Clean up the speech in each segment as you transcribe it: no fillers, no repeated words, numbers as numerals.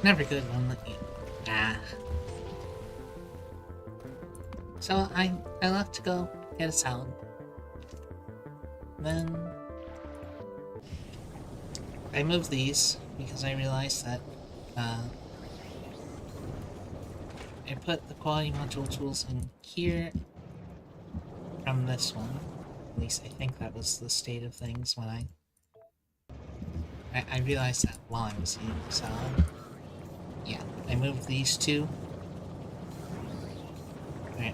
Never good when looking. Ah. So I left to go get a salad. Then I moved these because I realized that I put the quality module tools in here from this one. At least I think that was the state of things when I realized that while I was eating the salad. Yeah, I moved these two.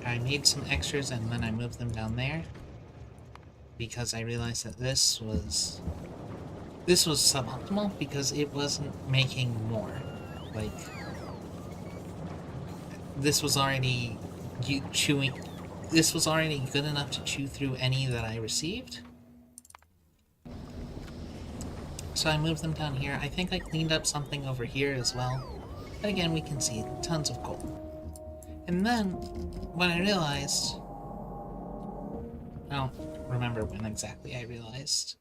I made some extras and then I moved them down there because I realized that this was suboptimal because it wasn't making more. Like, this was already chewing. This was already good enough to chew through any that I received. So I moved them down here. I think I cleaned up something over here as well. But again, we can see tons of coal. And then, when I realized... I don't remember when exactly I realized.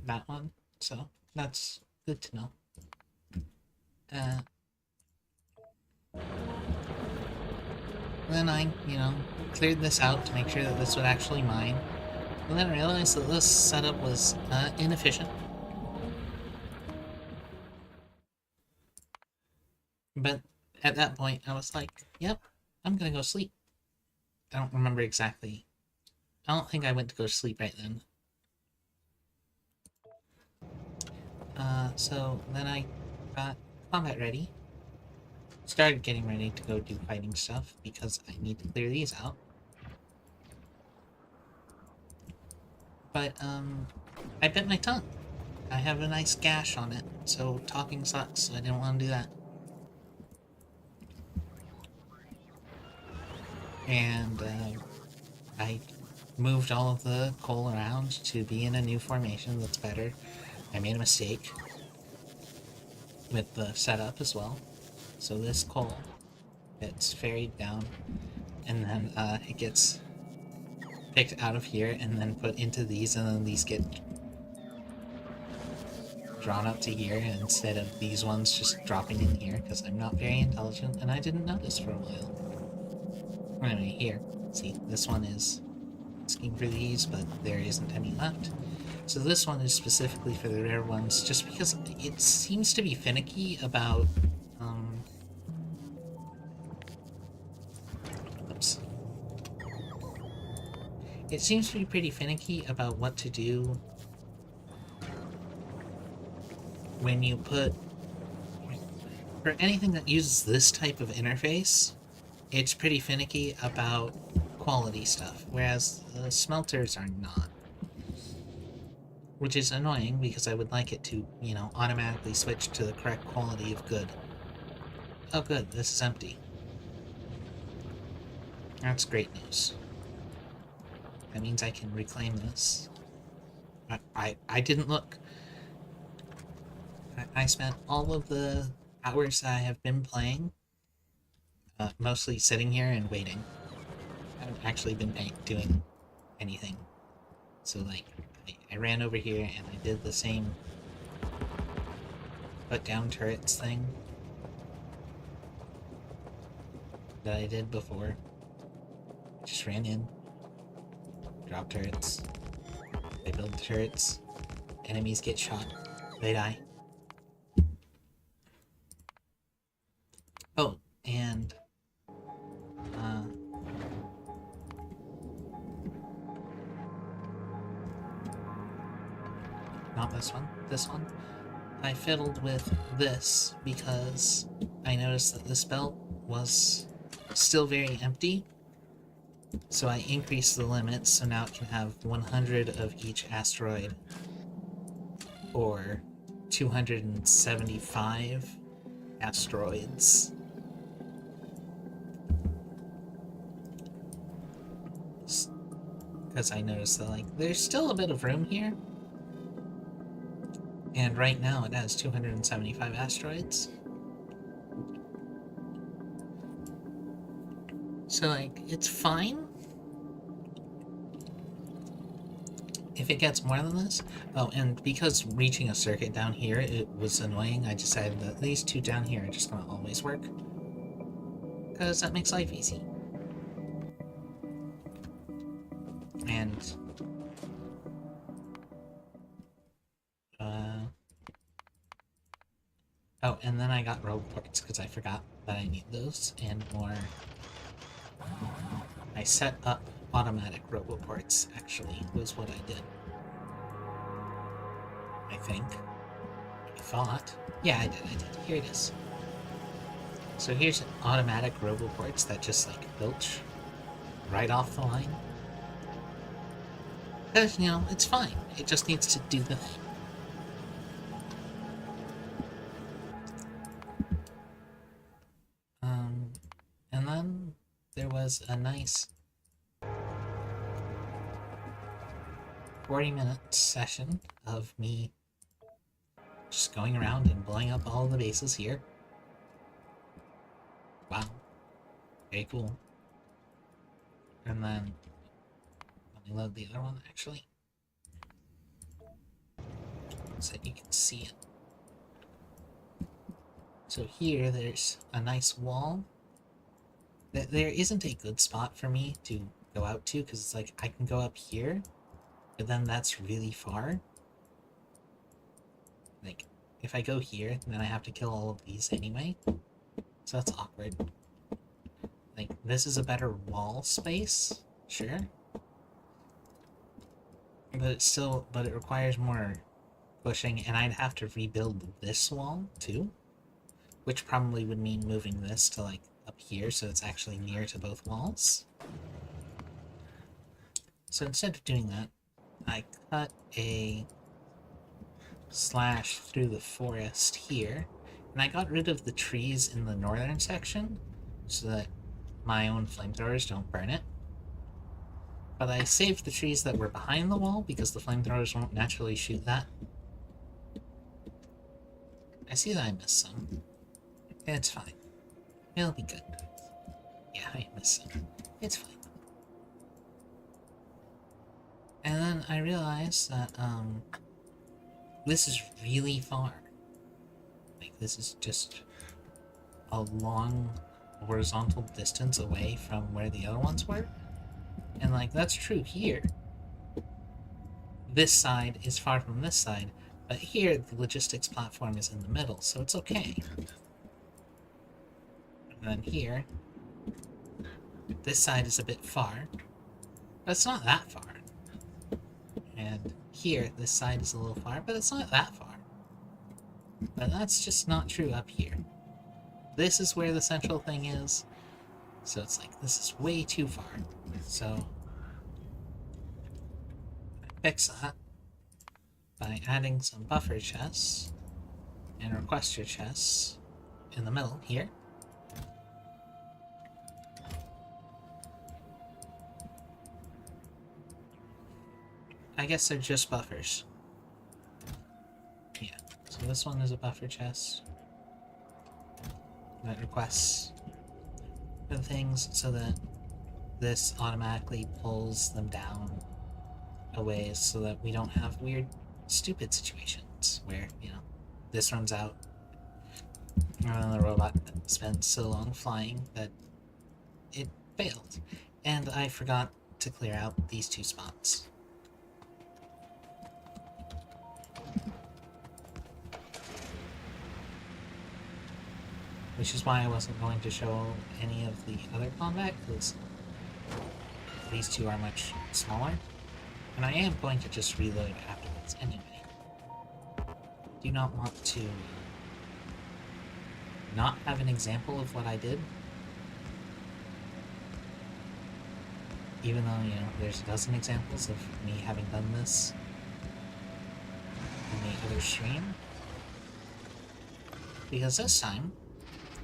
That one. So, that's good to know. Then I, cleared this out to make sure that this would actually mine. And then I realized that this setup was inefficient. But at that point, I was like, yep, I'm gonna go sleep. I don't remember exactly. I don't think I went to go to sleep right then. So then I got combat ready. Started getting ready to go do fighting stuff because I need to clear these out. But, I bit my tongue. I have a nice gash on it, so talking sucks, so I didn't want to do that. And, I moved all of the coal around to be in a new formation that's better. I made a mistake with the setup as well. So this coal gets ferried down, and then it gets picked out of here and then put into these, and then these get drawn up to here instead of these ones just dropping in here, because I'm not very intelligent and I didn't notice for a while. Anyway, here, see, this one is asking for these, but there isn't any left. So this one is specifically for the rare ones, just because it seems to be finicky about, oops. It seems to be pretty finicky about what to do when you put... For anything that uses this type of interface, it's pretty finicky about quality stuff, whereas the smelters are not. Which is annoying, because I would like it to, automatically switch to the correct quality of good. Oh good, this is empty. That's great news. That means I can reclaim this. I didn't look. I spent all of the hours that I have been playing mostly sitting here and waiting. I haven't actually been doing anything. So, like, I ran over here and I did the same put down turrets thing that I did before. Just ran in, drop turrets, they build the turrets, enemies get shot, they die. Oh, and not this one, this one. I fiddled with this because I noticed that this belt was still very empty. So I increased the limit, so now it can have 100 of each asteroid, or 275 asteroids. Because I noticed that, like, there's still a bit of room here. And right now it has 275 asteroids. So, like, it's fine. if it gets more than this... Oh, and because reaching a circuit down here, it was annoying, I decided that these two down here are just going to always work. Because that makes life easy. And... oh, and then I got rope ports, because I forgot that I need those, and more... I set up automatic roboports, actually, was what I did. I think. I thought. Yeah, I did. Here it is. So here's automatic roboports that just, like, filch right off the line. Because, you know, it's fine. It just needs to do the thing. And then there was a nice 40-minute session of me just going around and blowing up all the bases here. Wow. Very cool. And then, let me load the other one, actually, so that you can see it. So here, there's a nice wall. There isn't a good spot for me to go out to, because it's like, I can go up here, but then that's really far. Like, if I go here, then I have to kill all of these anyway. So that's awkward. Like, this is a better wall space, sure. But it requires more pushing, and I'd have to rebuild this wall, too. Which probably would mean moving this to, like, up here, so it's actually near to both walls. So instead of doing that, I cut a slash through the forest here, and I got rid of the trees in the northern section, so that my own flamethrowers don't burn it. But I saved the trees that were behind the wall, because the flamethrowers won't naturally shoot that. I see that I missed some. It's fine. It'll be good. Yeah, I missed some. It's fine. And then I realized that, this is really far. Like, this is just a long horizontal distance away from where the other ones were. And, like, that's true here. This side is far from this side, but here the logistics platform is in the middle, so it's okay. And then here, this side is a bit far, but it's not that far. And here, this side is a little far, but it's not that far. But that's just not true up here. This is where the central thing is, so it's like, this is way too far. So, I fix that by adding some buffer chests and requester chests in the middle here. I guess they're just buffers. Yeah, so this one is a buffer chest that requests the things so that this automatically pulls them down a ways so that we don't have weird, stupid situations where, you know, this runs out and the robot spent so long flying that it failed. And I forgot to clear out these two spots. Which is why I wasn't going to show any of the other combat, because these two are much smaller. And I am going to just reload afterwards anyway. Do you not want to not have an example of what I did? Even though, you know, there's a dozen examples of me having done this in the other stream. Because this time,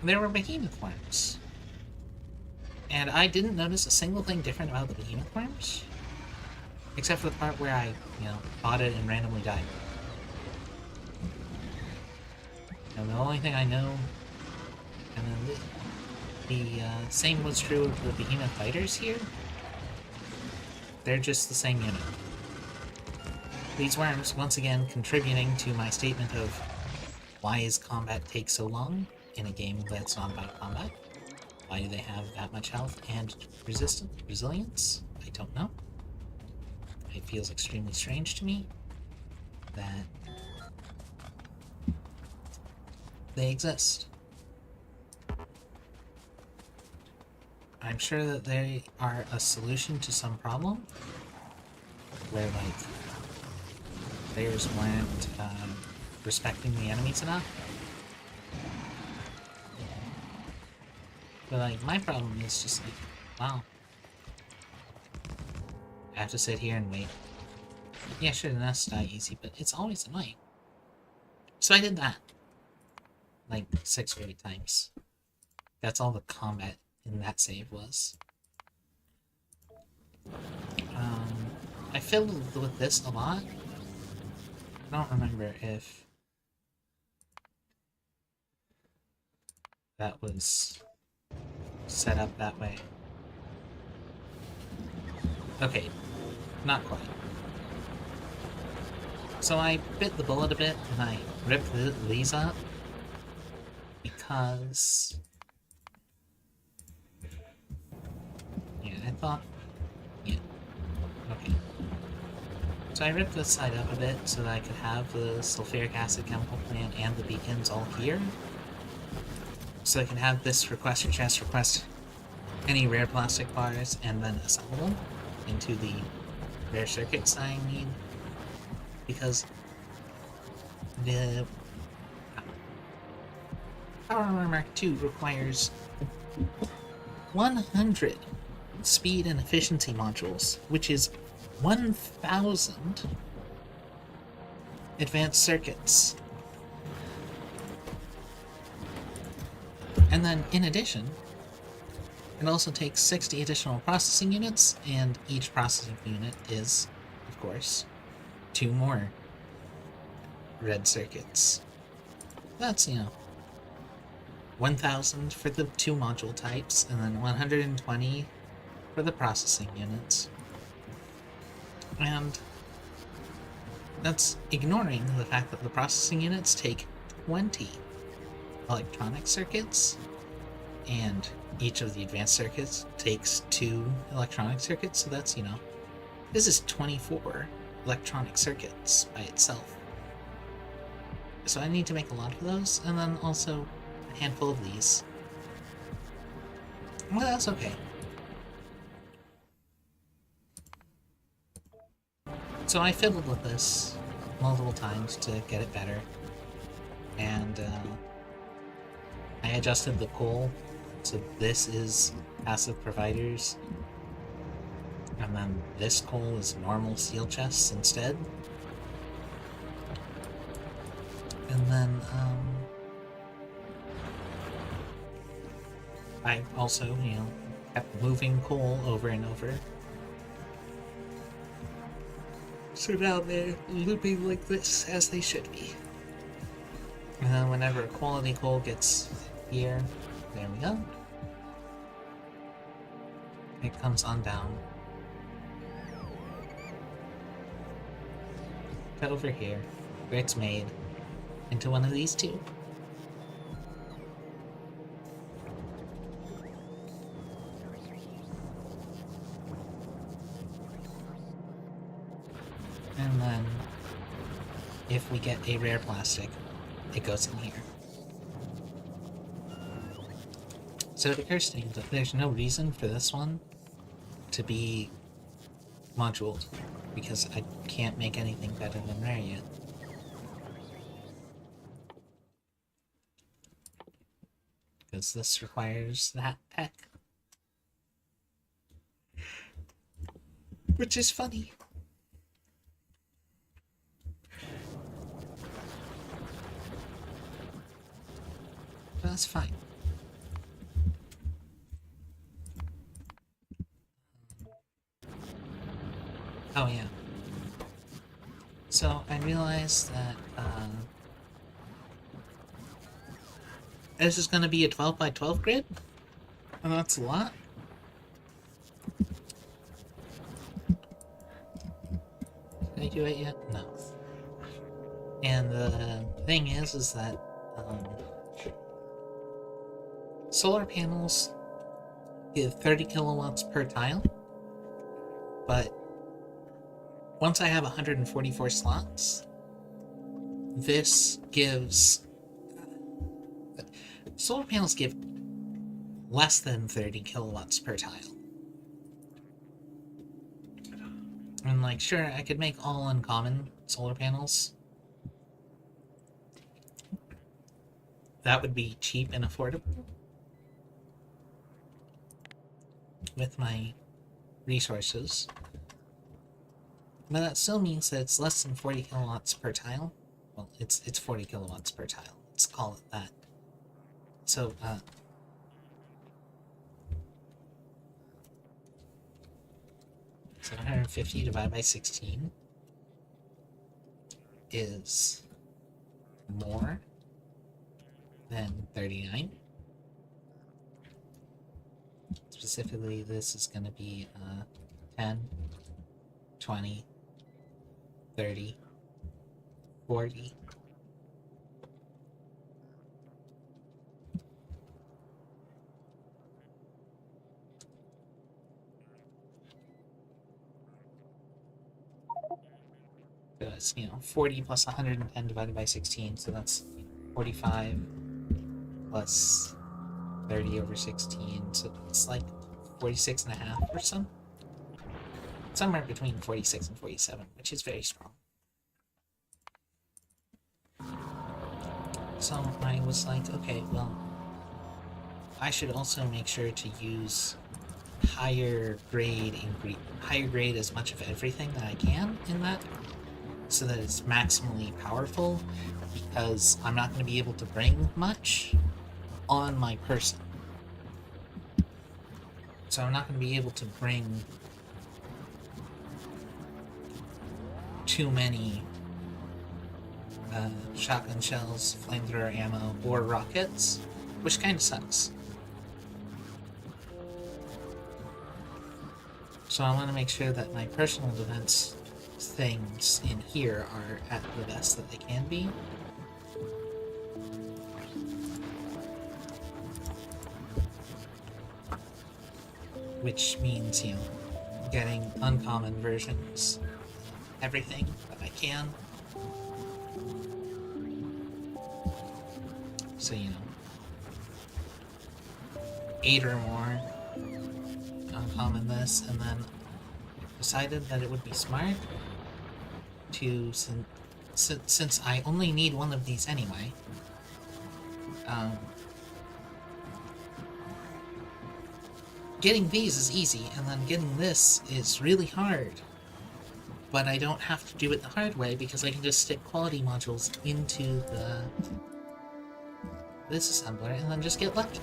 there were behemoth worms. And I didn't notice a single thing different about the behemoth worms. Except for the part where I, you know, bought it and randomly died. And the only thing I know... And then the same was true of the behemoth fighters here. They're just the same unit. these worms, once again, contributing to my statement of why is combat take so long in a game that's not about combat? Why do they have that much health and resilience? I don't know. It feels extremely strange to me that they exist. I'm sure that they are a solution to some problem where, like, players weren't respecting the enemies enough. But, like, my problem is just like, wow. I have to sit here and wait. Yeah, sure, the nests die easy, but it's always annoying. So I did that. Like, 6 or 8 times. That's all the combat in that save was. I fiddled with this a lot. I don't remember if that was set up that way. Okay, not quite. So I bit the bullet a bit and I ripped these up because... yeah, I thought... yeah. Okay. So I ripped this side up a bit so that I could have the sulfuric acid chemical plant and the beacons all here. So I can have this request your chest, request any rare plastic bars, and then assemble them into the rare circuits I need. Because the Power Armor Mark II requires 100 speed and efficiency modules, which is 1,000 advanced circuits. And then, in addition, it also takes 60 additional processing units, and each processing unit is, of course, 2 more red circuits. That's, 1,000 for the 2 module types, and then 120 for the processing units. And that's ignoring the fact that the processing units take 20 electronic circuits, and each of the advanced circuits takes 2 electronic circuits, so that's, this is 24 electronic circuits by itself. So I need to make a lot of those, and then also a handful of these. Well, that's okay. So I fiddled with this multiple times to get it better, and I adjusted the coal, so this is passive providers, and then this coal is normal steel chests instead. And then, I also, kept moving coal over and over. So now they're looping like this, as they should be. And then whenever a quality coal gets here, there we go. It comes on down. Cut over here, where it's made, into one of these 2. And then, if we get a rare plastic, it goes in here. So it occurs to me that there's no reason for this one to be moduled, because I can't make anything better than rare yet. Because this requires that peck. Which is funny. But that's fine. Oh yeah. So I realized that this is going to be a 12 by 12 grid, and that's a lot. I do it yet? No. And the thing is that solar panels give 30 kilowatts per tile, but once I have 144 slots, this gives... Solar panels give less than 30 kilowatts per tile. And like, sure, I could make all uncommon solar panels. That would be cheap and affordable with my resources. But that still means that it's less than 40 kilowatts per tile. Well, it's 40 kilowatts per tile. Let's call it that. So, so 150 divided by 16 is more than 39. Specifically, this is going to be 10, 20, 30, 40. So it's, 40 plus 110 divided by 16, so that's 45 plus 30 over 16, so it's like 46 and a half or something. Somewhere between 46 and 47, which is very strong. So I was like, okay, well, I should also make sure to use higher grade as much of everything that I can in that, so that it's maximally powerful, because I'm not going to be able to bring much on my person. So I'm not going to be able to bring too many shotgun shells, flamethrower ammo, or rockets, which kind of sucks. So I want to make sure that my personal defense things in here are at the best that they can be. Which means, getting uncommon versions, everything that I can. So, 8 or more uncommon this, and then decided that it would be smart to, since I only need one of these anyway, getting these is easy, and then getting this is really hard. But I don't have to do it the hard way, because I can just stick quality modules into this assembler and then just get lucky.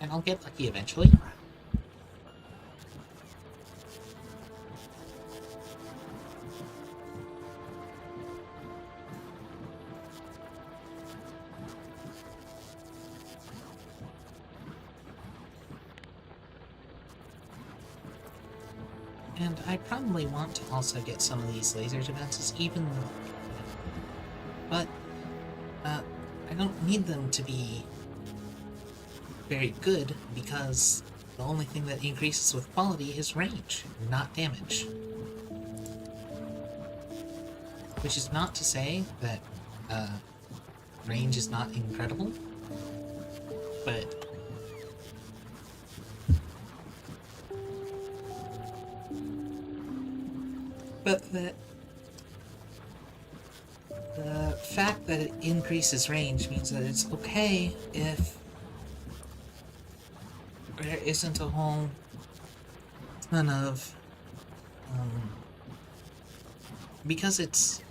And I'll get lucky eventually. And I probably want to also get some of these laser defenses, but I don't need them to be very good, because the only thing that increases with quality is range, not damage. Which is not to say that range is not incredible, but that the fact that it increases range means that it's okay if there isn't a whole ton of because it's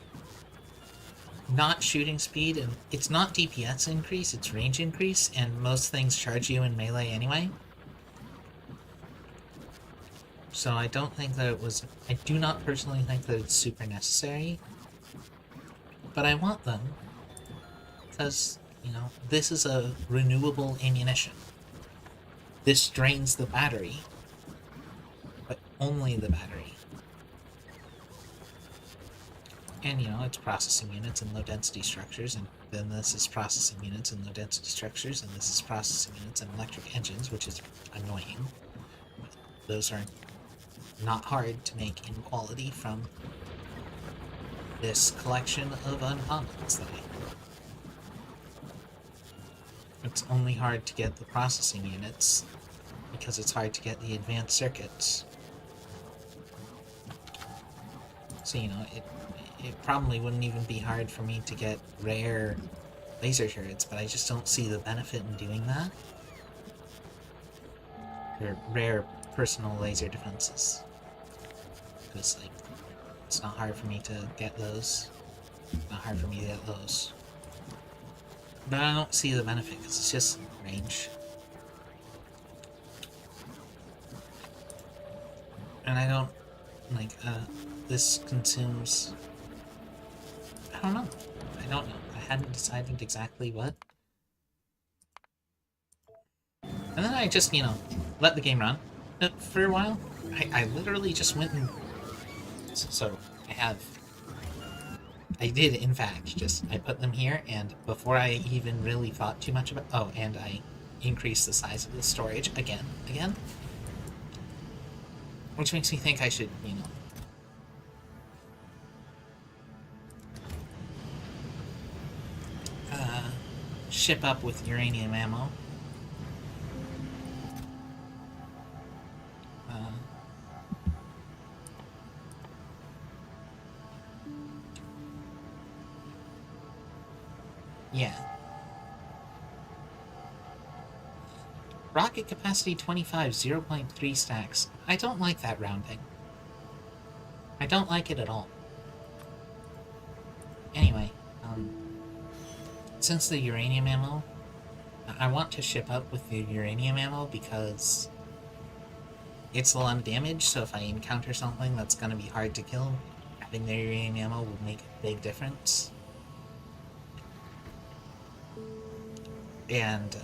not shooting speed, and it's not DPS increase, it's range increase, and most things charge you in melee anyway. So I don't think that I do not personally think that it's super necessary, but I want them, because, this is a renewable ammunition. This drains the battery, but only the battery. And, it's processing units and low-density structures, and then this is processing units and low-density structures, and this is processing units and electric engines, which is annoying. Those are not hard to make in quality from this collection of uncommons that It's only hard to get the processing units, because it's hard to get the advanced circuits. So, it probably wouldn't even be hard for me to get rare laser turrets, but I just don't see the benefit in doing that. Or rare personal laser defenses. Because, it's not hard for me to get those. Not hard for me to get those. But I don't see the benefit, because it's just range. And I don't, this consumes... I don't know. I hadn't decided exactly what. And then I just, let the game run for a while. I literally just went and... So, I did, in fact, I put them here, and before I even really thought too much about... Oh, and I increased the size of the storage again. Which makes me think I should, ship up with uranium ammo. Yeah. Rocket capacity 25, 0.3 stacks. I don't like that rounding. I don't like it at all. Anyway, since the uranium ammo, I want to ship up with the uranium ammo because it's a lot of damage, so if I encounter something that's going to be hard to kill, having the uranium ammo will make a big difference. And,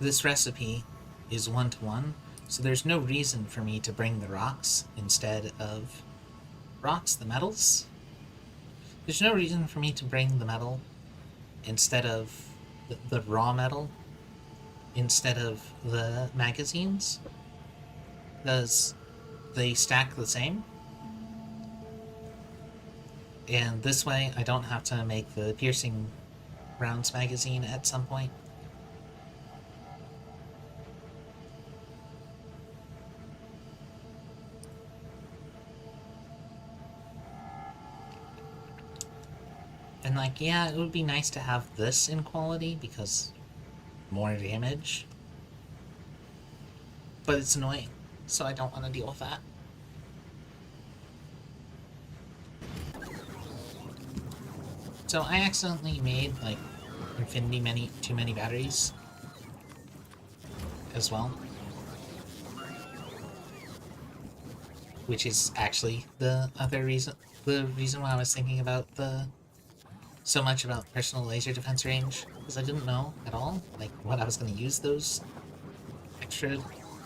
this recipe is 1-to-1, so there's no reason for me to bring the rocks instead of... the metals? There's no reason for me to bring the metal instead of the raw metal instead of the magazines, because they stack the same. And this way I don't have to make the piercing rounds magazine at some point. And yeah, it would be nice to have this in quality because more damage. But it's annoying, so I don't want to deal with that. So I accidentally made, too many batteries as well. Which is actually the reason why I was thinking about so much about personal laser defense range, because I didn't know at all, what I was going to use those extra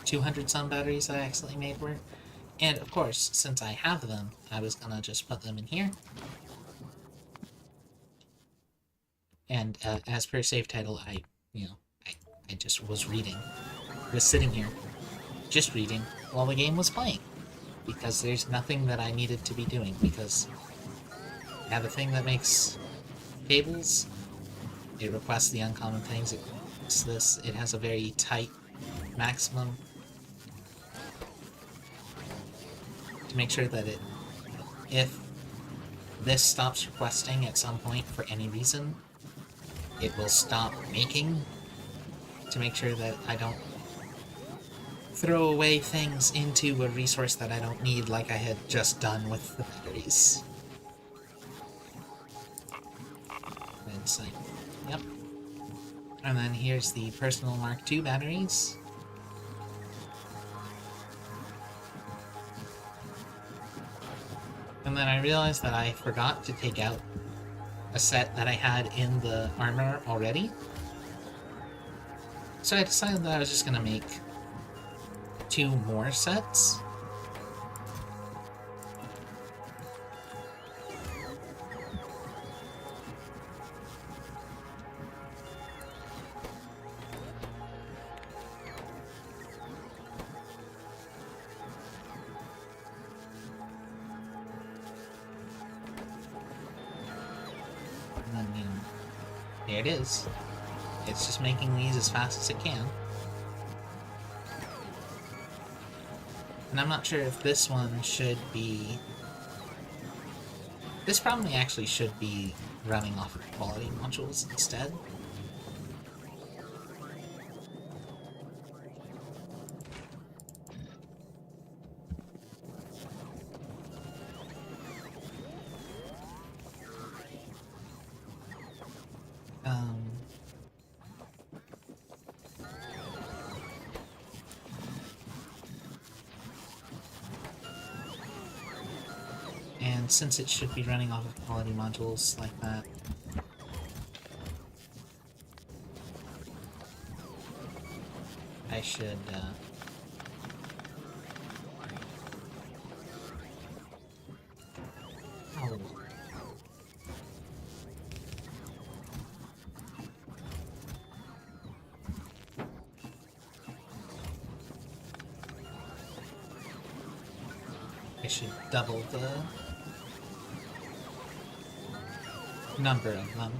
200 some batteries that I accidentally made were. And of course, since I have them, I was going to just put them in here. And as per save title, I just was sitting here, just reading while the game was playing. Because there's nothing that I needed to be doing, because I have a thing that makes cables. It requests the uncommon things. It requests this. It has a very tight maximum to make sure that if this stops requesting at some point for any reason, it will stop making, to make sure that I don't throw away things into a resource that I don't need, like I had just done with the batteries. It's yep. And then here's the personal Mark II batteries. And then I realized that I forgot to take out a set that I had in the armor already. So I decided that I was just gonna make 2 more sets. I mean, here it is. It's just making these as fast as it can. And I'm not sure if this one should be... This probably actually should be running off of quality modules instead. And since it should be running off of quality modules like that, I should oh. I should double the number of them.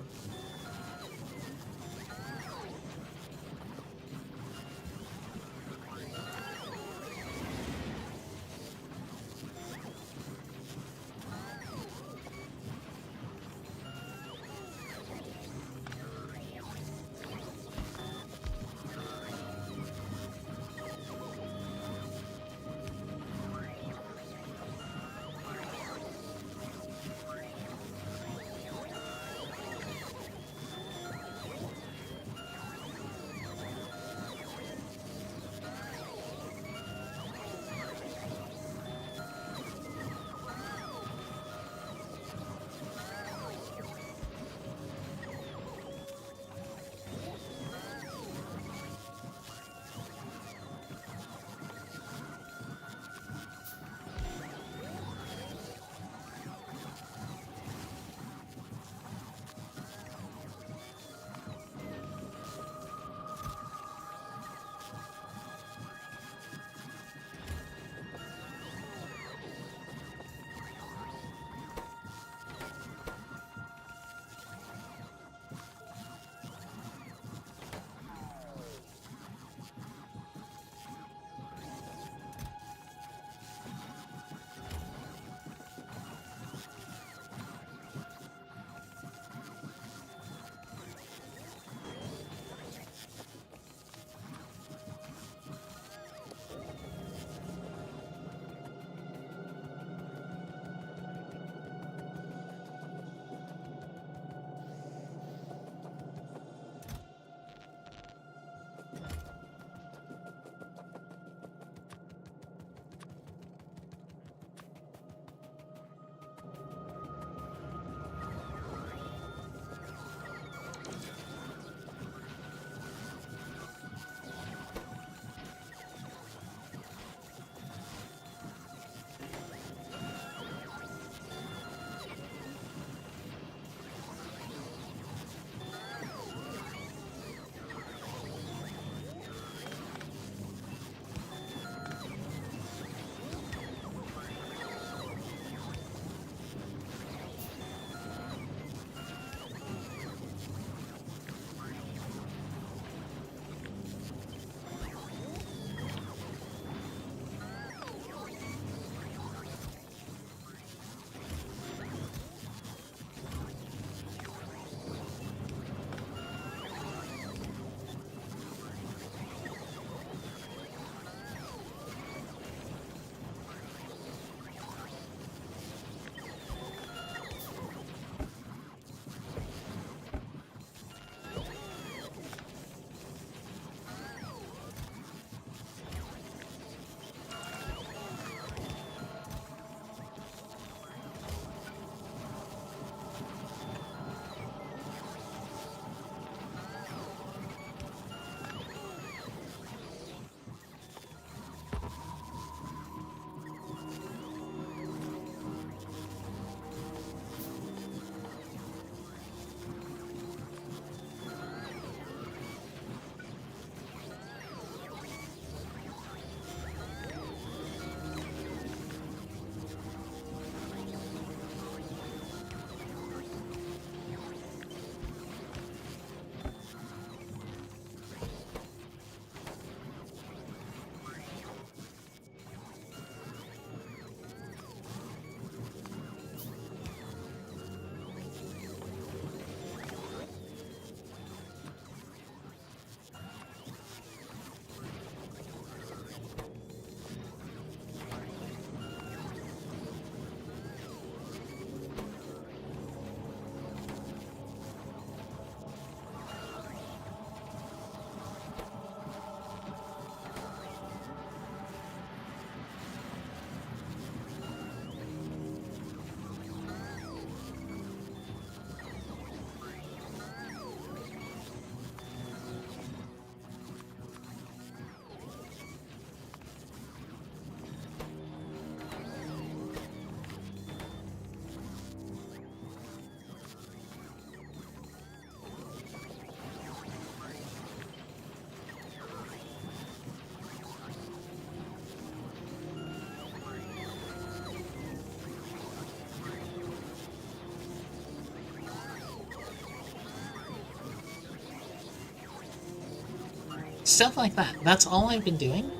Stuff like that. That's all I've been doing.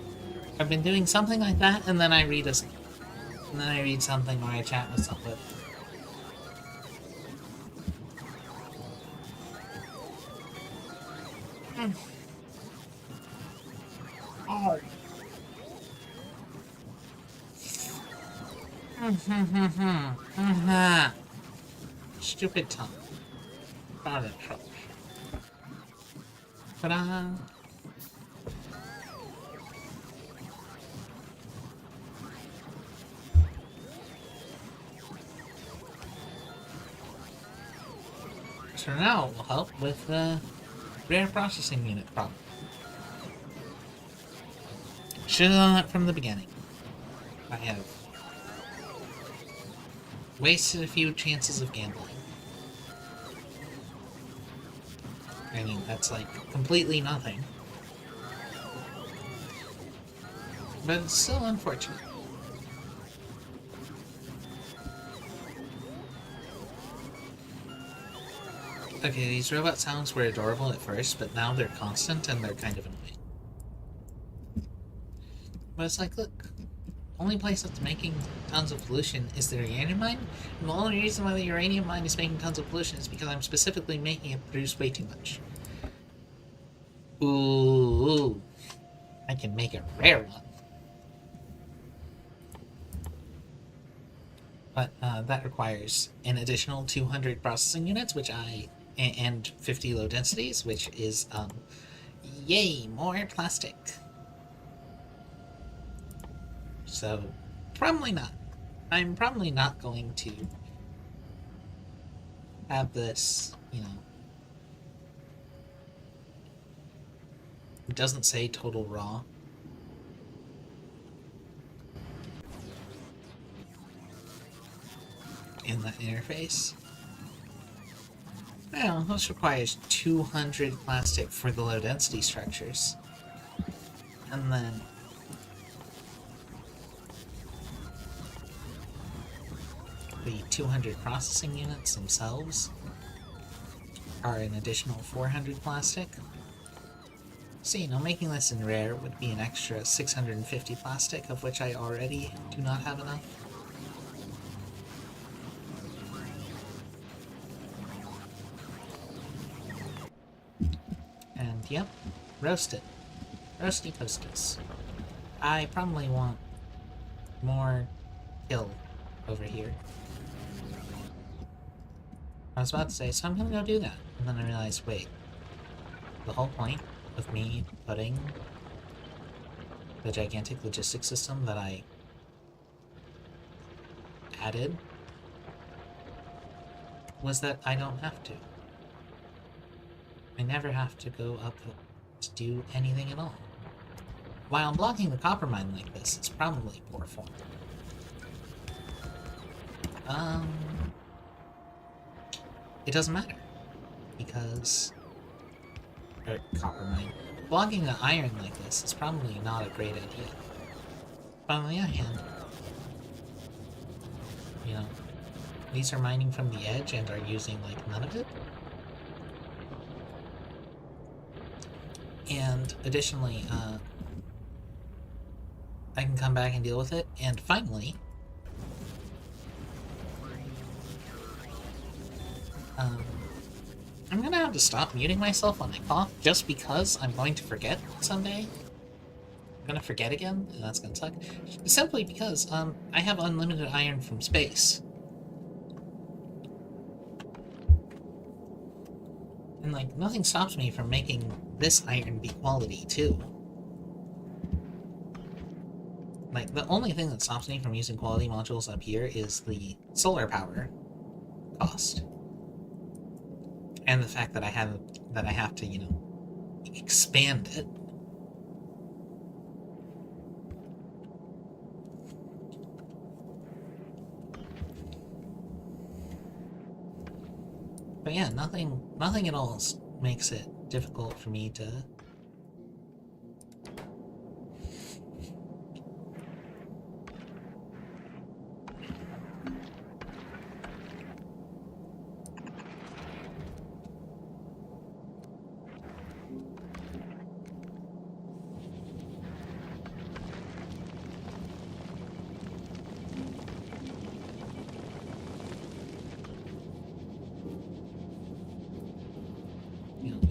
I've been doing something like that, and then I read something or I chat with someone. Oh. Stupid tongue. Got it, trouble. Ta-da! So now it will help with the rare processing unit problem. Should have done that from the beginning. I have wasted a few chances of gambling. I mean, that's like completely nothing. But it's still unfortunate. Okay, these robot sounds were adorable at first, but now they're constant and they're kind of annoying. But it's like, look, only place that's making tons of pollution is the uranium mine, and the only reason why the uranium mine is making tons of pollution is because I'm specifically making it produce way too much. Ooh, I can make a rare one. But that requires an additional 200 processing units, and 50 low densities, which is, yay, more plastic. So, probably not. I'm probably not going to have this, you know... It doesn't say total raw. In that interface. Well, this requires 200 plastic for the low density structures. And then the 200 processing units themselves are an additional 400 plastic. So, you know, making this in rare would be an extra 650 plastic, of which I already do not have enough. And, yep, roasted. Roasty posties. I probably want more kill over here. I was about to say, so I'm gonna go do that. And then I realized, wait, the whole point of me putting the gigantic logistics system that I added was that I don't have to. I never have to go up to do anything at all. While blocking the copper mine like this is probably poor form. It doesn't matter. Because... copper mine. Blocking the iron like this is probably not a great idea. But on the other hand, you know, these are mining from the edge and are using, like, none of it. And additionally, I can come back and deal with it. And finally, I'm gonna have to stop muting myself when I cough, just because I'm going to forget someday. I'm gonna forget again, and that's gonna suck. Simply because, I have unlimited iron from space. And, like, nothing stops me from making this iron be quality, too. Like, the only thing that stops me from using quality modules up here is the solar power cost. And the fact that I have to, you know, expand it. But yeah, nothing at all makes it difficult for me to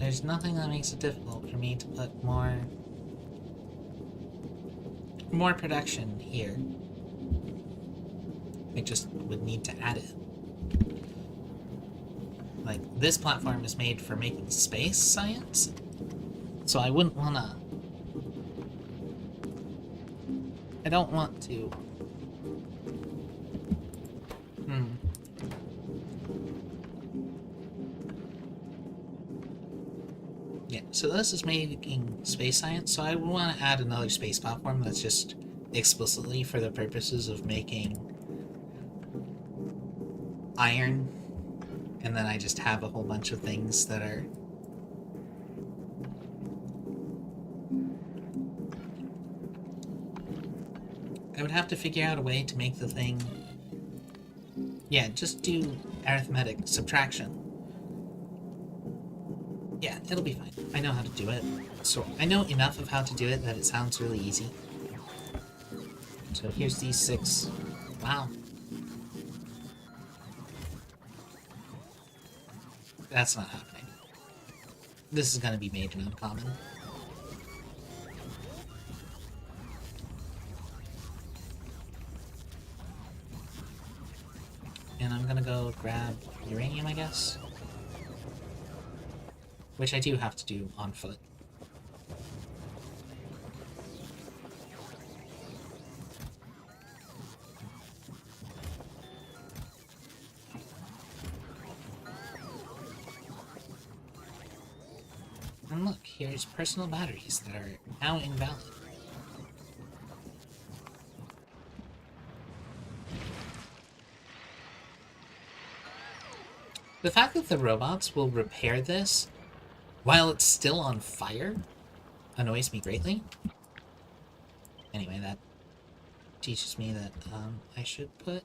There's nothing that makes it difficult for me to put more production here. I just would need to add it. Like, this platform is made for making space science, so I wouldn't wanna... I don't want to... Yeah, so this is making space science, so I would want to add another space platform that's just explicitly for the purposes of making iron, and then I just have a whole bunch of things that are... I would have to figure out a way to make the thing... Yeah, just do arithmetic subtraction. Yeah, it'll be fine. I know how to do it. So I know enough of how to do it that it sounds really easy. So here's these 6. Wow. That's not happening. This is gonna be made an uncommon. And I'm gonna go grab uranium, I guess. Which I do have to do on foot. And look, here's personal batteries that are now invalid. The fact that the robots will repair this while it's still on fire annoys me greatly. Anyway, that teaches me that I should put...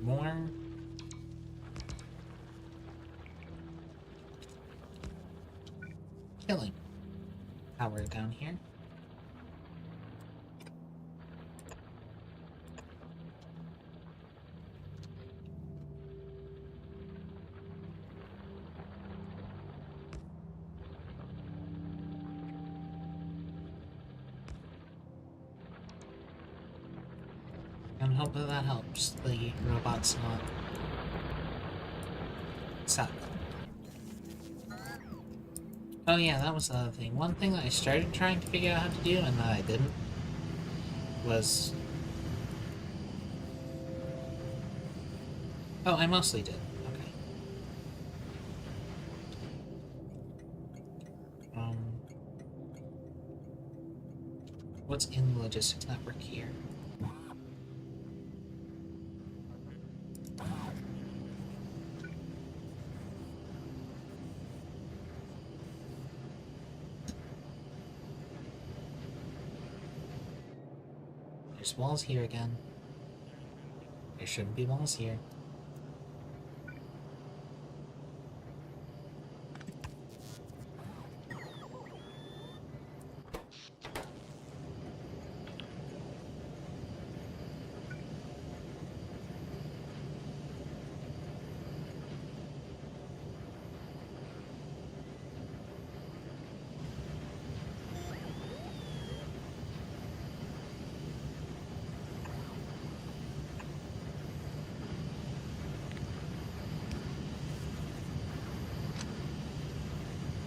more... killing power down here. And hope that helps the robots not suck. Oh yeah, that was the other thing. One thing that I started trying to figure out how to do and that I didn't was... Oh, I mostly did. Okay. What's in the logistics network here? There's walls here again. There shouldn't be walls here.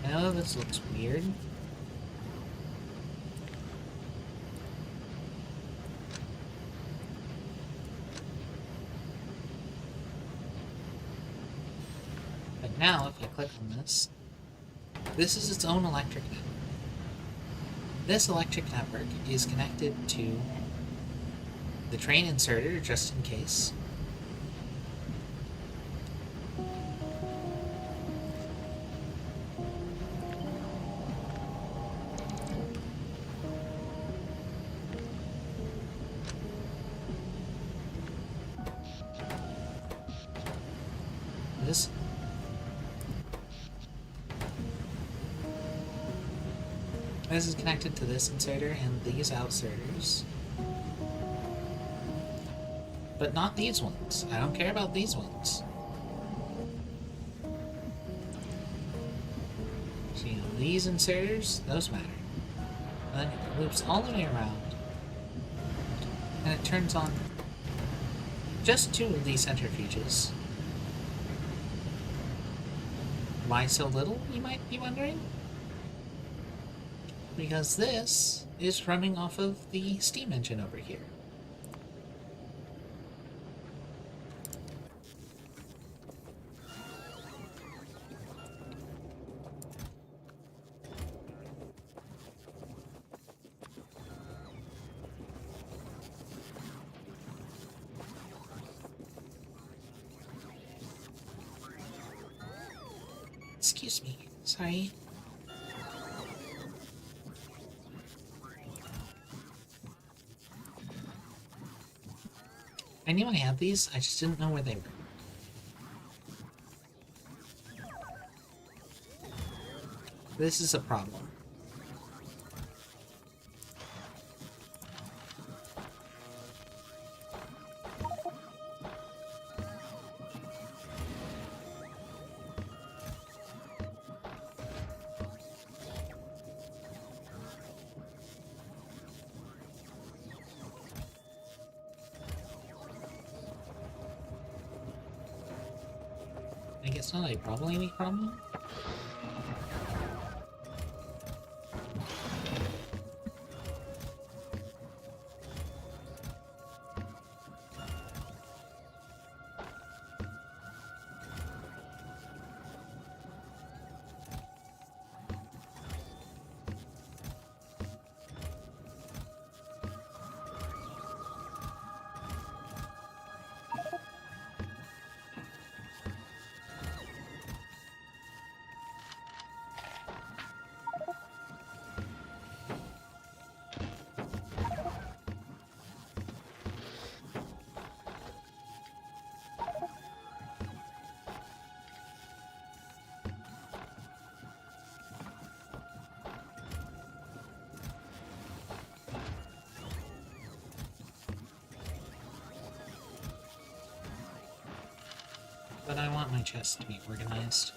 I know this looks weird. But now, if I click on this, this is its own electric network. This electric network is connected to the train inserter, just in case. This. This is connected to this inserter and these outserters. But not these ones. I don't care about these ones. See, these inserters, those matter. And then it loops all the way around. And it turns on just 2 of these centrifuges. Why so little, you might be wondering? Because this is running off of the steam engine over here. Excuse me, sorry. I knew I had these, I just didn't know where they were. This is a problem. I guess not a problemy problem? But I want my chest to be organized.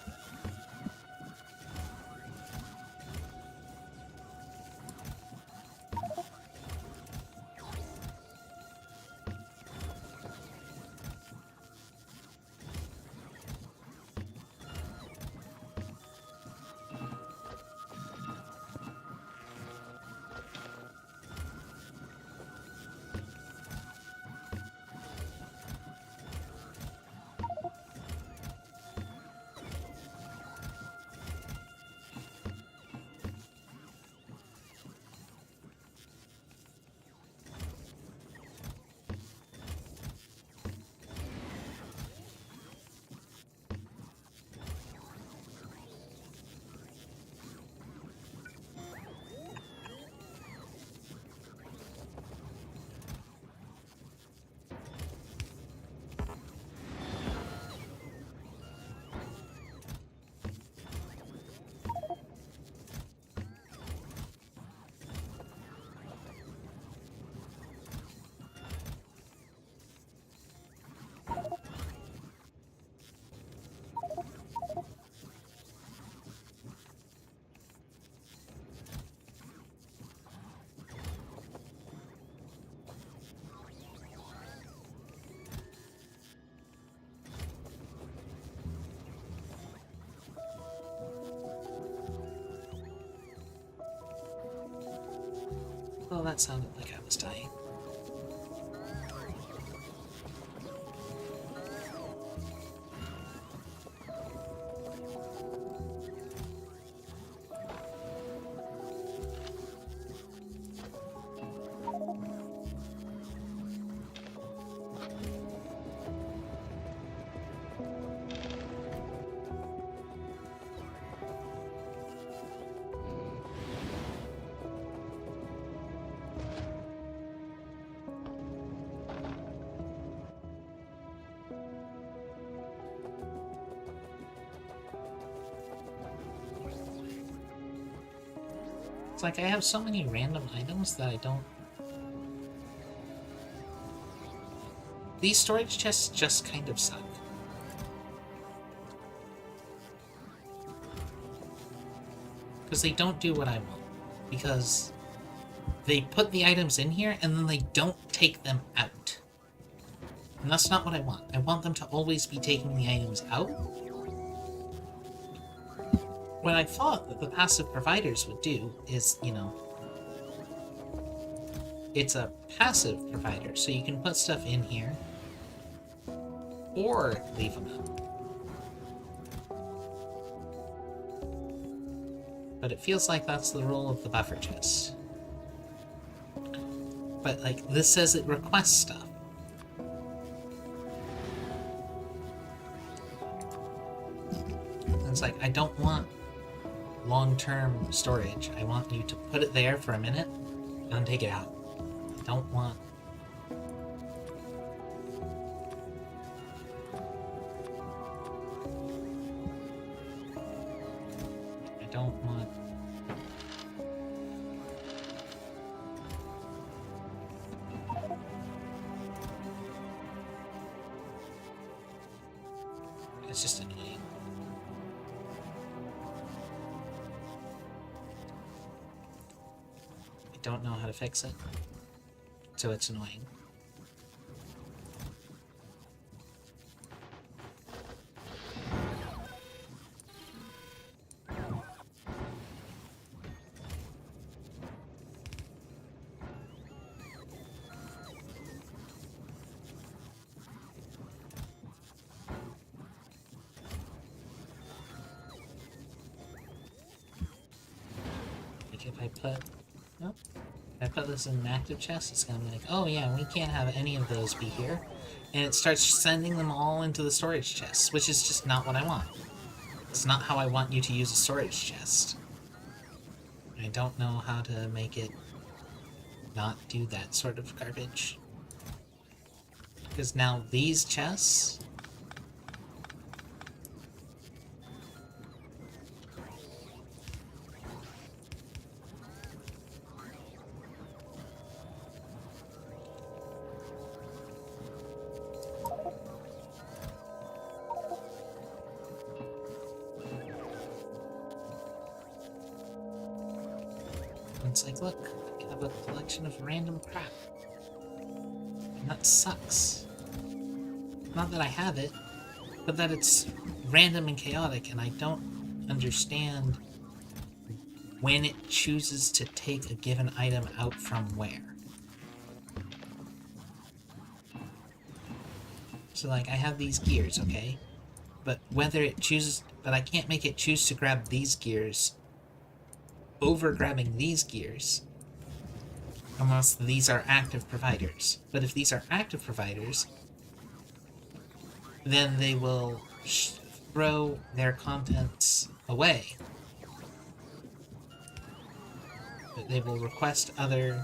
Well, that sounded like I was dying. It's like I have so many random items that I don't... These storage chests just kind of suck. Because they don't do what I want. Because they put the items in here and then they don't take them out. And that's not what I want. I want them to always be taking the items out. What I thought that the passive providers would do is, you know, it's a passive provider, so you can put stuff in here or leave them out. But it feels like that's the role of the buffer chest. But, like, this says it requests stuff. And it's like, I don't want long-term storage. I want you to put it there for a minute and then take it out. I don't want... It's just annoying. I don't know how to fix it, so it's annoying. If I put this in an active chest, it's gonna be like, oh yeah, we can't have any of those be here. And it starts sending them all into the storage chests, which is just not what I want. It's not how I want you to use a storage chest. I don't know how to make it not do that sort of garbage. Because now these chests... It's like, look, I have a collection of random crap. And that sucks. Not that I have it, but that it's random and chaotic, and I don't understand when it chooses to take a given item out from where. So, like, I have these gears, okay? But whether it chooses... But I can't make it choose to grab these gears over grabbing these gears unless these are active providers. But if these are active providers, then they will throw their contents away. But they will request other...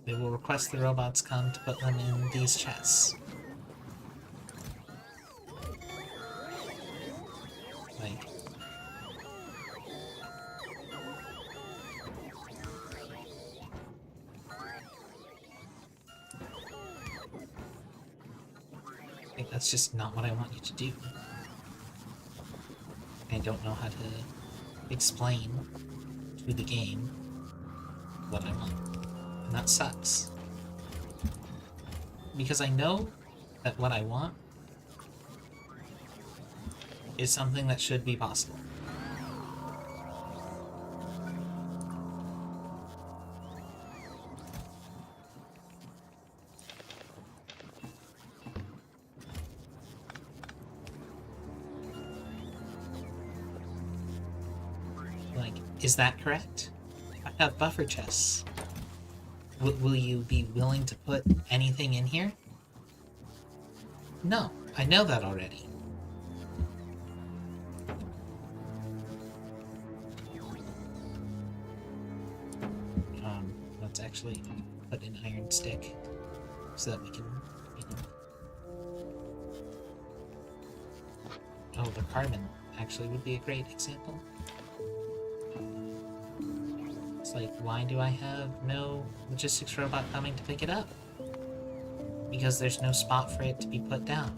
They will request the robots come to put them in these chests. Like... That's just not what I want you to do. I don't know how to explain to the game what I want. And that sucks. Because I know that what I want is something that should be possible. Is that correct? I have buffer chests. Will you be willing to put anything in here? No, I know that already. Let's actually put an iron stick so that we can, you know... Oh, the carbon actually would be a great example. It's like, why do I have no logistics robot coming to pick it up? Because there's no spot for it to be put down.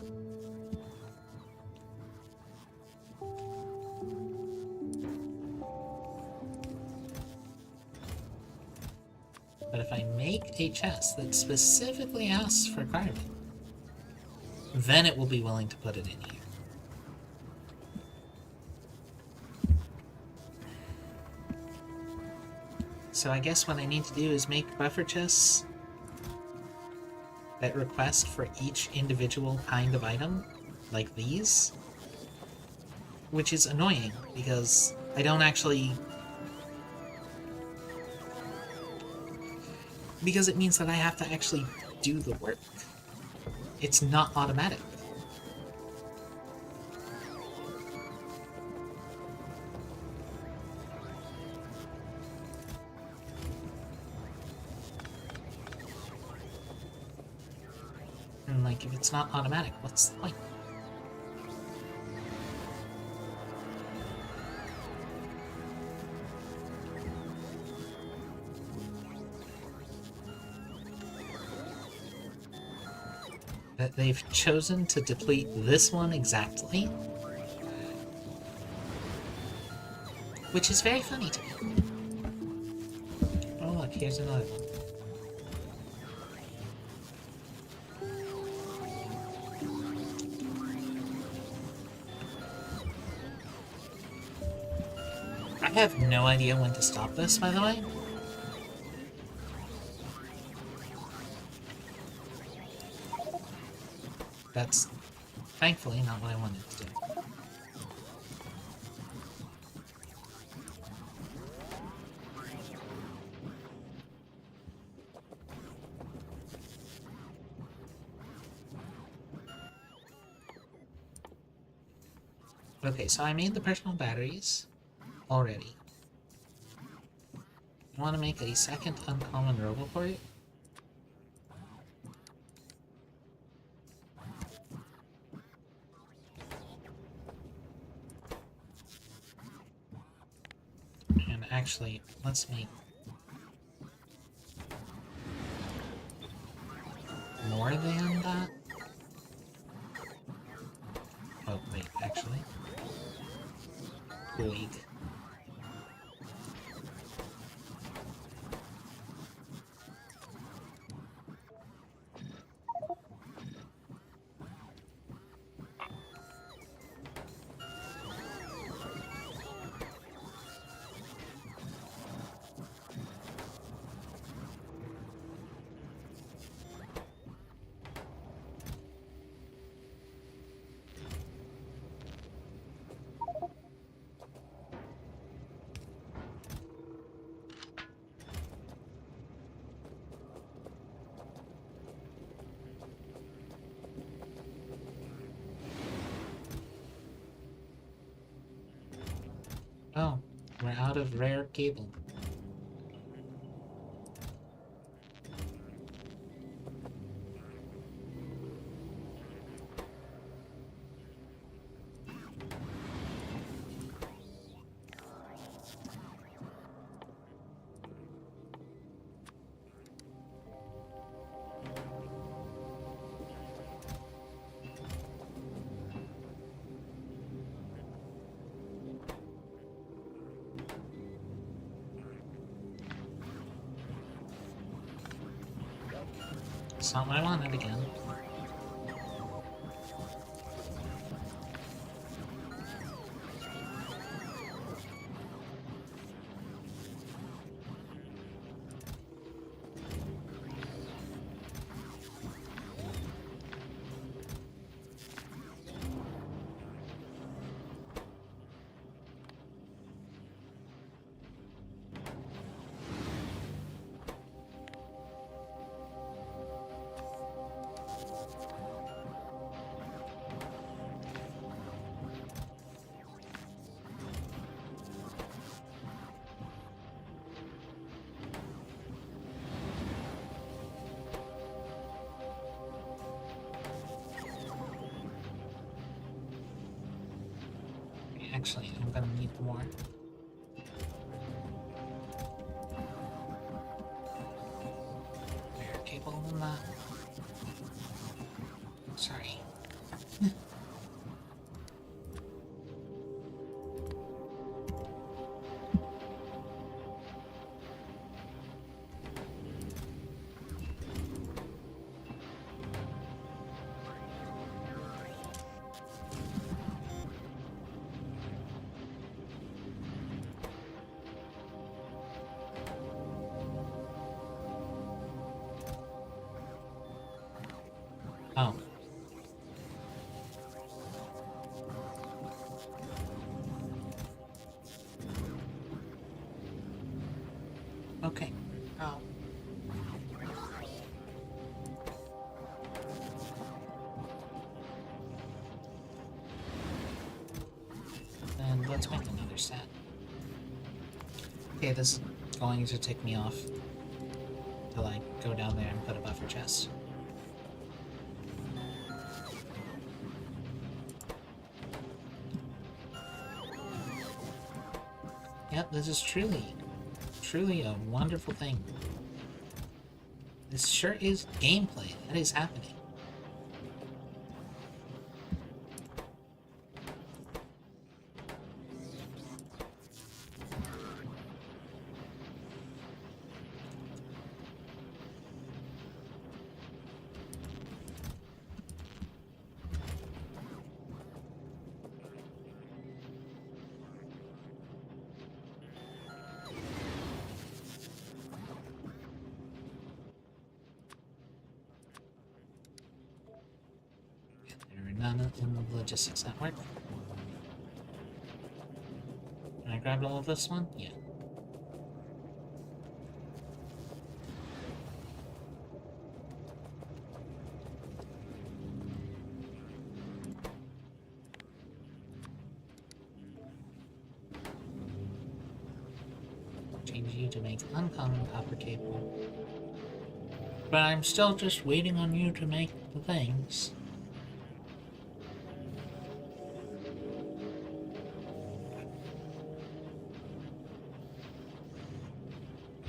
But if I make a chest that specifically asks for carbon, then it will be willing to put it in here. So I guess what I need to do is make buffer chests that request for each individual kind of item, like these, which is annoying because I don't actually... Because it means that I have to actually do the work. It's not automatic. And like, if it's not automatic, what's the point? That they've chosen to deplete this one exactly, which is very funny to me. Oh look, here's another one. I have no idea when to stop this, by the way. That's thankfully not what I wanted to do. Okay, so I made the personal batteries already. I want to make a second uncommon roboport. And actually, let's make more than that. Oh, wait, actually. Wait. Oh, we're out of rare cable. It's not what I wanted again. Actually, I'm gonna need more. Sorry. Oh. Okay. Oh. And let's make another set. Okay, this is going to tick me off to like go down there and put a buffer chest. Yep, this is truly a wonderful thing. This sure is gameplay that is happening. None in the logistics network. I grabbed all of this one? Yeah. Change you to make uncommon copper cable. But I'm still just waiting on you to make the things.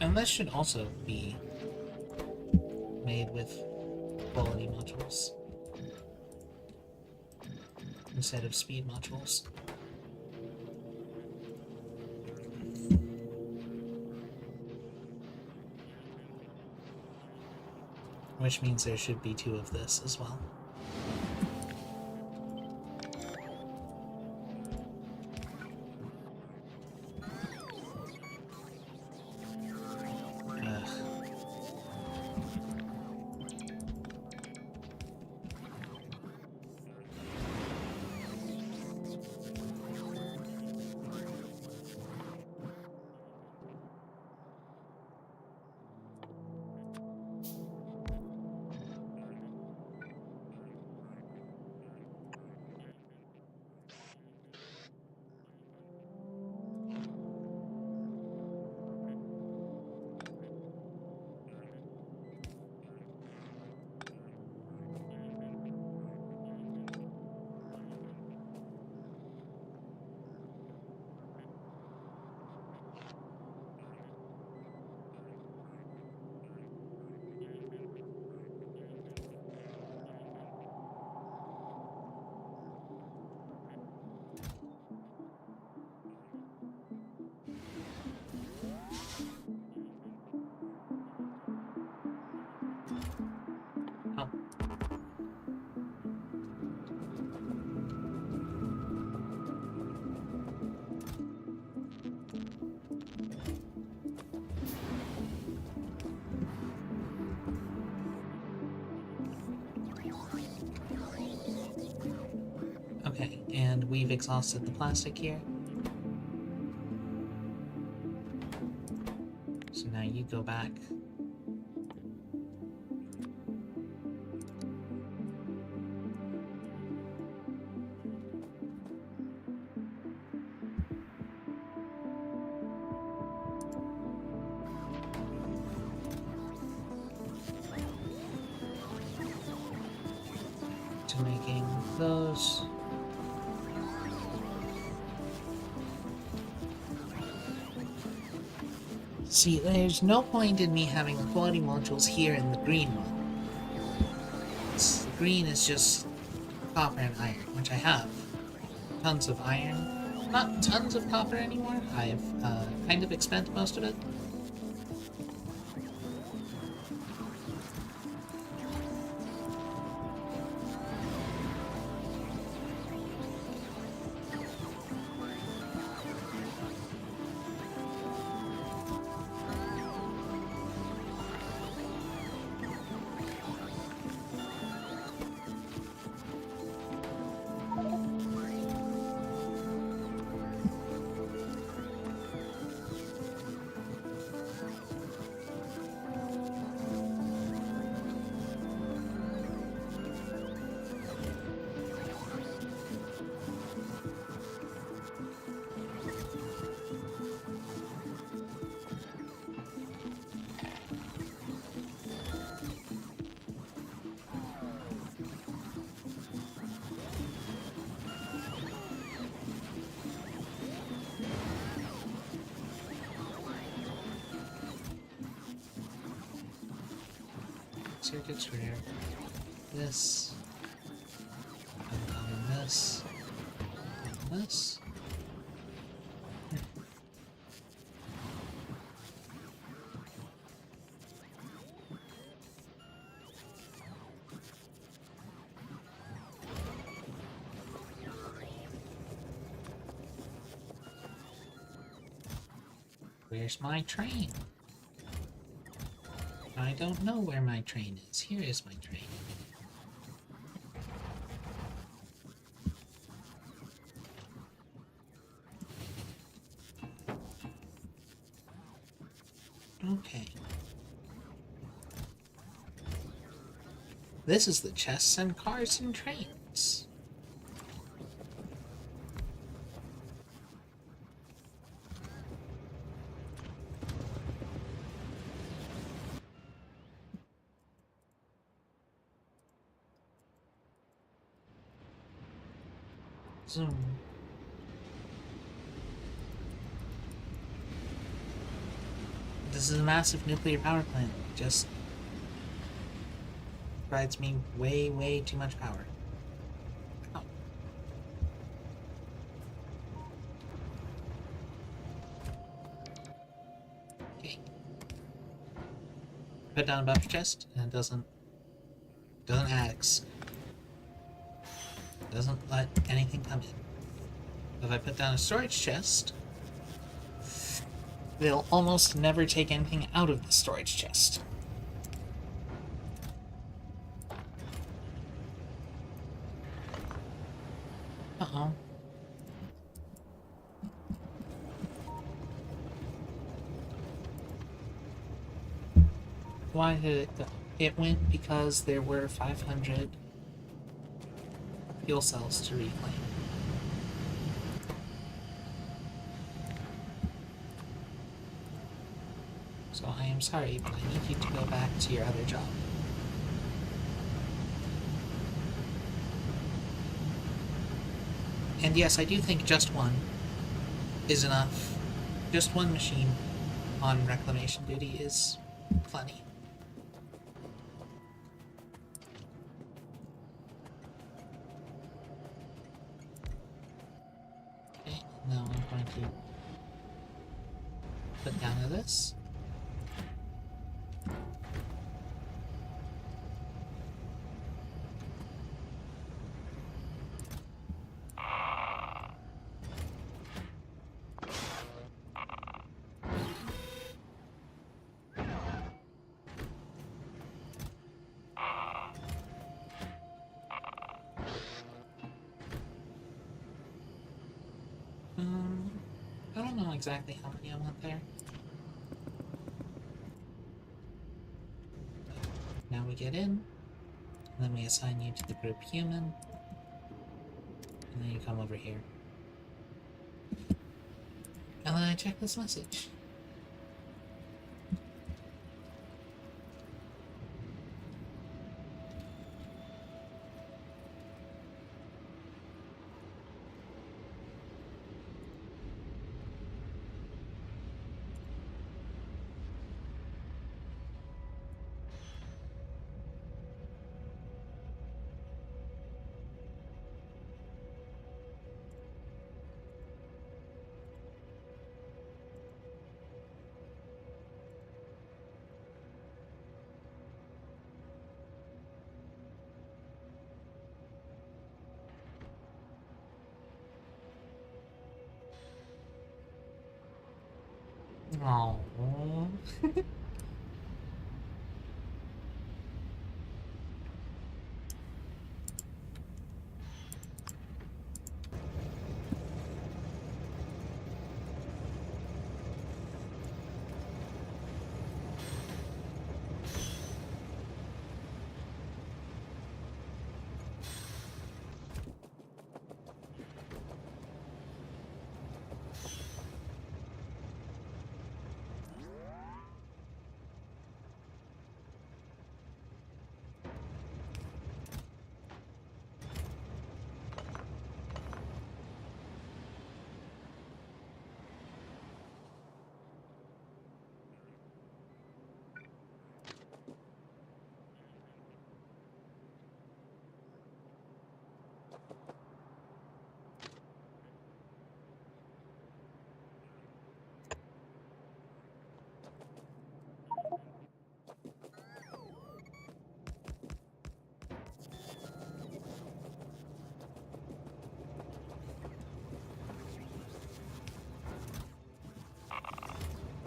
And this should also be made with quality modules instead of speed modules. Which means there should be 2 of this as well. Oh. Okay, and we've exhausted the plastic here. So now you go back. To making those. See, there's no point in me having the quality modules here in the green one. green is just copper and iron, which I have tons of iron. Not tons of copper anymore. I've kind of expended most of it. Circuits rare. This. And this. And this. Where's my train? I don't know where my train is. Here is my train. Okay. This is the chests and cars and trains. Zoom. This is a massive nuclear power plant. Just provides me way, way too much power. Oh. Okay. Put down a buffer chest, and it doesn't axe. Doesn't let anything come in. If I put down a storage chest, they'll almost never take anything out of the storage chest. Uh-oh. Why did it go? It went because there were 500 fuel cells to reclaim. So I am sorry, but I need you to go back to your other job. And yes, I do think just one is enough. Just one machine on reclamation duty is plenty. Okay, now I'm going to put down this. I don't know exactly how many I want there. Now we get in, and then we assign you to the group human, and then you come over here. And then I check this message. Oh.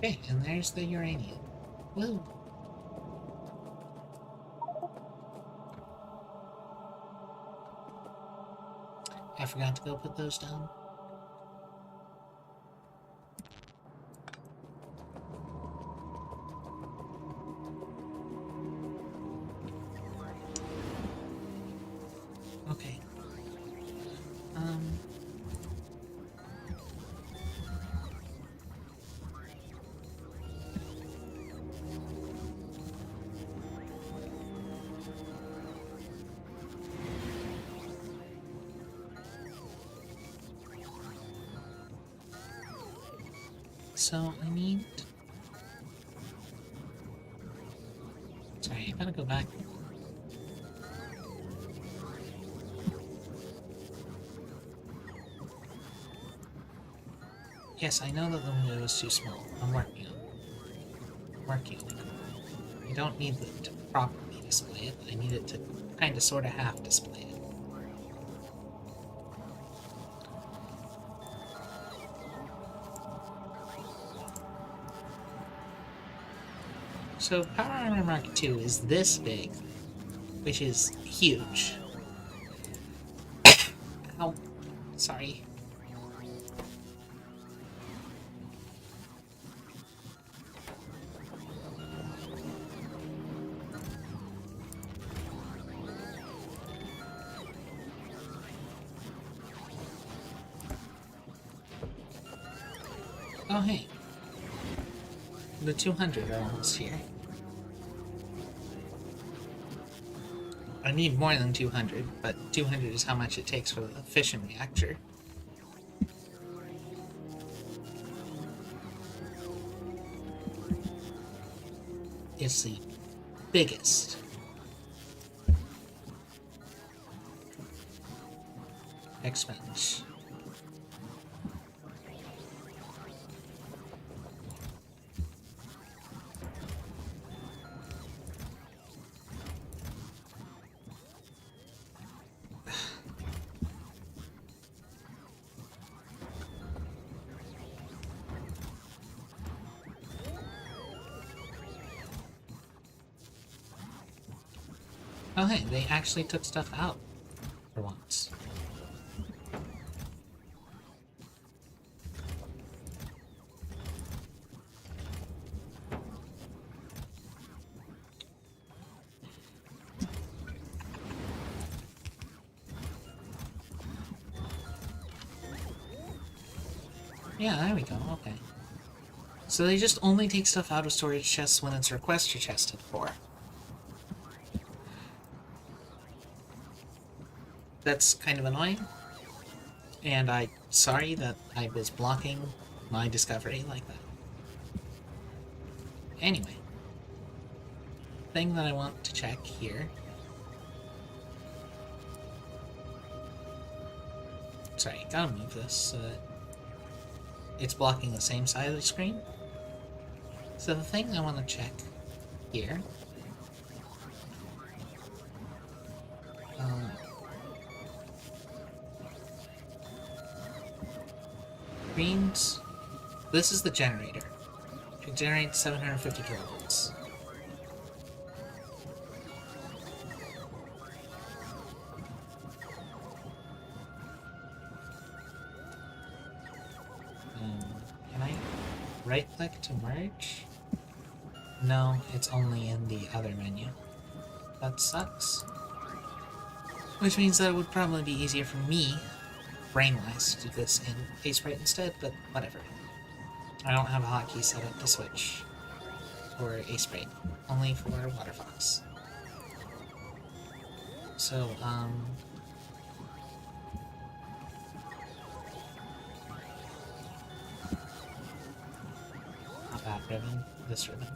Okay, and there's the uranium. Woo! I forgot to go put those down. Okay. So I need... Sorry, I gotta go back. Yes, I know that the window is too small. I'm working on it. Working on it. I don't need it to properly display it. I need it to kind of sort of half display it. So Power Armor Mark II is this big, which is huge. Ow. Sorry. Oh, hey. The 200 are almost here. I need more than 200, but 200 is how much it takes for the fission reactor. It's the biggest. Expense. Oh hey, they actually took stuff out for once. Yeah, there we go, okay. So they just only take stuff out of storage chests when it's requester chested for. That's kind of annoying. And I'm sorry that I was blocking my discovery like that. Anyway. Thing that I want to check here. Sorry, gotta move this so that it's blocking the same side of the screen. So the thing I want to check here greens. This is the generator. generates 750 kilovolts. Can I right-click to merge? No, it's only in the other menu. That sucks. Which means that it would probably be easier for me, brain-wise, to do this in FaceRite instead, but whatever. I don't have a hotkey set up to switch for Ace-Sprite, only for Water Fox. So, not that ribbon, this ribbon.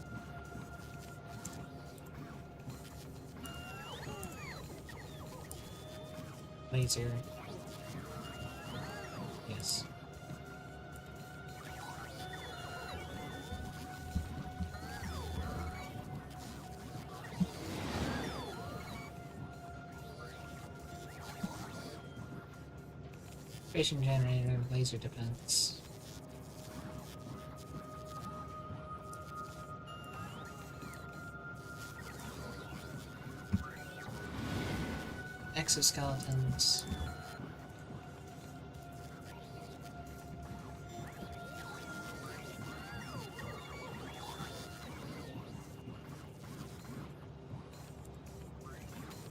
Laser. Yes. Station generator, laser defense. Exoskeletons.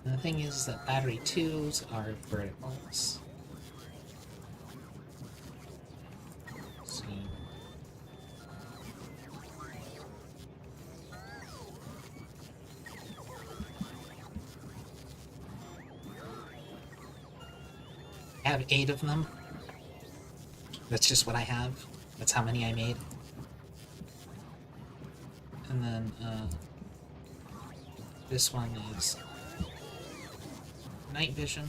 And the thing is that battery 2s are verticals. So I have 8 of them. That's just what I have. That's how many I made. And then, this one is night vision.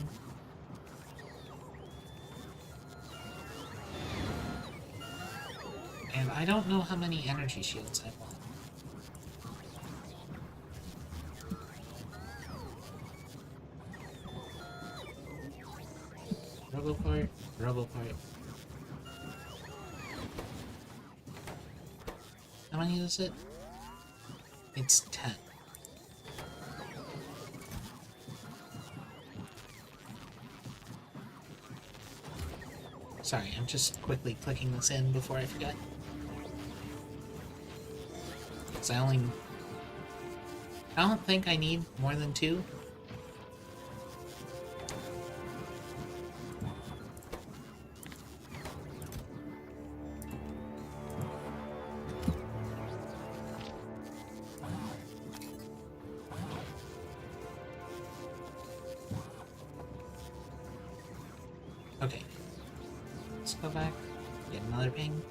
And I don't know how many energy shields I want. Roboport, Roboport. How many is it? It's 10. Sorry, I'm just quickly clicking this in before I forget. Because I don't think I need more than 2. Okay. Let's go back, get another ping.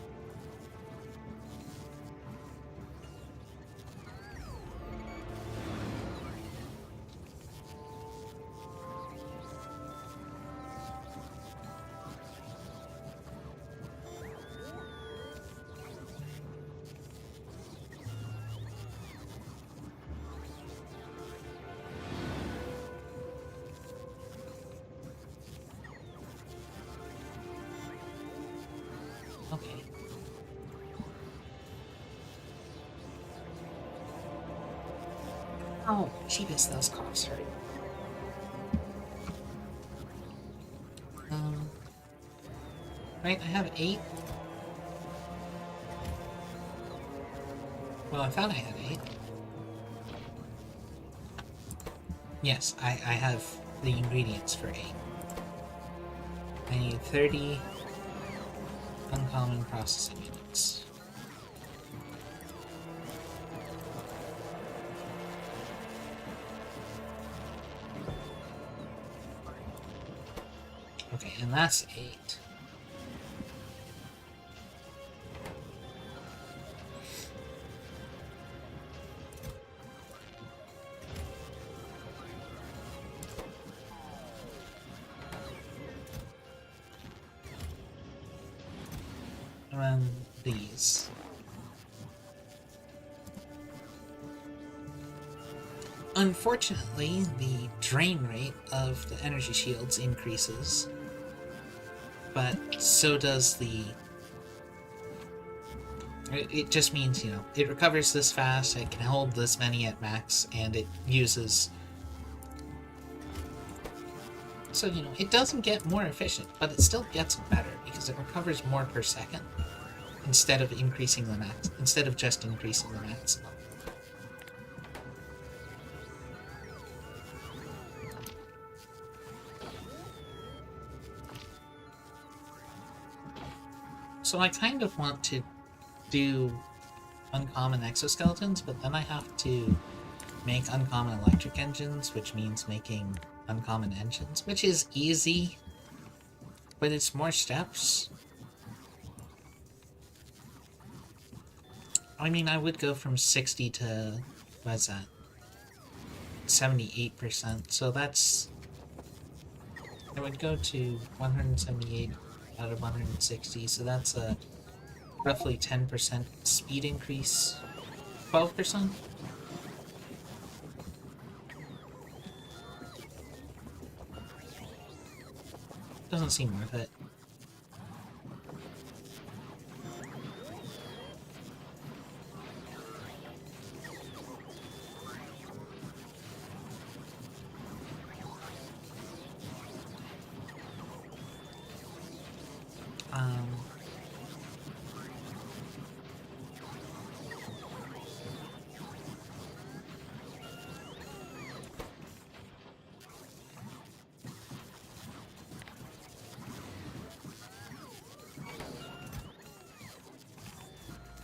Okay. Oh, jeebus, those coughs hurt. Right, I have 8. Well, I thought I had 8. Yes, I have the ingredients for 8. I need 30 uncommon processing units. Okay, and that's 8. And these. Unfortunately, the drain rate of the energy shields increases, but so does the It just means, it recovers this fast, it can hold this many at max, and it uses... So, it doesn't get more efficient, but it still gets better, because it recovers more per second, instead of just increasing the maximum. So I kind of want to do uncommon exoskeletons, but then I have to make uncommon electric engines, which means making uncommon engines, which is easy, but it's more steps. I mean, I would go from 60 to, what's that? 78%, so that's... I would go to 178 out of 160, so that's a roughly 10% speed increase. 12%? Doesn't seem worth it.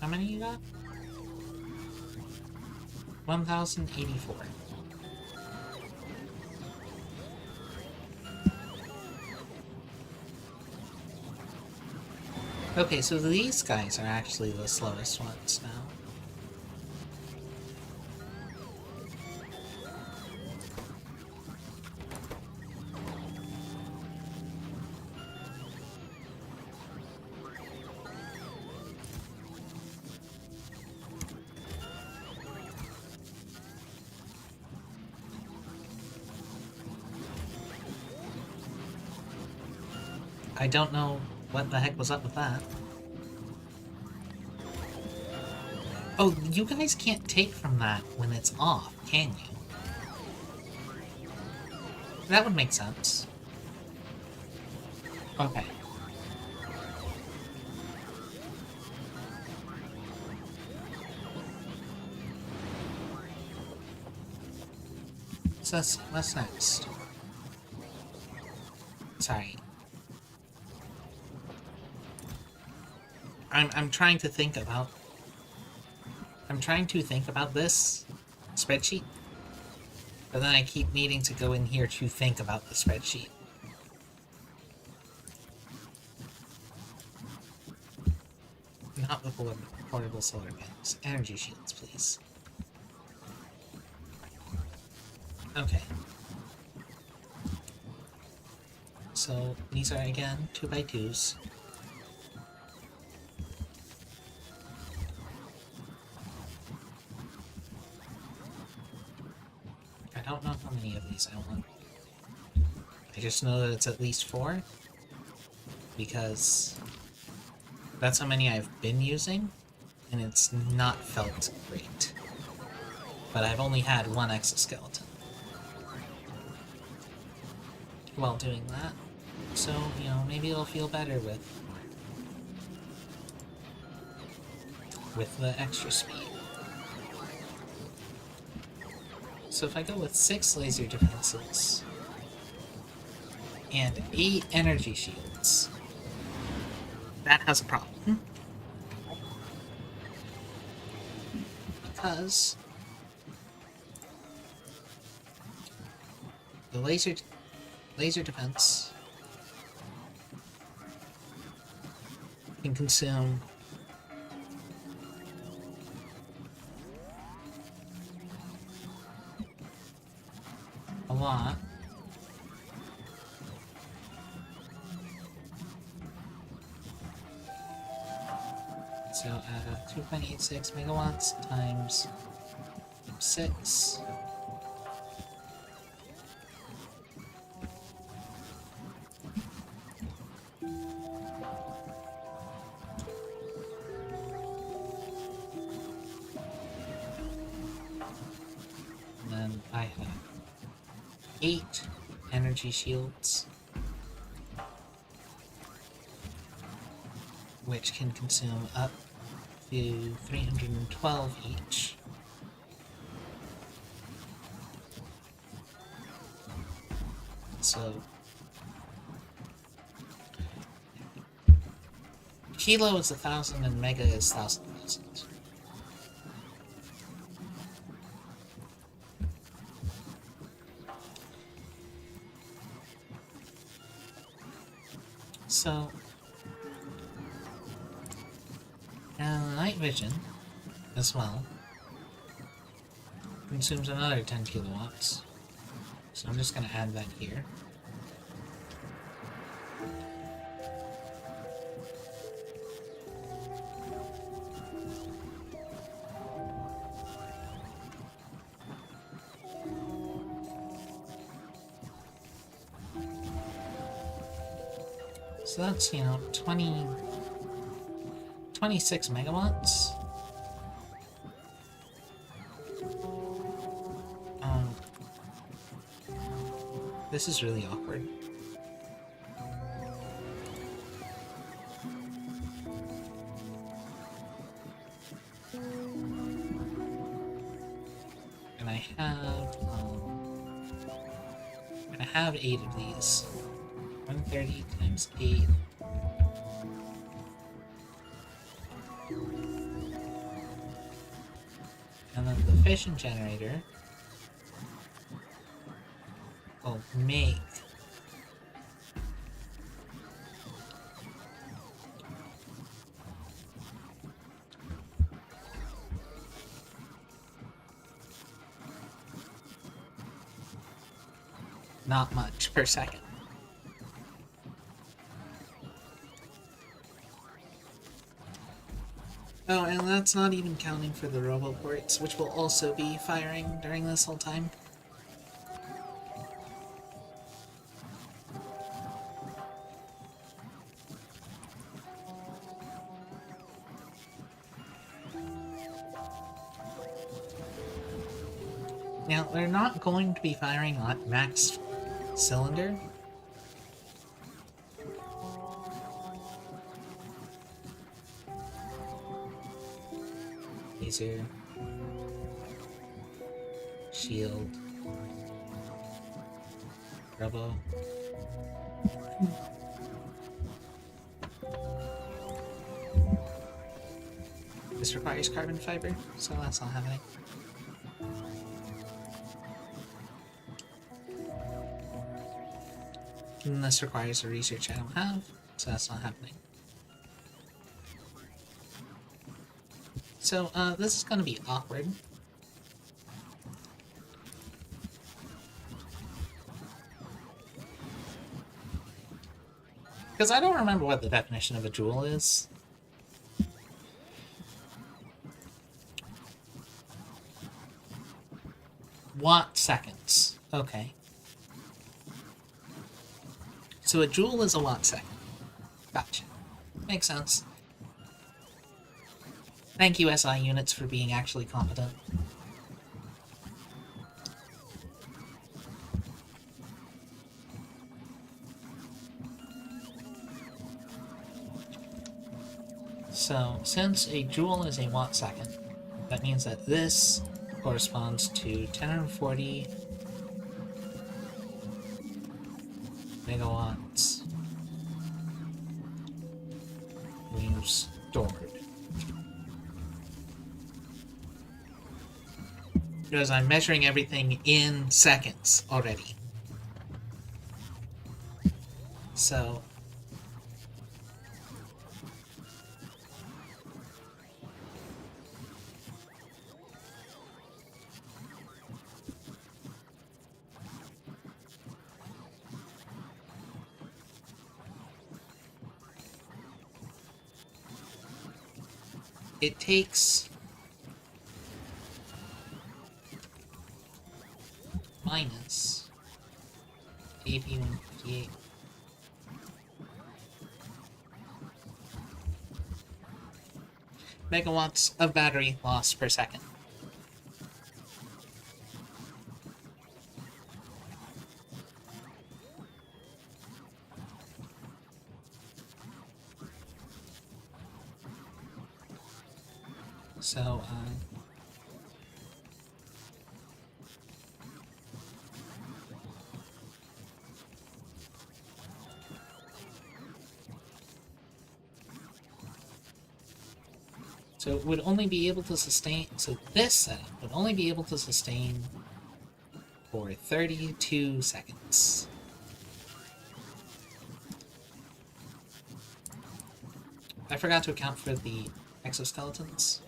How many you got? 1,084. Okay, so these guys are actually the slowest ones now. I don't know what the heck was up with that. Oh, you guys can't take from that when it's off, can you? That would make sense. Okay. So what's next? Sorry. I'm trying to think about... I'm trying to think about this spreadsheet, but then I keep needing to go in here to think about the spreadsheet. Not the portable solar panels. Energy shields, please. Okay. So, these are, again, 2x2s. I don't know how many of these I want. I just know that it's at least 4, because that's how many I've been using, and it's not felt great. But I've only had one exoskeleton while doing that, so, maybe it'll feel better with the extra speed. So if I go with 6 laser defenses and 8 energy shields, that has a problem. Because the laser defense can consume a lot. So 2.86 megawatts times 6. 8 energy shields, which can consume up to 312 each. So kilo is 1,000 and mega is 1,000. So, and night vision as well consumes another 10 kilowatts. So I'm just going to add that here. So that's, 26 megawatts. This is really awkward. And I have 8 of these. 130 times 8. And then the fission generator will make not much per second. Oh, and that's not even counting for the roboports, which will also be firing during this whole time. Now, they're not going to be firing at max cylinder. Laser. Shield. Robo. This requires carbon fiber, so that's not happening. And this requires a research I don't have, so that's not happening. So, this is going to be awkward. Because I don't remember what the definition of a joule is. Watt seconds. Okay. So a joule is a watt second. Gotcha. Makes sense. Thank you, SI units, for being actually competent. So, since a joule is a watt second, that means that this corresponds to 1040 megawatts being stored. Because I'm measuring everything in seconds already. So it takes minus AP158 megawatts of battery loss per second. So, so it would only be able to sustain... So this setup would only be able to sustain for 32 seconds. I forgot to account for the exoskeletons,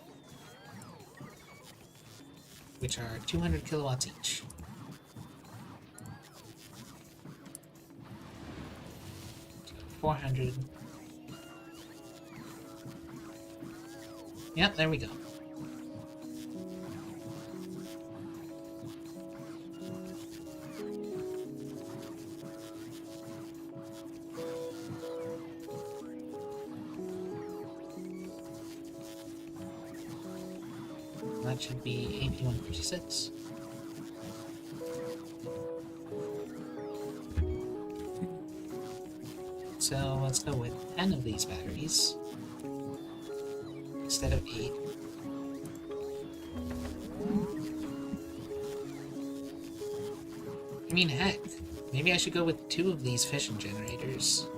which are 200 kilowatts each. So 400. Yep, there we go. That should be AP156. So let's go with 10 of these batteries instead of 8. I mean, heck, maybe I should go with 2 of these fission generators.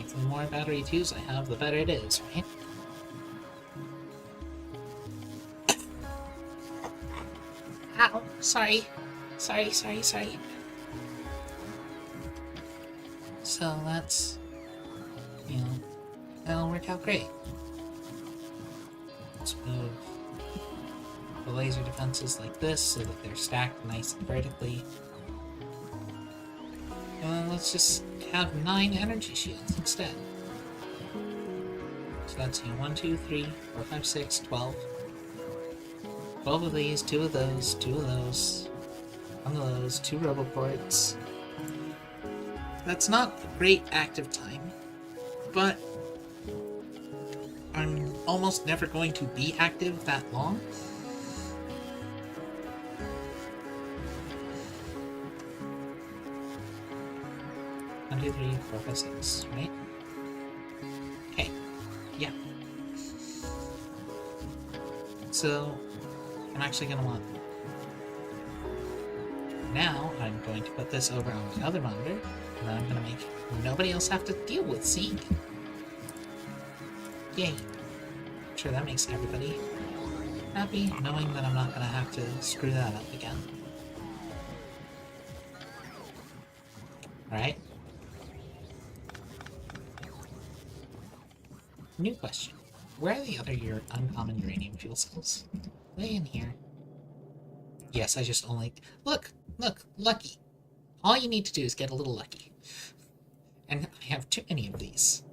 The more battery 2s I have, the better it is, right? Ow! Sorry. Sorry. So that's... that'll work out great. Let's move the laser defenses like this so that they're stacked nice and vertically. And let's just have 9 energy shields instead. So that's 1, 2, 3, 4, 5, 6, 12. 12 of these, 2 of those, 2 of those, 1 of those, 2 roboports. That's not great active time, but I'm almost never going to be active that long. One, 2, 3, 4, 5, 6, right? Okay, yeah. So, I'm actually going to want... Now, I'm going to put this over on the other monitor, and then I'm going to make nobody else have to deal with seeing it. Yay. I'm sure that makes everybody happy, knowing that I'm not going to have to screw that up again. Alright. New question. Where are the other uncommon uranium fuel cells? Are they in here? Yes, I just only... Look! Lucky! All you need to do is get a little lucky. And I have too many of these.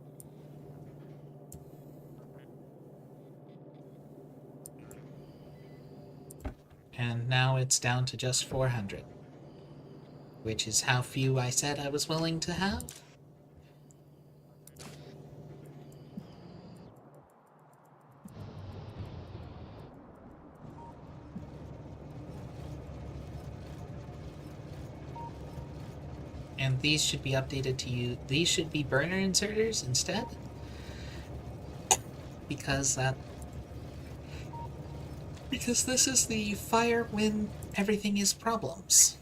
And now it's down to just 400. Which is how few I said I was willing to have. And these should be updated to you. These should be burner inserters instead. Because this is the fire when everything is problems.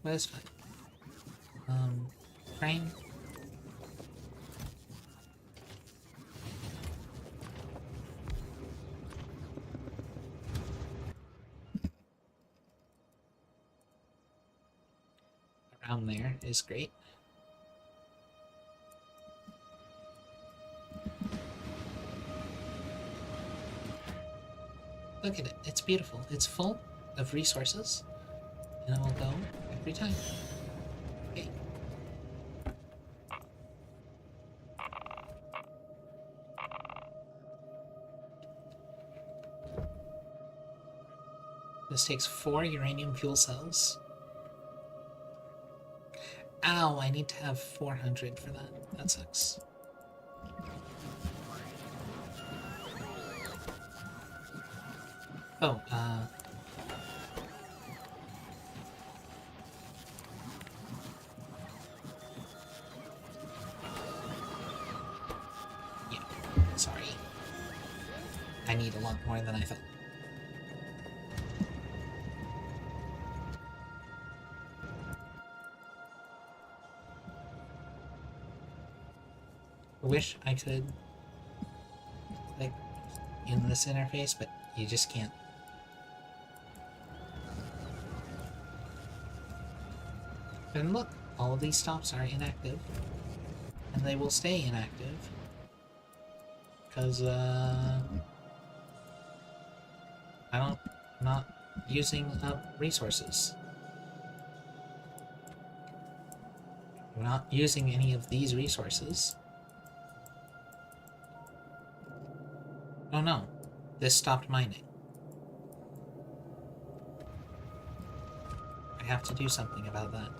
That's fine. Crane. Around there is great. Look at it. It's beautiful. It's full. of resources, and it will go every time. Okay. This takes 4 uranium fuel cells. Ow, I need to have 400 for that. That sucks. Oh, yeah, sorry. I need a lot more than I thought. I wish I could click in this interface, but you just can't. And look, all of these stops are inactive, and they will stay inactive, because, I'm not using up resources. I'm not using any of these resources. Oh no, this stopped mining. I have to do something about that.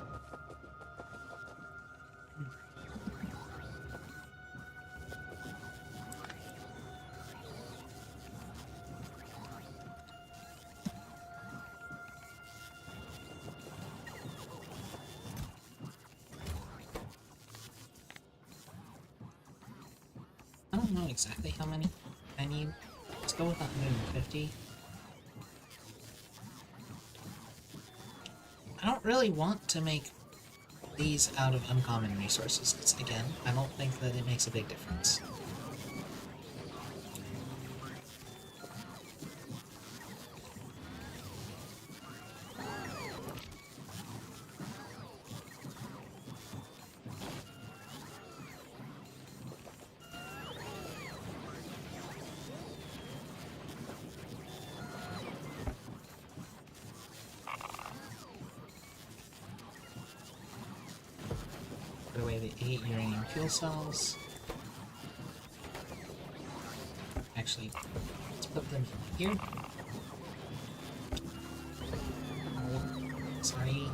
I don't know exactly how many I need. Let's go with 150. I don't really want to make these out of uncommon resources, because again, I don't think that it makes a big difference. Put away the 8 uranium fuel cells. Actually, let's put them here. Oh, sorry.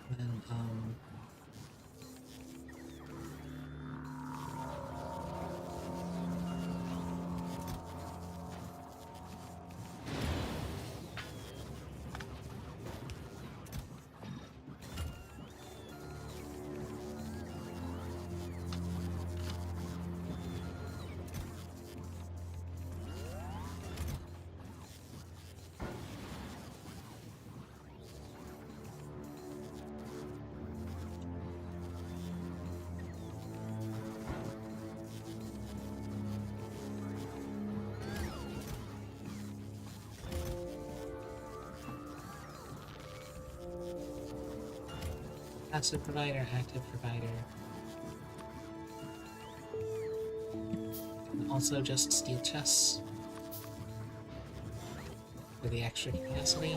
And then, passive provider, active provider. And also just steel chests for the extra capacity.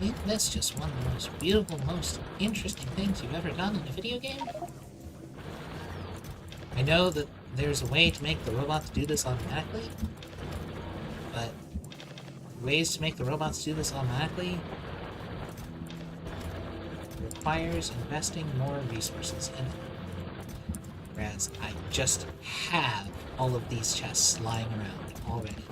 Isn't this just one of the most beautiful, most interesting things you've ever done in a video game? I know that there's a way to make the robots do this automatically, but ways to make the robots do this automatically requires investing more resources in it. Whereas I just have all of these chests lying around already.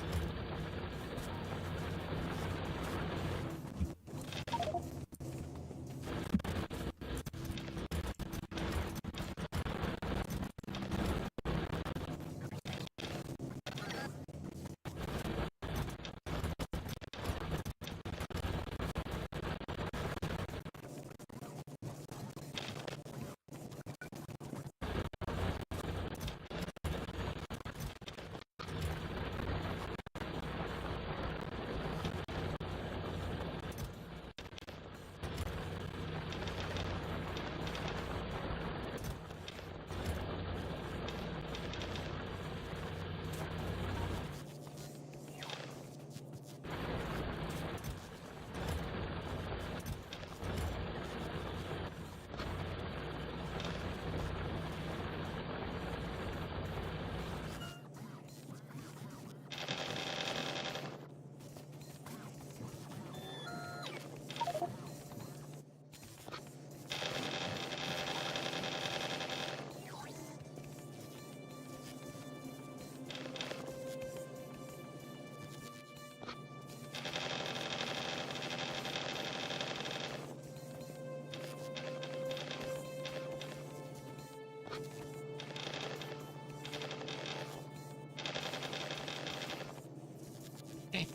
Okay.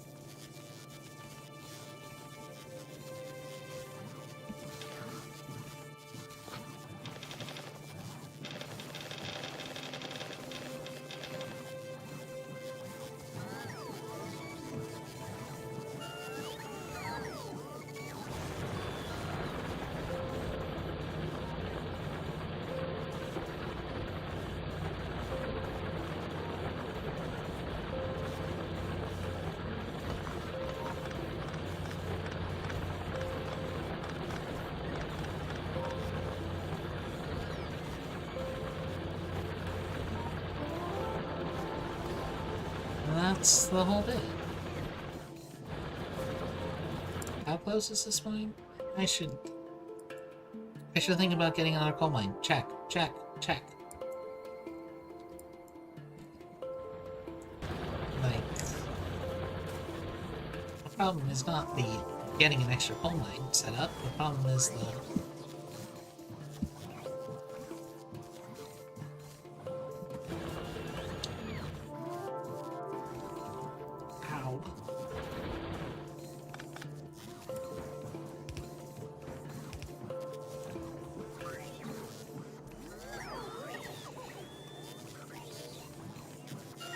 That's the whole bit. How close is this mine? I should think about getting another coal mine. Check, check, check. Like, the problem is not the getting an extra coal mine set up. The problem is the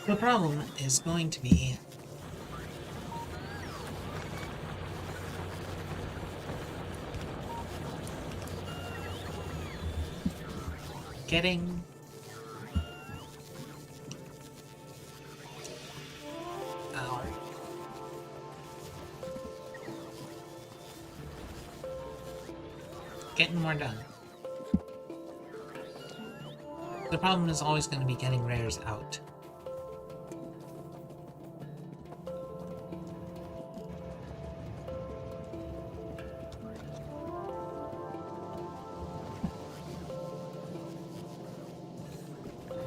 The problem is going to be getting ow. Getting more done. The problem is always going to be getting rares out.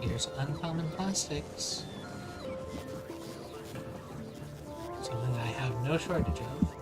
Here's uncommon plastics. Something I have no shortage of.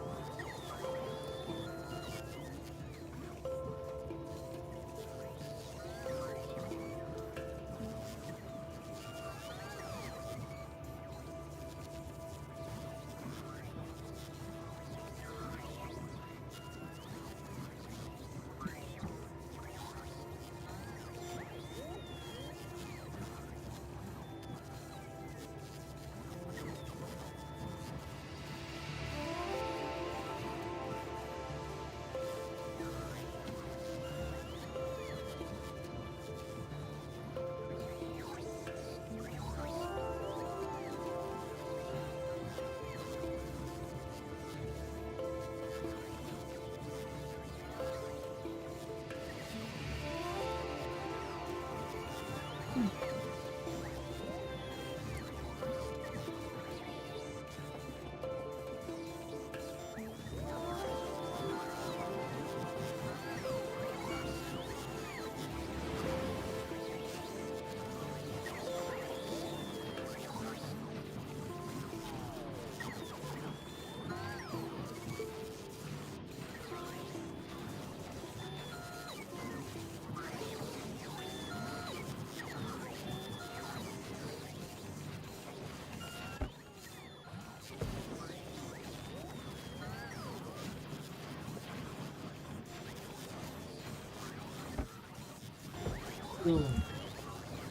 Ooh.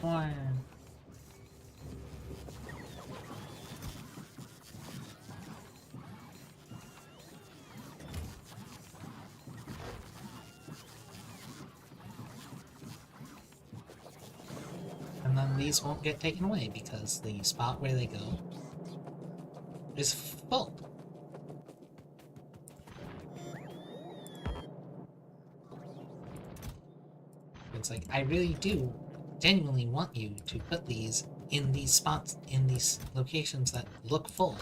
Corn. And then these won't get taken away because the spot where they go is full. It's like, I really do genuinely want you to put these in these spots, in these locations that look full.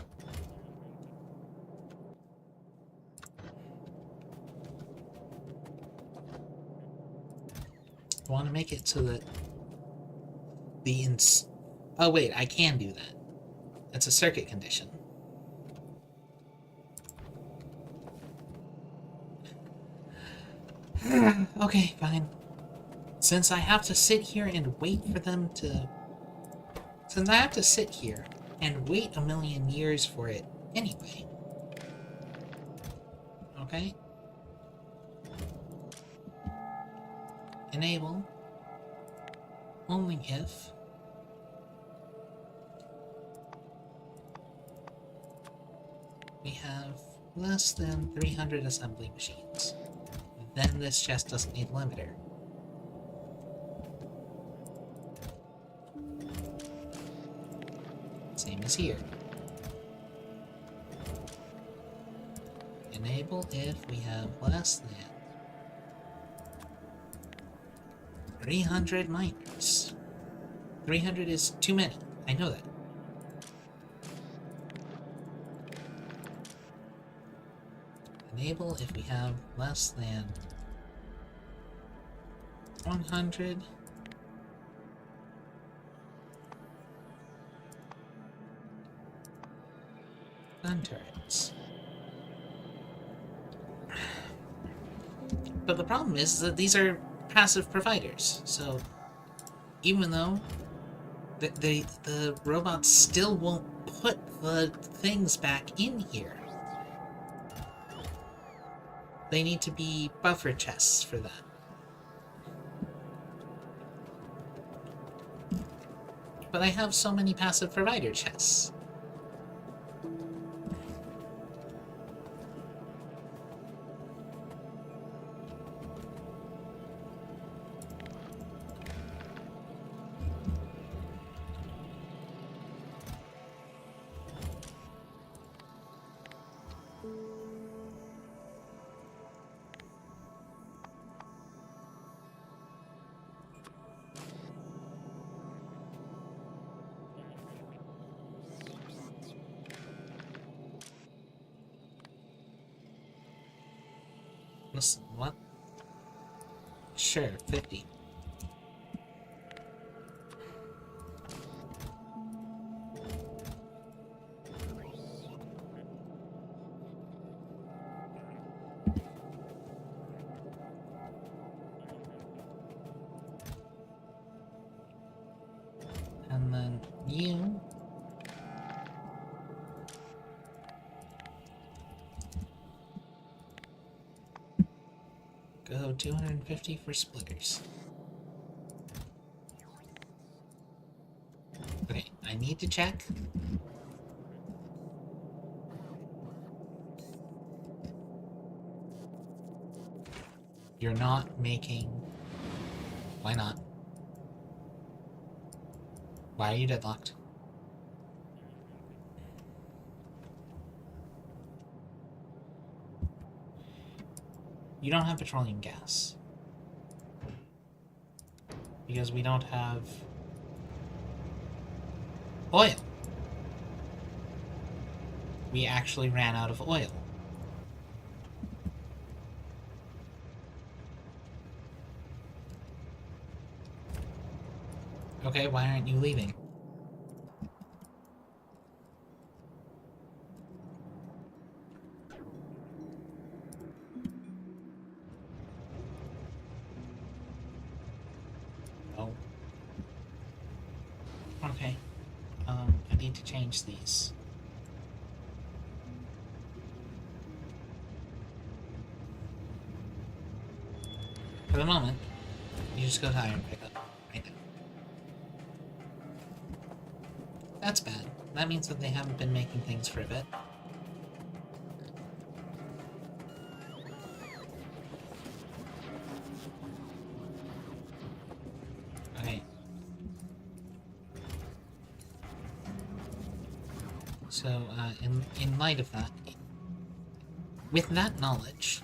I want to make it so that the oh wait, I can do that. It's a circuit condition. Okay, fine. Since I have to sit here and wait for them to... Since I have to sit here and wait a million years for it anyway. Okay? Enable only if we have less than 300 assembly machines. Then this chest doesn't need limiter. Same as here. Enable if we have less than 300 miners. 300 is too many. I know that. Enable if we have less than 100 gun turrets. But the problem is that these are passive providers, so even though the robots still won't put the things back in here. They need to be buffer chests for that. But I have so many passive provider chests. Listen, what? Sure, 50. And then you... go 250 for splitters. Okay, I need to check. You're not making... Why not? Why are you deadlocked? You don't have petroleum gas. Because we don't have... oil. We actually ran out of oil. Okay, why aren't you leaving? Oh. Okay. I need to change these. For the moment, you just go to iron pickup right now. That's bad. That means that they haven't been making things for a bit. Okay. So, in light of that, with that knowledge,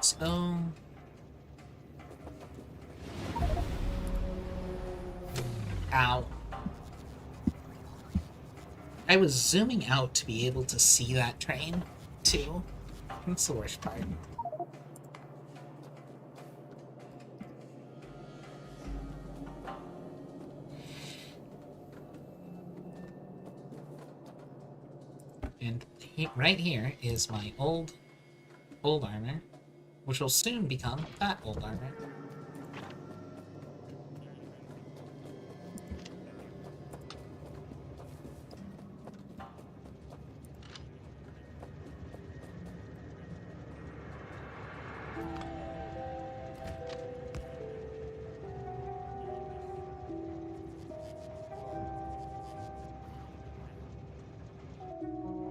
so... Ow. I was zooming out to be able to see that train, too. That's the worst part. And right here is my old armor, which will soon become that old armor.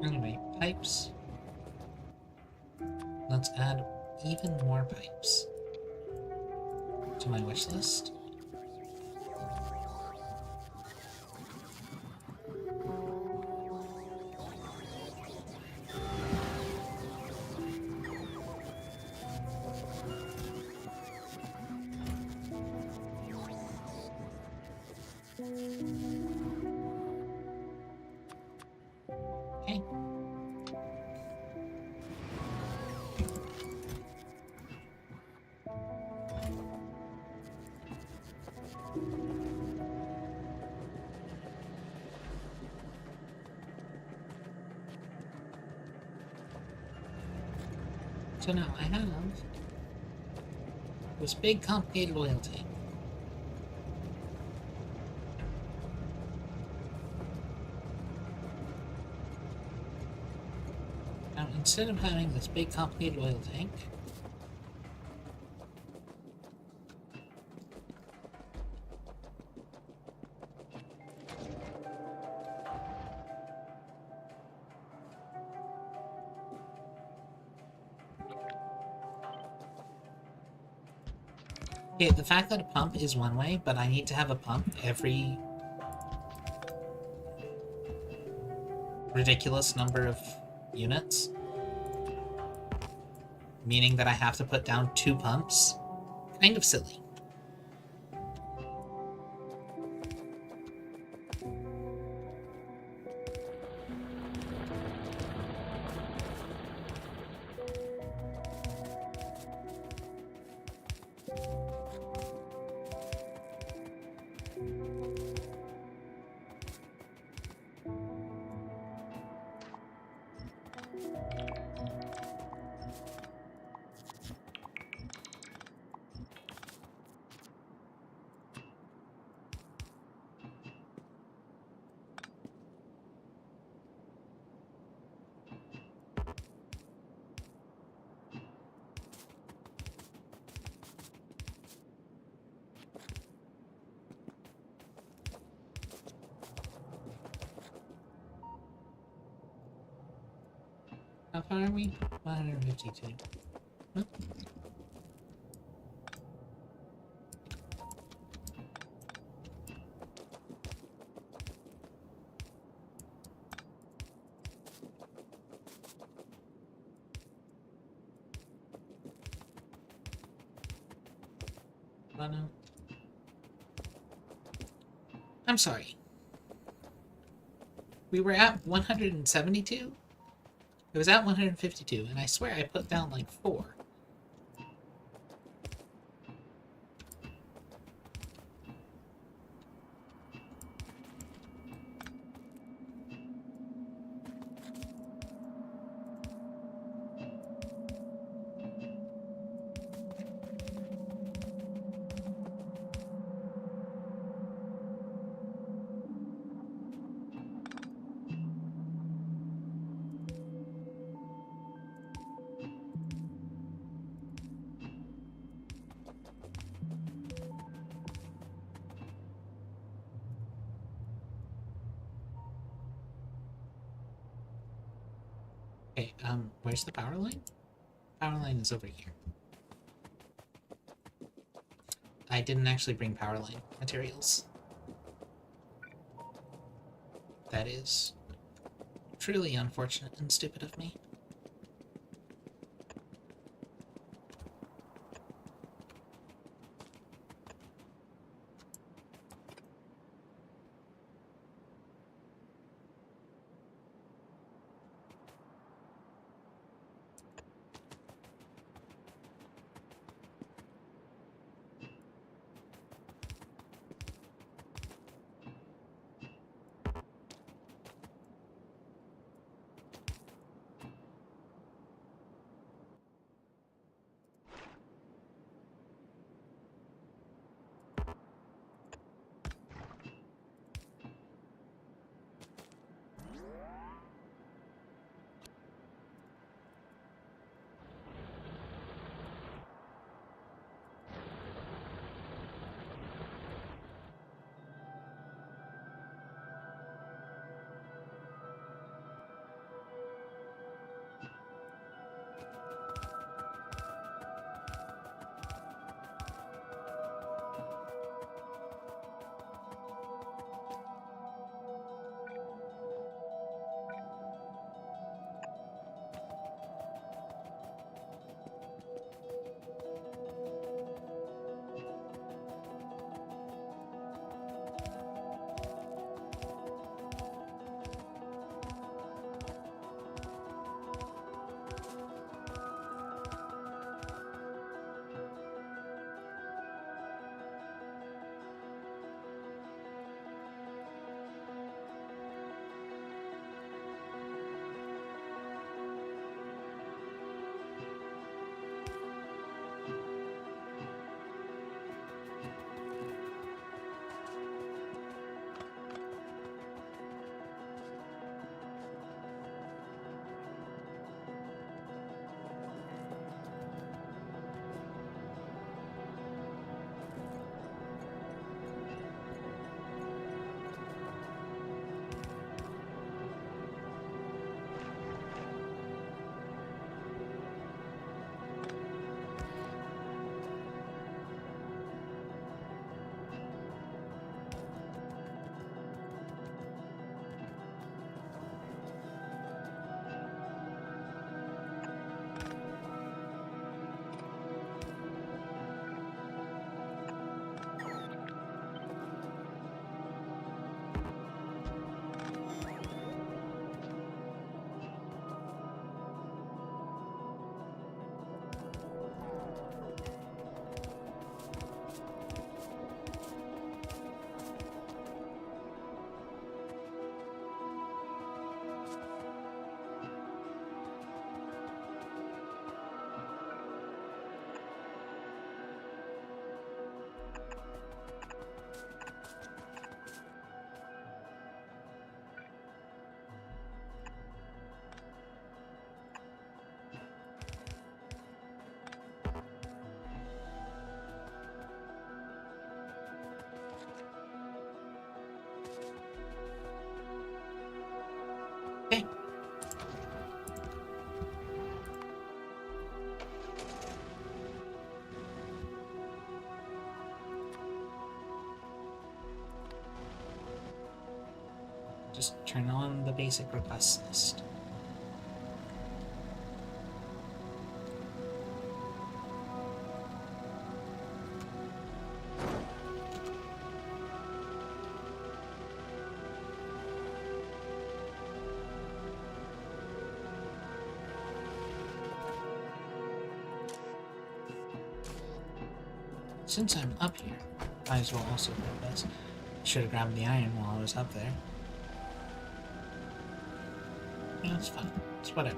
Anyway, pipes. Let's add even more pipes to my wish list. Okay. So now I have this big complicated oil tank. Now instead of having this big complicated oil tank, okay, the fact that a pump is one way, but I need to have a pump every ridiculous number of units, meaning that I have to put down 2 pumps, kind of silly. How far are we? 152. Huh? Oh no. I'm sorry. We were at 172? It was at 152, and I swear I put down like 4. Okay, where's the power line? Power line is over here. I didn't actually bring power line materials. That is truly unfortunate and stupid of me. just turn on the basic request list. Since I'm up here, might as well also grab this. Should have grabbed the iron while I was up there. Yeah, it's fine. It's whatever.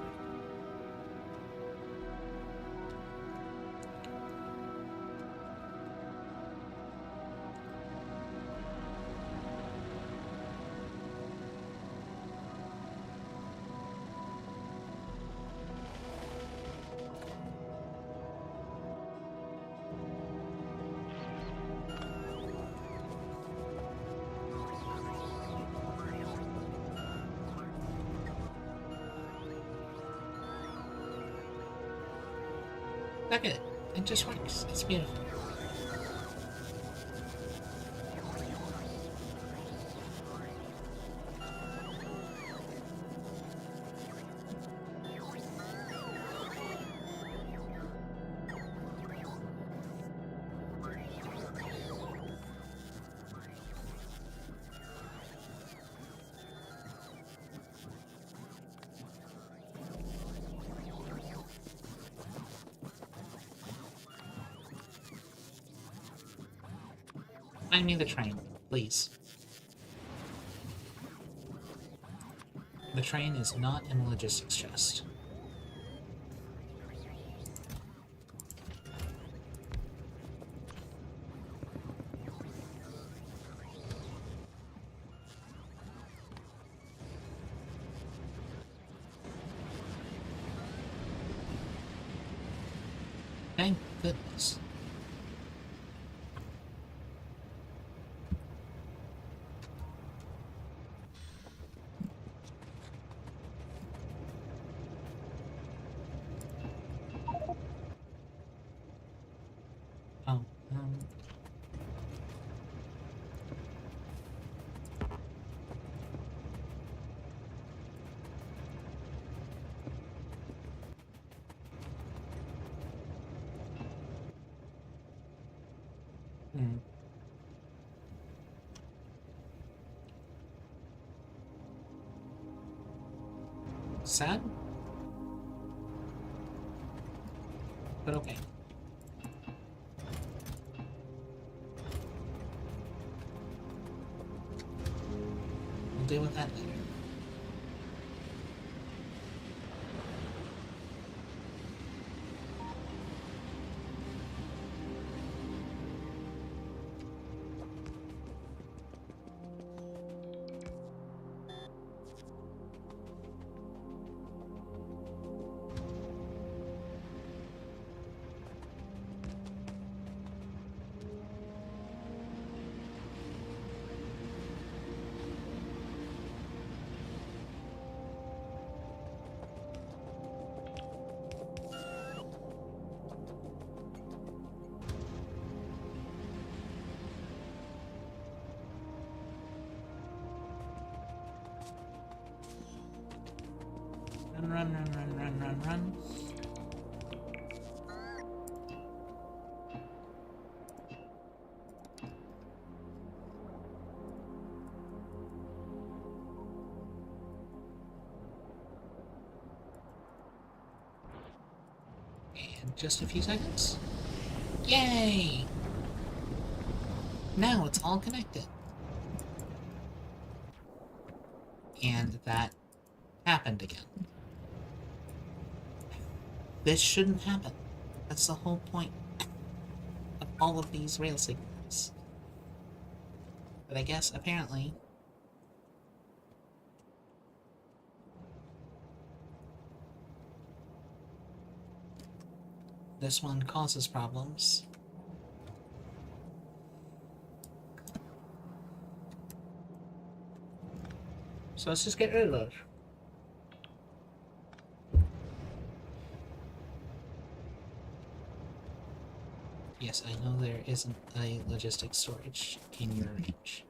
Look at it. It just works. It's beautiful. Find me the train, please. The train is not in the logistics chest. Thank goodness. Oh, hmm. Sad? But okay. We'll deal with that later. Run. And just a few seconds. Yay! Now it's all connected. And that happened again. This shouldn't happen. That's the whole point of all of these rail signals. But I guess, apparently, this one causes problems. So let's just get rid of those. Yes, I know there isn't a logistics storage in your range.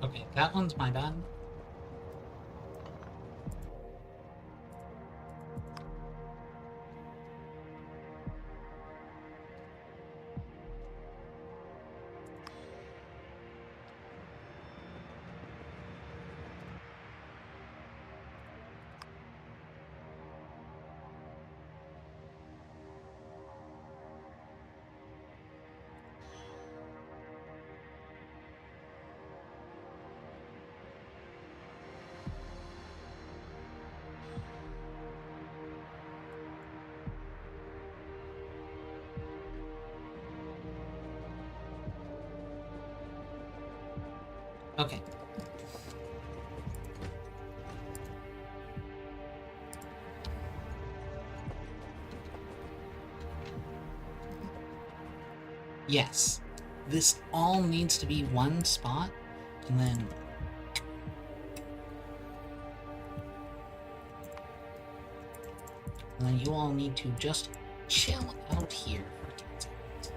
Okay, that one's my bad. Okay. Yes. This all needs to be one spot, and then... And then you all need to just chill out here for 10 seconds.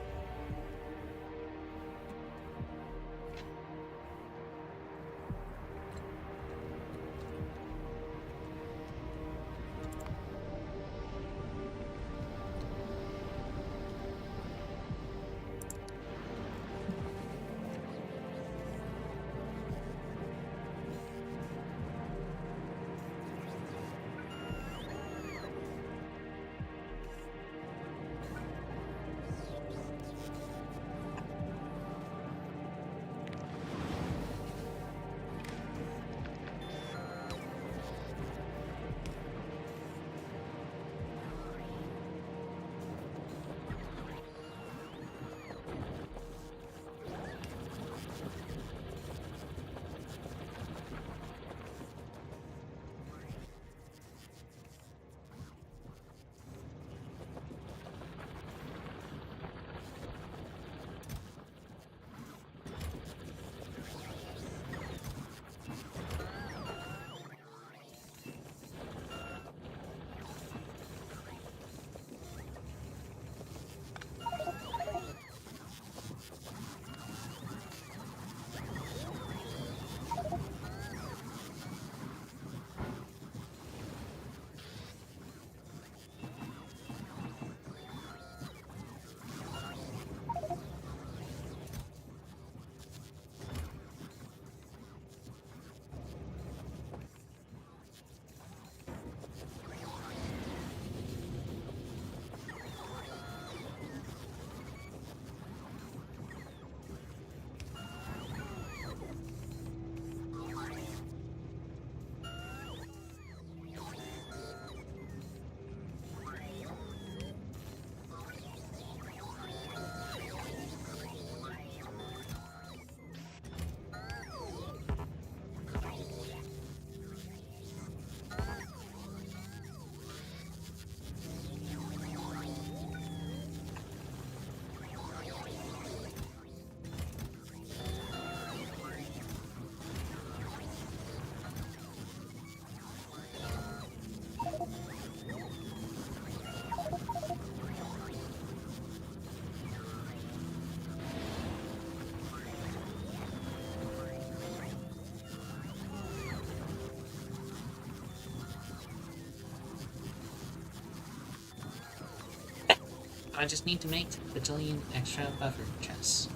I just need to make a bajillion extra buffer chests.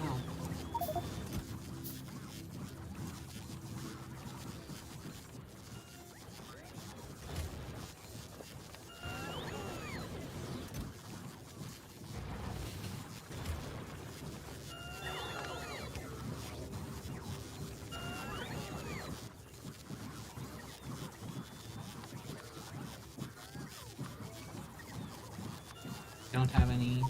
Oh. Don't have any.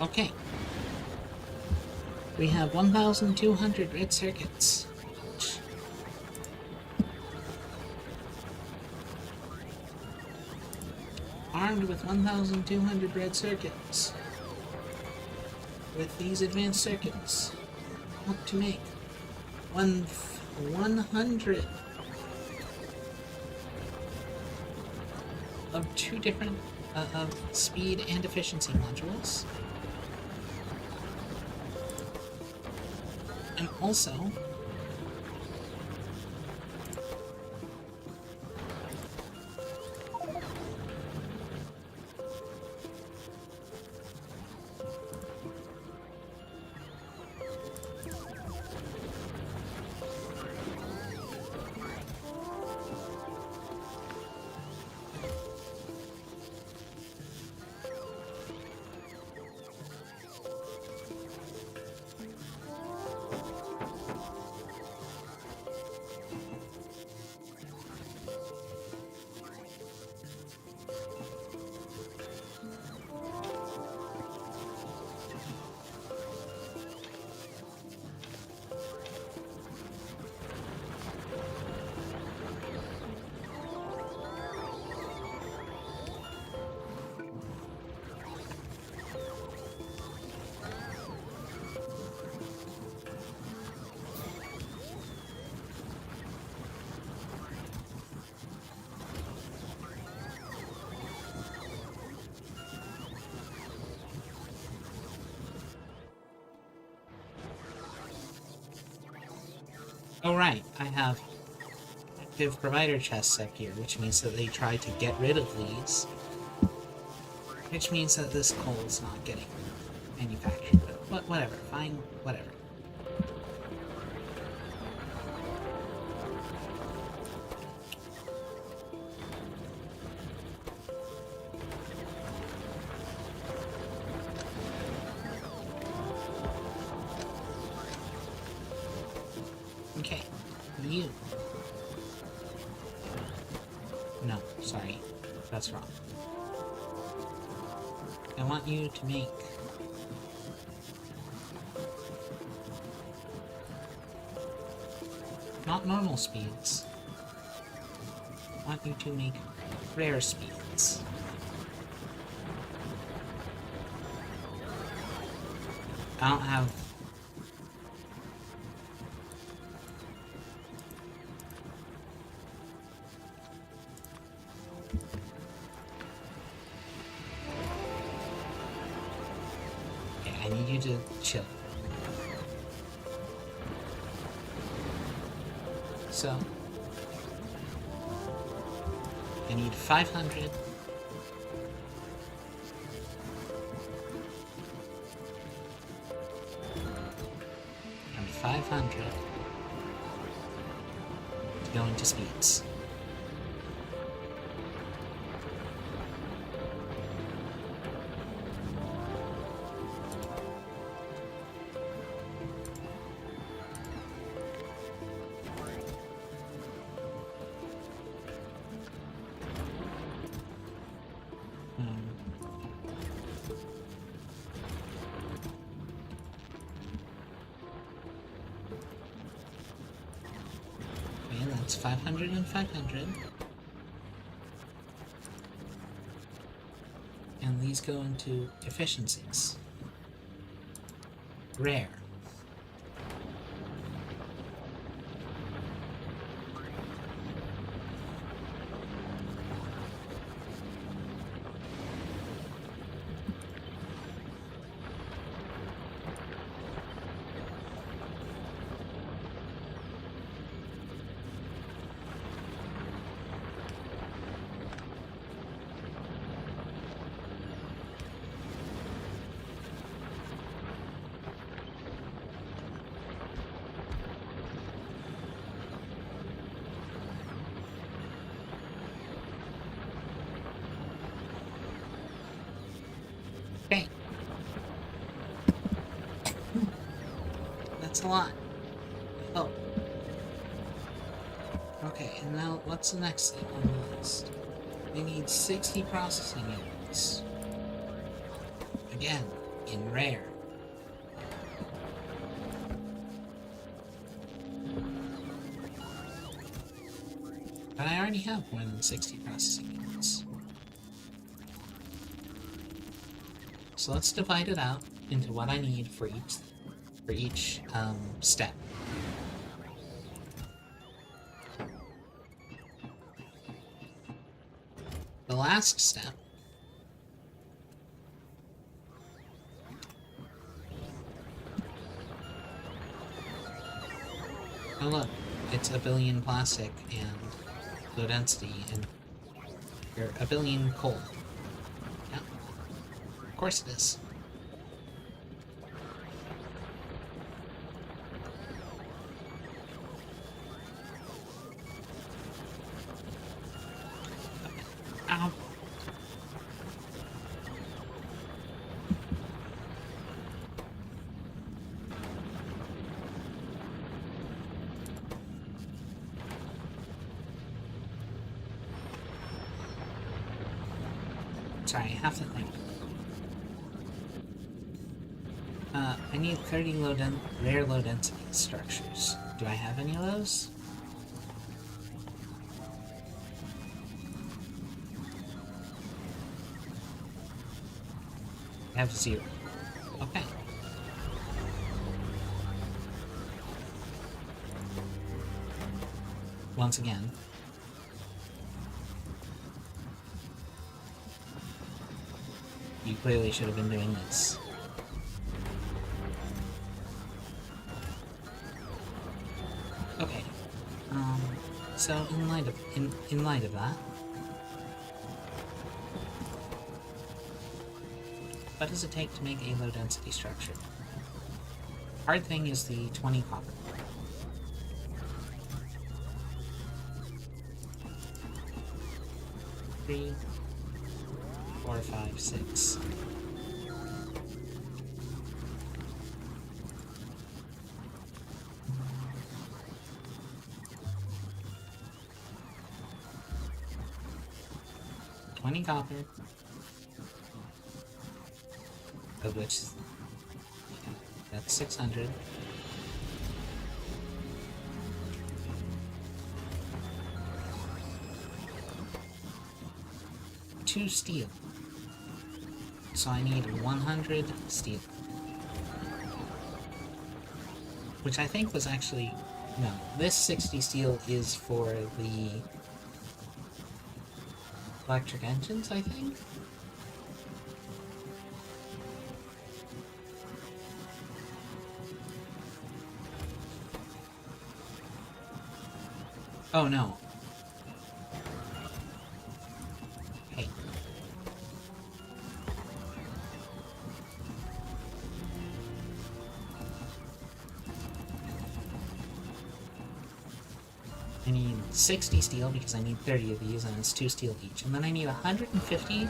Okay. We have 1,200 red circuits. Armed with 1,200 red circuits. With these advanced circuits, I want to make 100 of two different of speed and efficiency modules. And also oh right, I have active provider chests up here, which means that they try to get rid of these. Which means that this coal is not getting manufactured. But whatever, fine, whatever. Okay, you. No, sorry, that's wrong. I want you to make not normal speeds. I want you to make rare speeds. I don't have I need you to chill. So, I need 500. And 500 to go into speeds. Okay, that's 500 and 500. And these go into efficiencies. Rare. Okay. That's a lot. Oh. Okay, and now what's the next thing on the list? We need 60 processing units. Again, in rare. But I already have more than 60 processing units. So let's divide it out into what I need for each step. The last step oh look, it's a billion plastic and low density and a billion coal. Yeah, of course it is. Ow. Sorry, I have to think. I need 30 rare low density structures. Do I have any of those? I have 0. Okay. Once again. You clearly should have been doing this. Okay. So in light of that, what does it take to make a low density structure? Hard thing is the 20 copper. 3, 4, 5, 6. Copper, of which that's 600. Two steel, so I need 100 steel, which I think was actually no. This 60 steel is for the electric engines, I think? Oh no. Hey. I need 60 steel because I need 30 of these, and it's 2 steel each. And then I need 150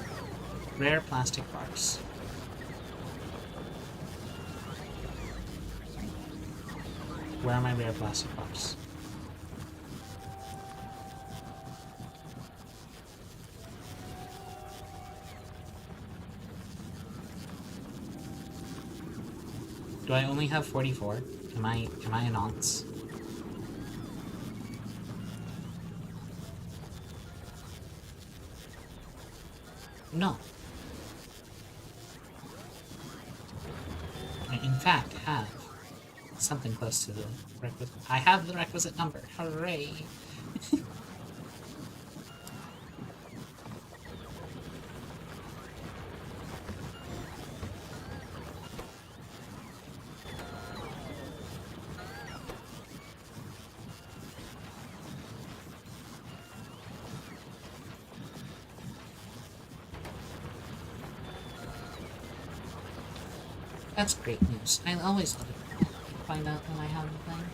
rare plastic bars. Where are my rare plastic bars? Do I only have 44? Am I a nonce? No. I, in fact, have something close to the requisite. I have the requisite number. Hooray! That's great news. I always love it. Find out when I have the thing.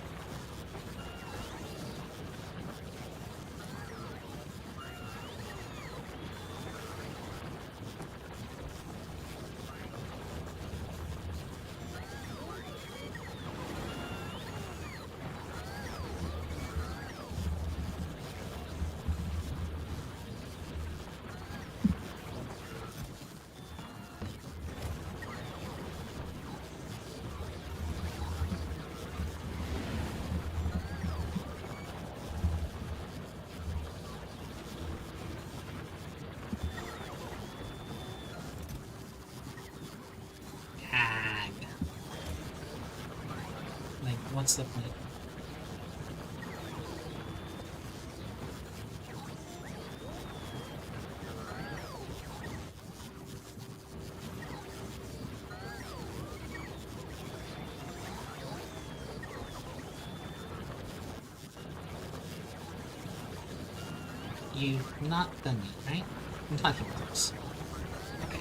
What's the point? You've not done it, right? Not even close. Okay.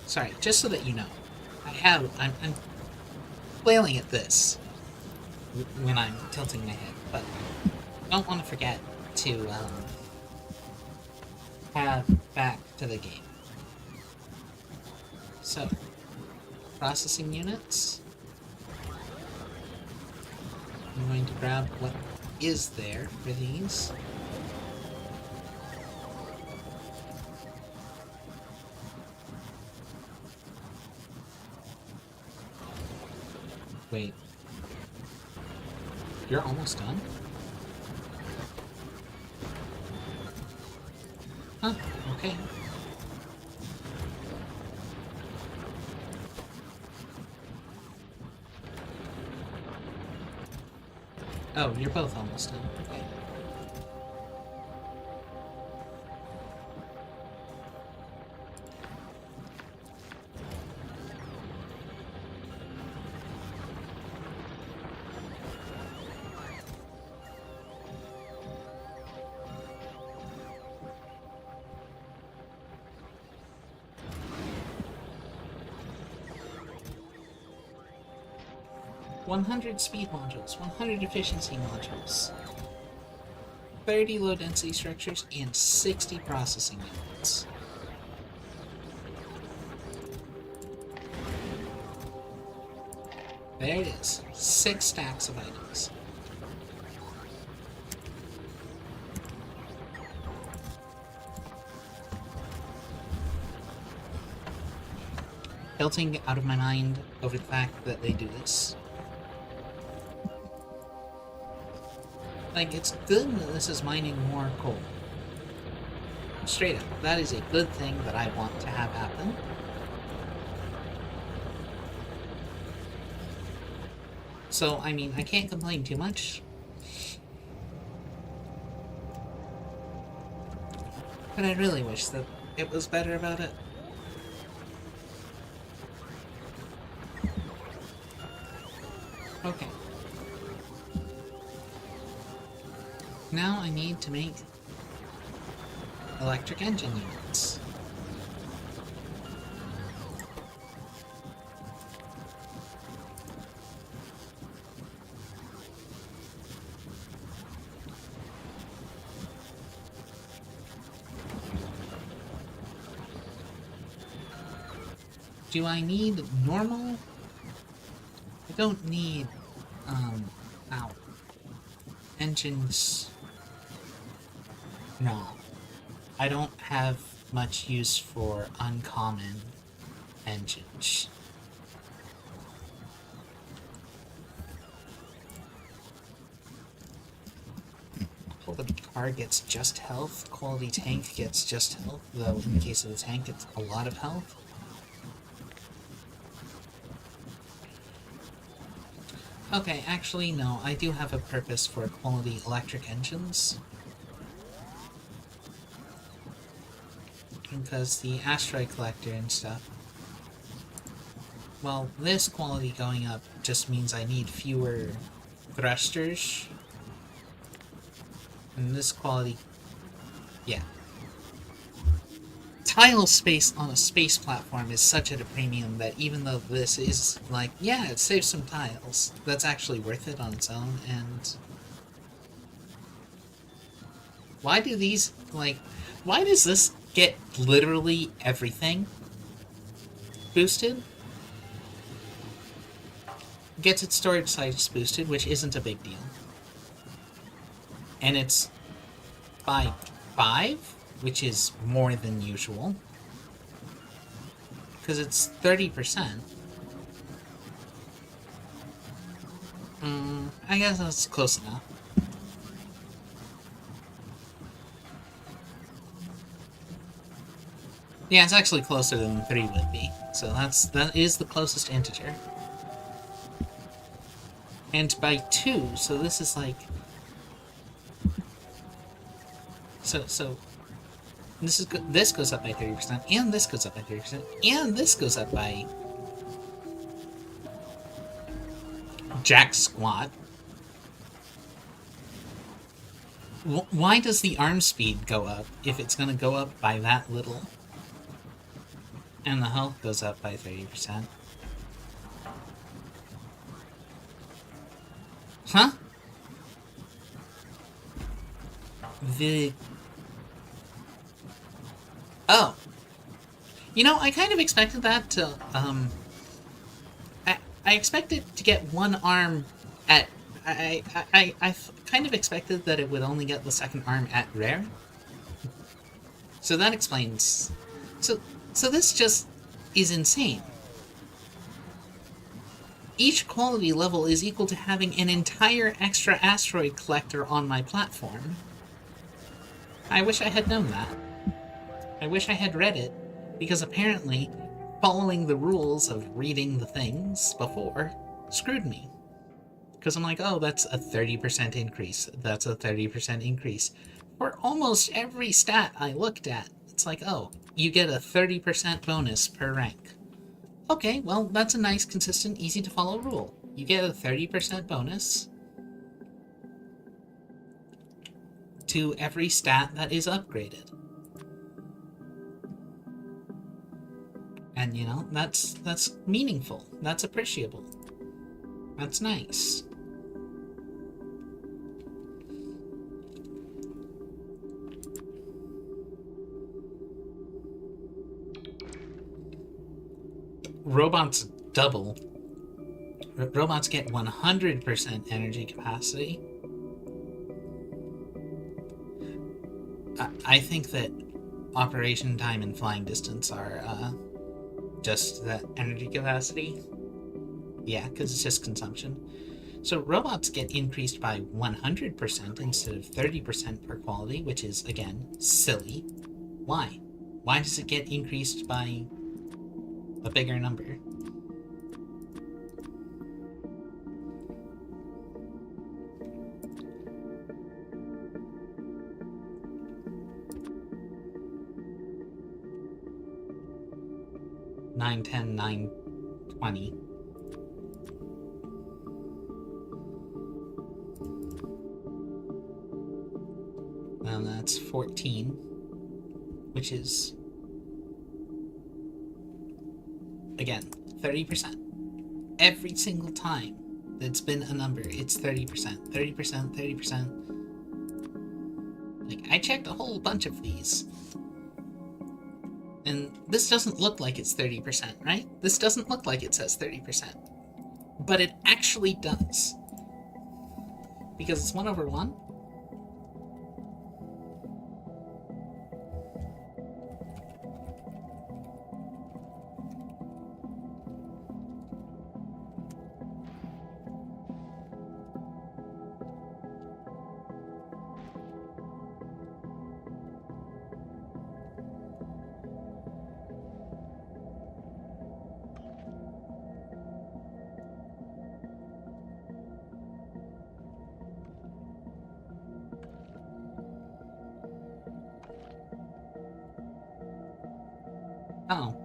Sorry, just so that you know, I'm flailing at this when I'm tilting my head, but I don't want to forget to have back to the game. So, processing units. I'm going to grab what is there for these. Wait. You're almost done? Huh, okay. Oh, you're both almost done. Okay. $100 speed modules, 100 efficiency modules, 30 low density structures, and 60 processing units. There it is. 6 stacks of items. Tilting out of my mind over the fact that they do this. Like, it's good that this is mining more coal. Straight up, that is a good thing that I want to have happen. So, I mean, I can't complain too much. But I really wish that it was better about it. Okay. Now I need to make electric engine units. Do I need normal? I don't need, ow. Engines. No. I don't have much use for uncommon engines. Quality car gets just health. Quality tank gets just health, though in the case of the tank it's a lot of health. Okay, actually no, I do have a purpose for quality electric engines. Because the asteroid collector and stuff. Well, this quality going up just means I need fewer thrusters. And this quality... yeah. Tile space on a space platform is such at a premium that even though this is like, yeah, it saves some tiles, that's actually worth it on its own, and... why do these, like... why does this get literally everything boosted? Gets its storage size boosted, which isn't a big deal. And it's by 5, which is more than usual. Because it's 30%. I guess that's close enough. Yeah, it's actually closer than 3 would be. So that is the closest integer. And by 2, so this is like... So this goes up by 30%, and this goes up by 30%, and this goes up by jack squat. Why does the arm speed go up if it's going to go up by that little? And the health goes up by 30%. Huh? Oh. You know, I kind of expected that to, I expected to get one arm at... I kind of expected that it would only get the second arm at rare. So that explains... So this just is insane. Each quality level is equal to having an entire extra asteroid collector on my platform. I wish I had known that. I wish I had read it, because apparently following the rules of reading the things before screwed me. Because I'm like, oh, that's a 30% increase. That's a 30% increase. For almost every stat I looked at, it's like, oh, you get a 30% bonus per rank. Okay, well, that's a nice, consistent, easy-to-follow rule. You get a 30% bonus to every stat that is upgraded. And, you know, that's meaningful. That's appreciable. That's nice. Robots double. Robots get 100% energy capacity. I think that operation time and flying distance are just that energy capacity. Yeah, because it's just consumption. So robots get increased by 100% instead of 30% per quality, which is, again, silly. Why? Why does it get increased by a bigger number? $9, $10, $9, $20. And that's 14, which is, again, 30%. Every single time it's been a number, it's 30%, 30%, 30%. Like, I checked a whole bunch of these. And this doesn't look like it's 30%, right? This doesn't look like it says 30%. But it actually does. Because it's 1/1. Oh,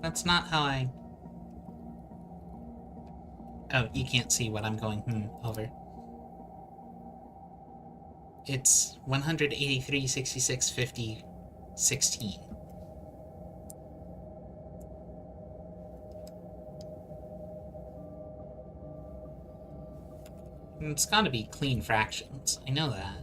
That's not how I... Oh, you can't see what I'm going, over. It's 183, 66, 50, 16. And it's gotta be clean fractions. I know that.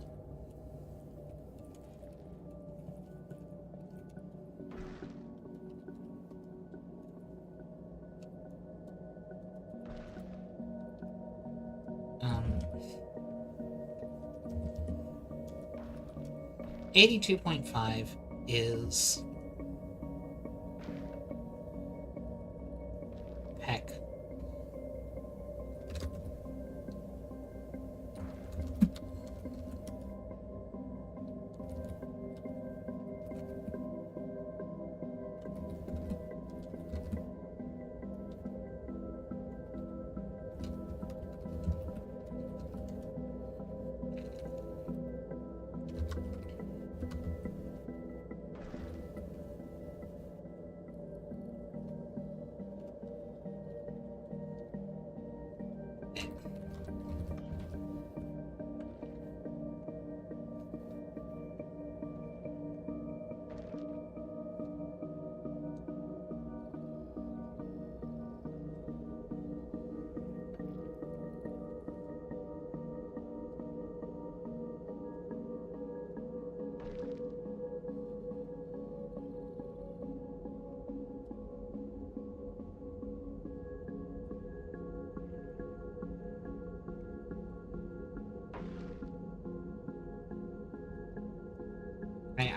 — 82.5 is... Heck.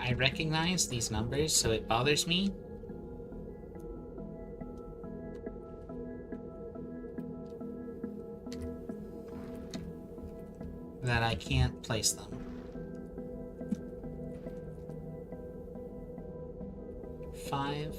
I recognize these numbers, so it bothers me. That I can't place them. 5.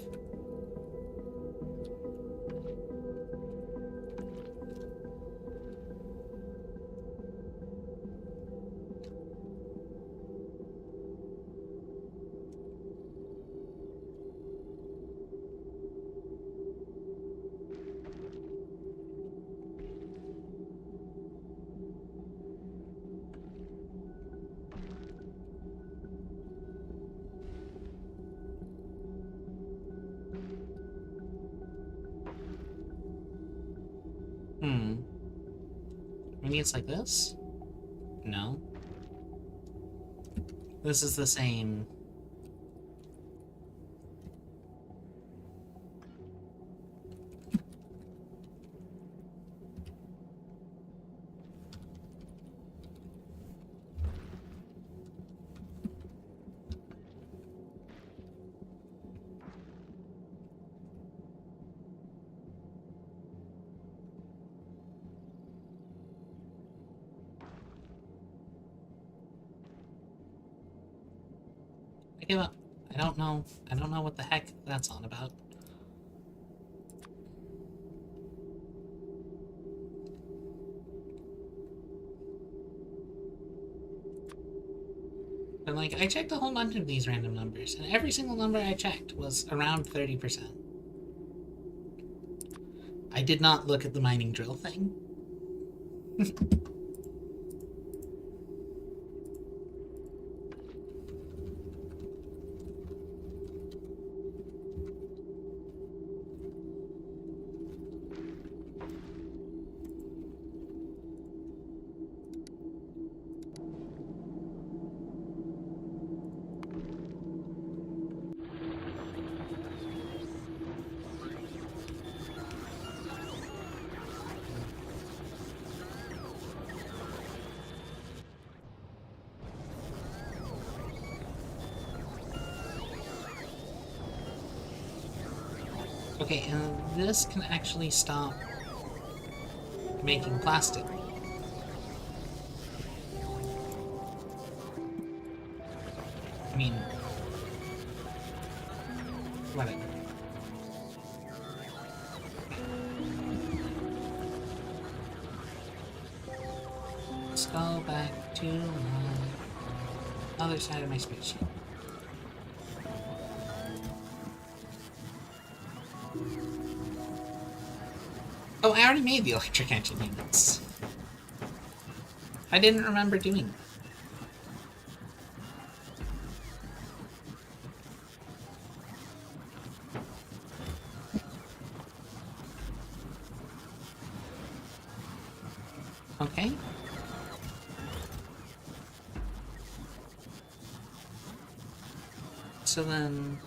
Maybe it's like this? No. This is the same. I give up. I don't know. I don't know what the heck that's on about. But, like, I checked a whole bunch of these random numbers, and every single number I checked was around 30%. I did not look at the mining drill thing. Okay, and this can actually stop making plastic. I mean, whatever. Let's go back to the other side of my spaceship. Oh, I already made the electric engine units. I didn't remember doing that. Okay. So then,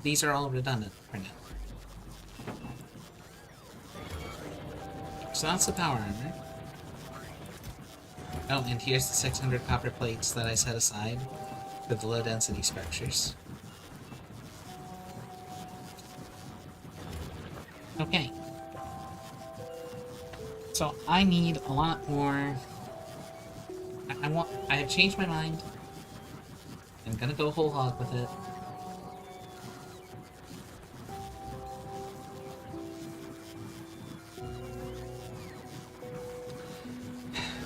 these are all redundant for now. So that's the power armor. Oh, and here's the 600 copper plates that I set aside for the low-density structures. Okay. So I need a lot more... I have changed my mind. I'm gonna go whole hog with it.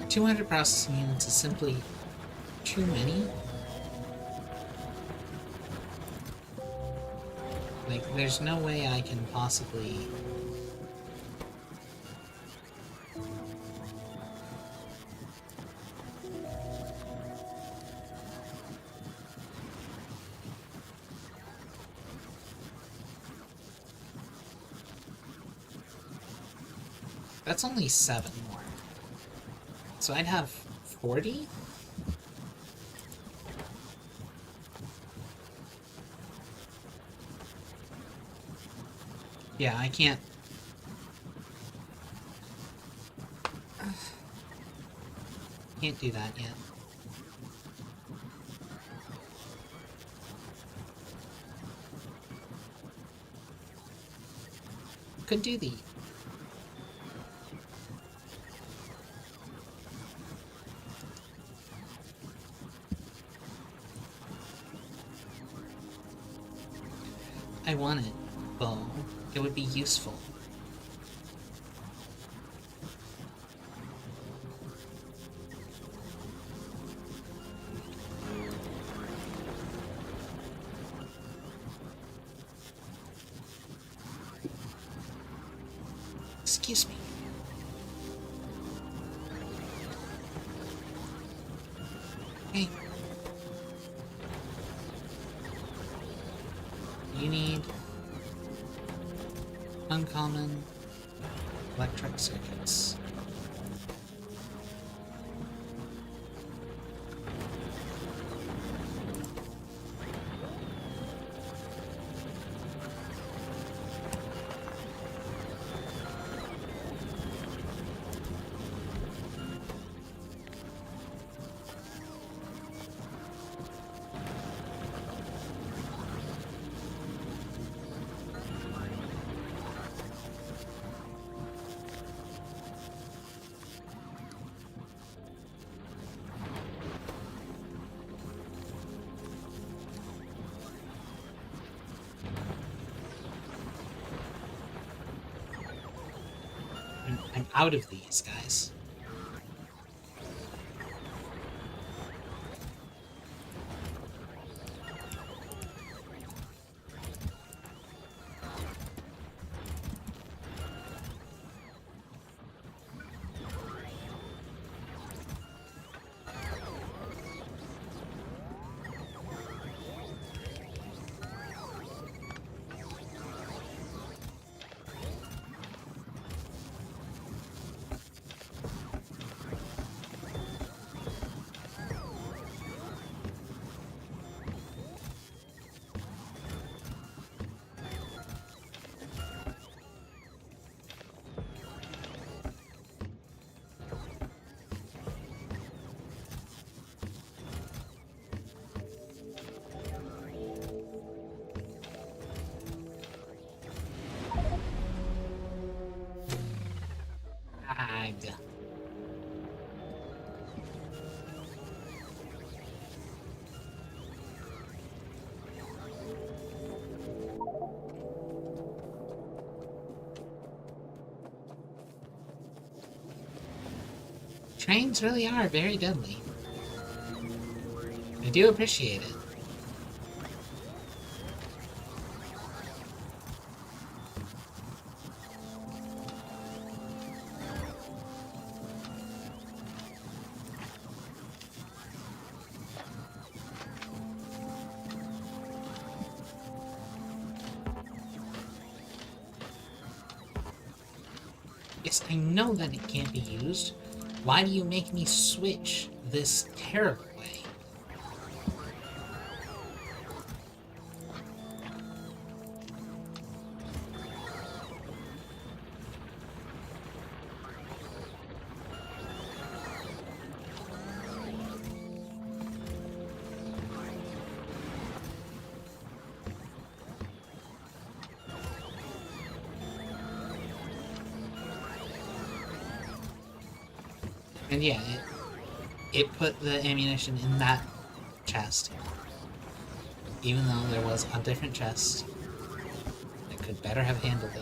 $200 processing units is simply too many. Like, there's no way I can possibly... That's only 7 more. So I'd have 40? Yeah, I can't... Can't do that yet. could do thee. I want it, Bo. It would be useful. Excuse me. Hey. You need uncommon electric circuits. I'm out of these, guys. Ag. Trains really are very deadly. I do appreciate it. Yes, I know that it can't be used. Why do you make me switch this terrible way? And yeah, it put the ammunition in that chest. Even though there was a different chest that could better have handled it.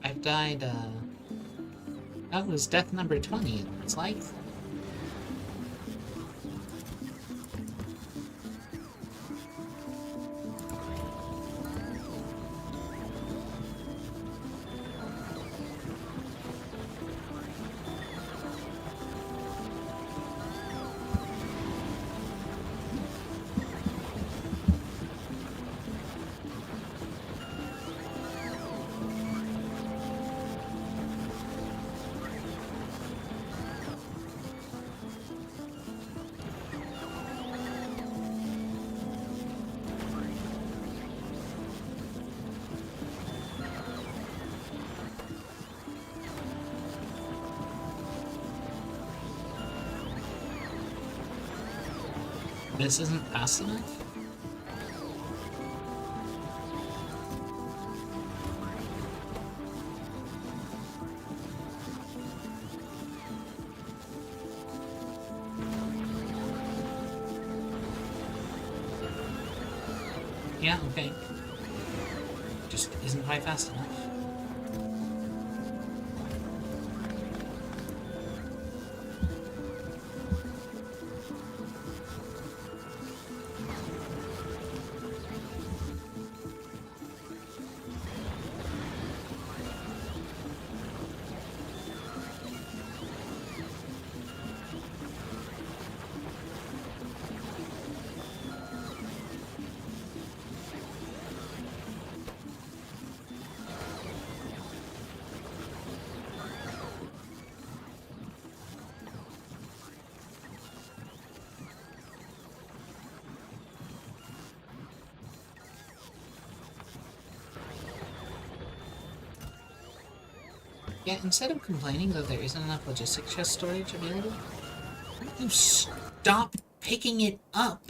I've died, that was death number 20, it's like. This isn't fast enough? Yeah, okay. Just isn't quite fast enough. Yeah, instead of complaining that there isn't enough logistic chest storage available, why don't you stop picking it up?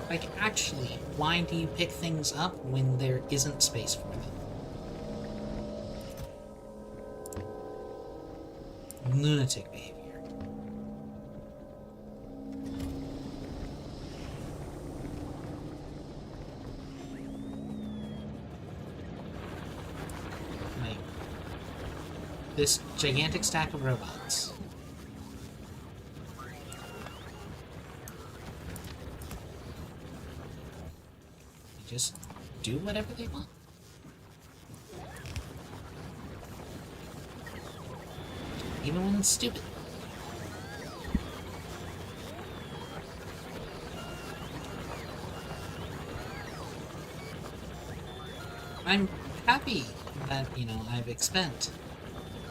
Like, actually, why do you pick things up when there isn't space for them? Lunatic behavior. Like, this gigantic stack of robots. Just do whatever they want. Even when it's stupid. I'm happy that, I've spent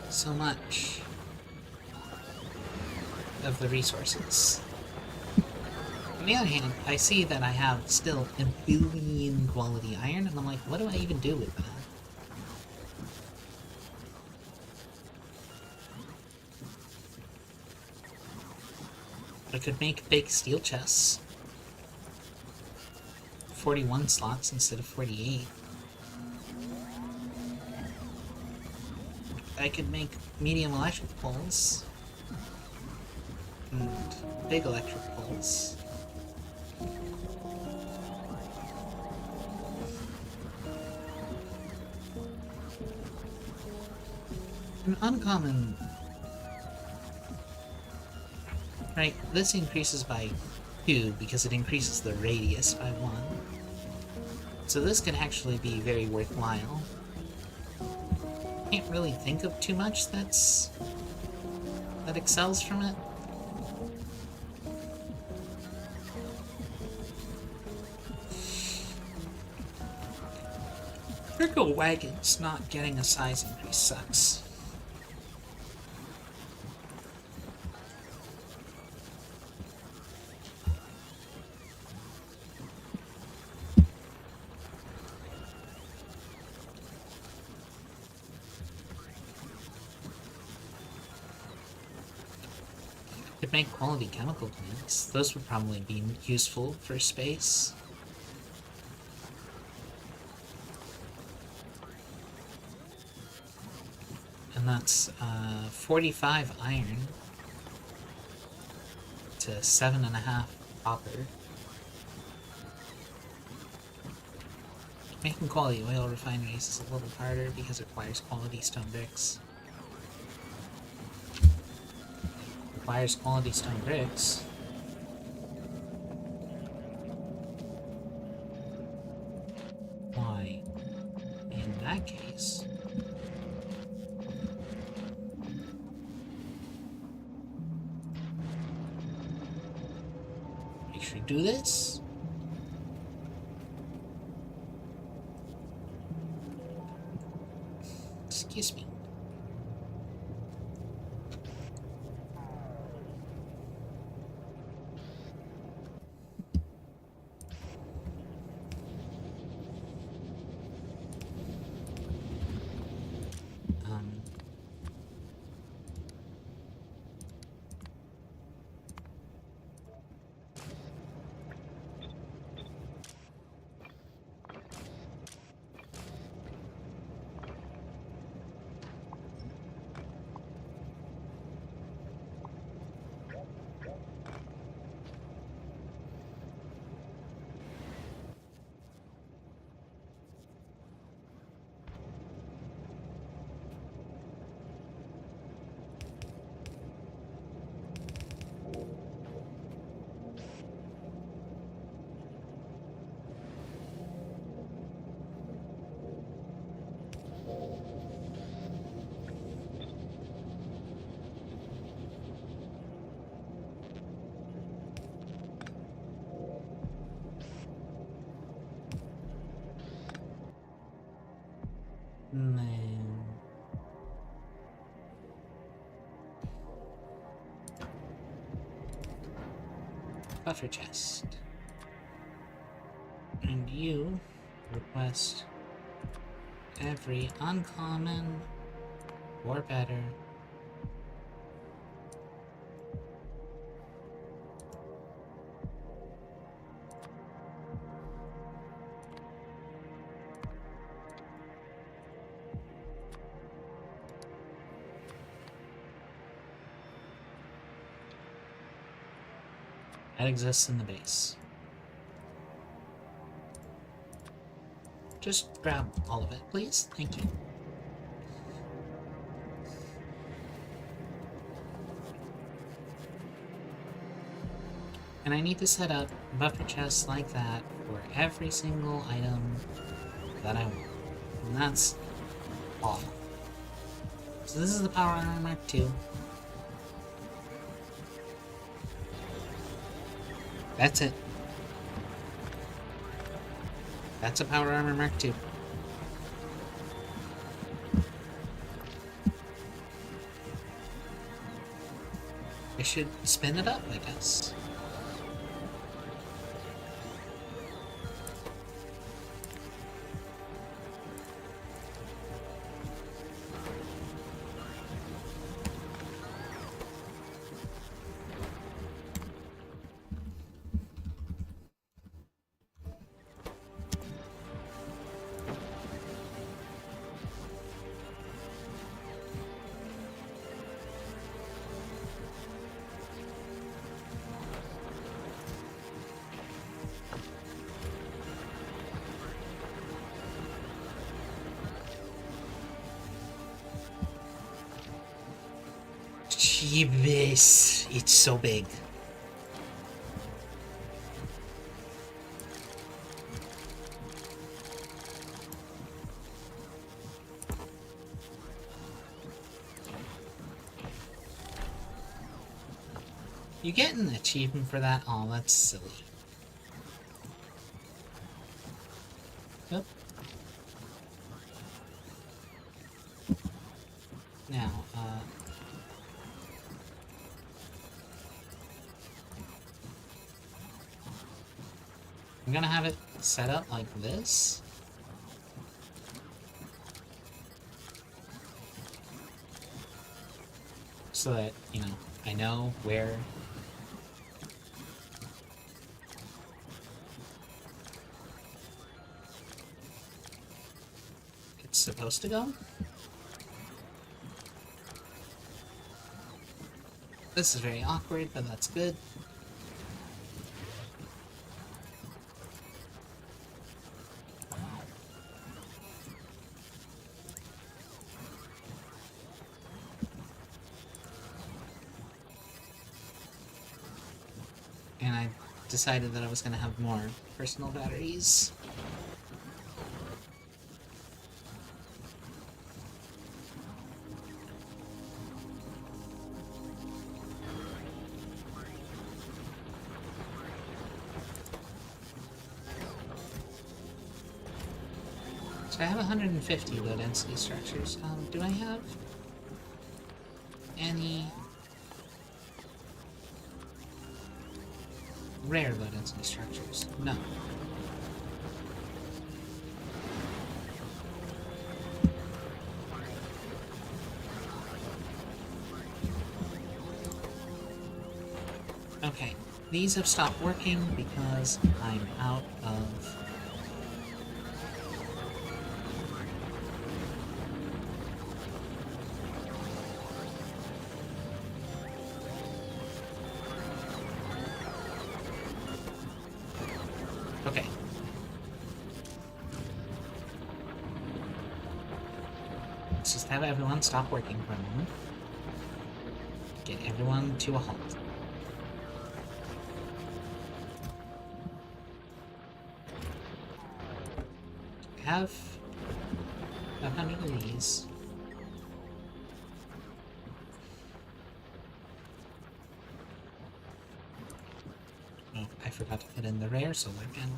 so much of the resources. On the other hand, I see that I have still a billion quality iron, and I'm like, what do I even do with that? I could make big steel chests. 41 slots instead of 48. I could make medium electric poles. And big electric poles. An uncommon... Right, this increases by 2 because it increases the radius by 1. So this can actually be very worthwhile. Can't really think of too much that excels from it. Circle wagons not getting a size increase sucks. Could make quality chemical plants. Those would probably be useful for space. And that's 45 iron to 7.5 copper. Making quality oil refineries is a little harder because it requires quality stone bricks. Requires quality stone bricks. Should we do this? Excuse me. Um, Man. Buffer chest. And you request every uncommon or better that exists in the base. Just grab all of it, please. Thank you. And I need to set up buffer chests like that for every single item that I want. And that's all. So this is the Power Armor Mark II. That's it. That's a Power Armor Mark II. I should spin it up, I guess. Jeebus, it's so big. You get an achievement for that? Oh, that's silly. Yep. Now, I'm gonna have it set up like this. So that, you know, I know where it's supposed to go. This is very awkward, but that's good. And I decided that I was going to have more personal batteries. So I have 150 low density structures. Do I have any rare low density structures? No. Okay, these have stopped working because I'm out of... Okay. Let's just have everyone stop working for a moment. Get everyone to a halt. Have 100 of these. Oh, I forgot to put in the rare solar panel.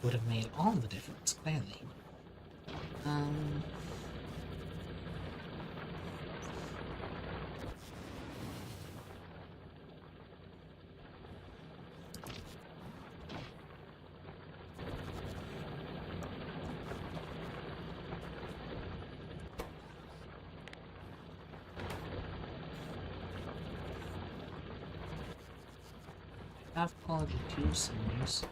Would have made all the difference, clearly. Have quality 2 seniors.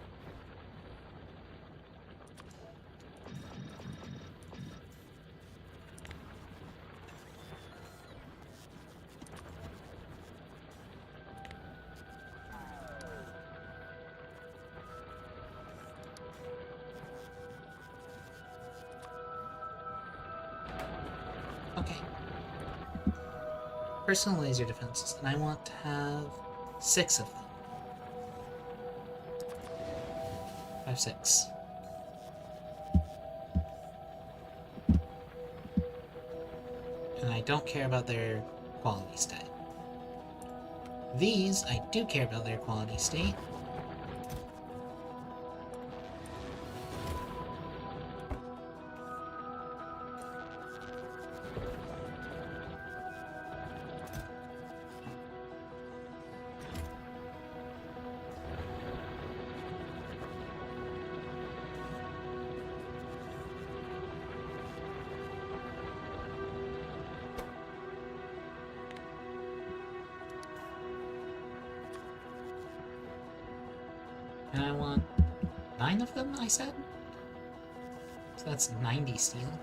Okay. Personal laser defenses, and I want to have 6 of them. 5, 6. And I don't care about their quality stat. These, I do care about their quality state. And I want 9 of them, I said? So that's 90 steel.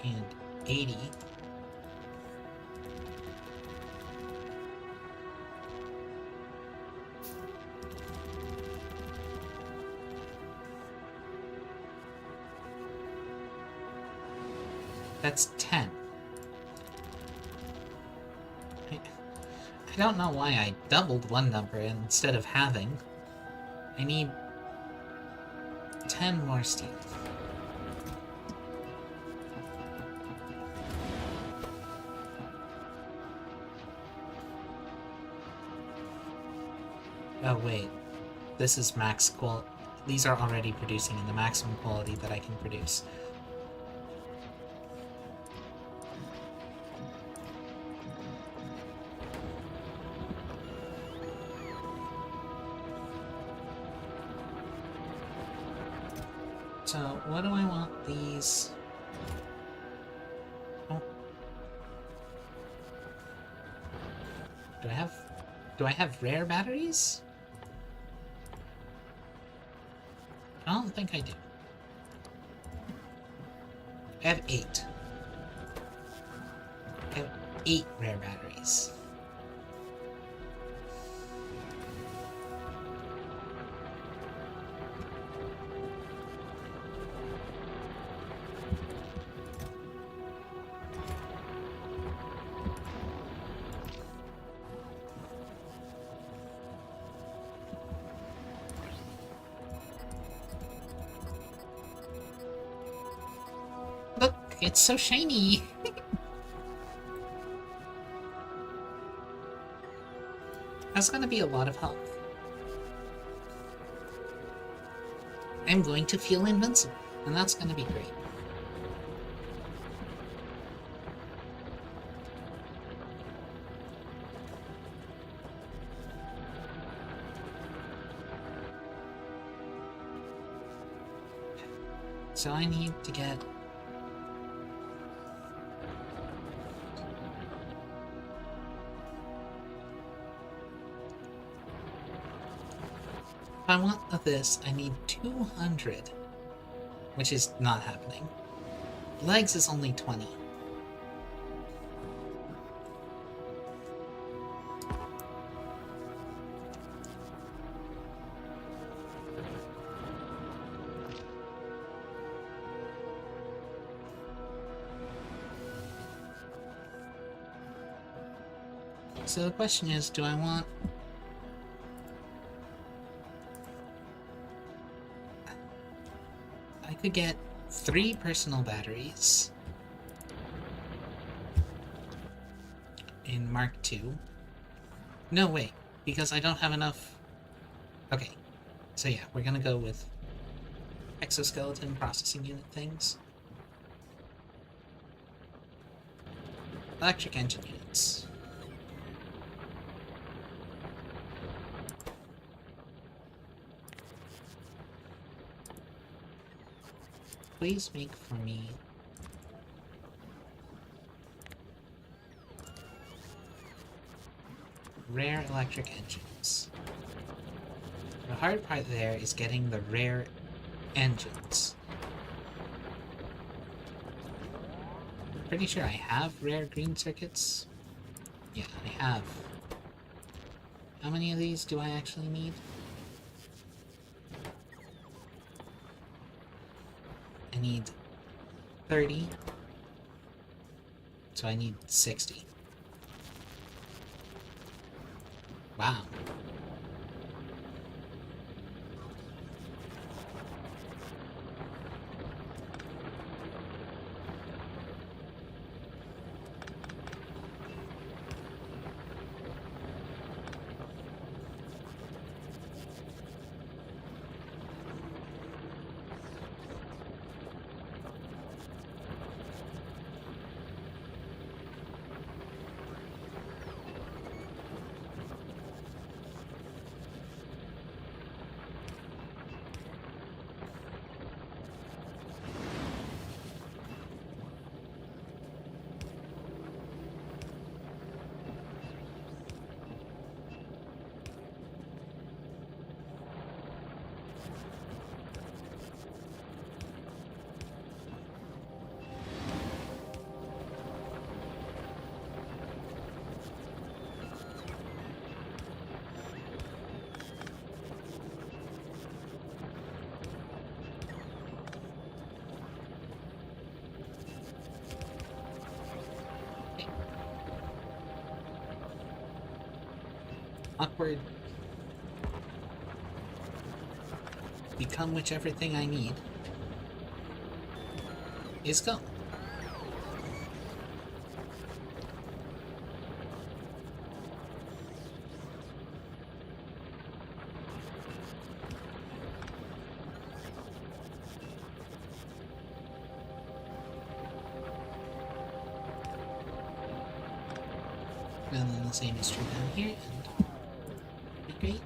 And 80. That's 10. I don't know why I doubled one number instead of halving. I need 10 more steel. Oh wait, this is max quality. These are already producing in the maximum quality that I can produce. So, what do I want these? Oh. Do I have rare batteries? I don't think I do. I have 8. I have 8 rare batteries. It's so shiny! That's gonna be a lot of health. I'm going to feel invincible, and that's gonna be great. So I need to get... If I want this, I need 200, which is not happening. Legs is only 20. So the question is, do I want... I could get 3 personal batteries in Mark II. No, wait, because I don't have enough... Okay, so yeah, we're gonna go with exoskeleton processing unit things. Electric engine units. Please make for me rare electric engines. The hard part there is getting the rare engines. I'm pretty sure I have rare green circuits. Yeah, I have. How many of these do I actually need? I need 30. So I need 60. Wow. Awkward. Become whichever thing I need is go. And then the same is true down here, and be great.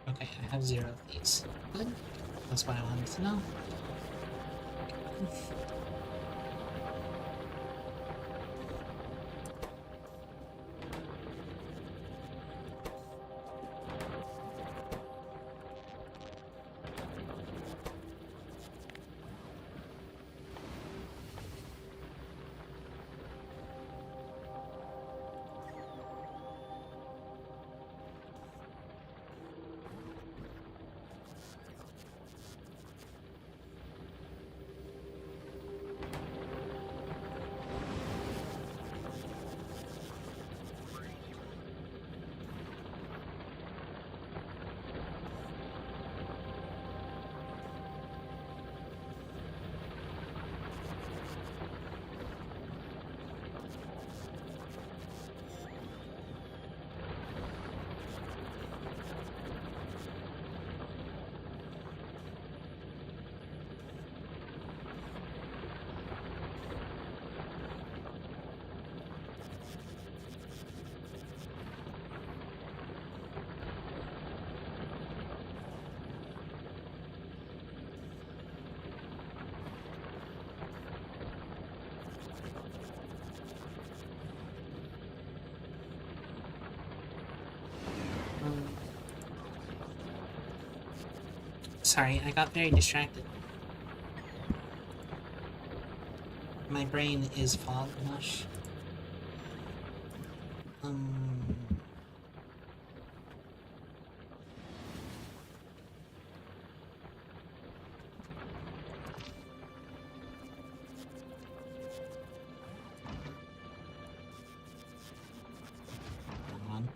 Okay, I have 0 of these. Good. That's what I wanted to know. Sorry, I got very distracted. My brain is fog mush. Come on.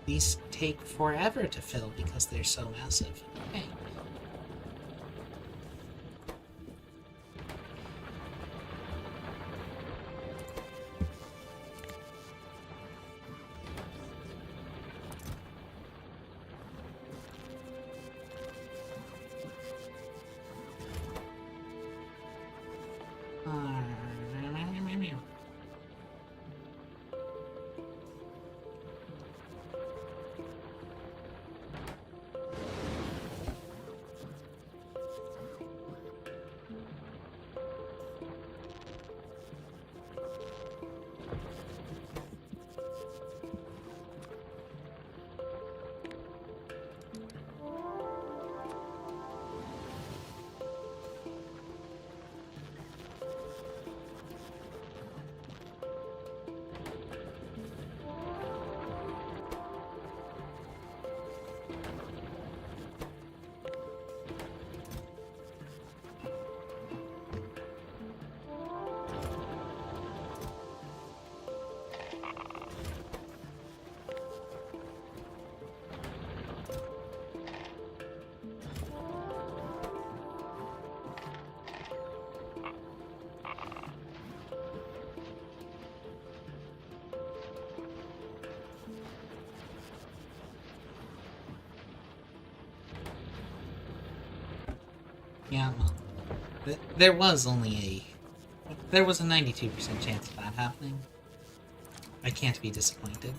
These take forever to fill because they're so massive. Okay. Yeah, well, there was only there was a 92% chance of that happening. I can't be disappointed.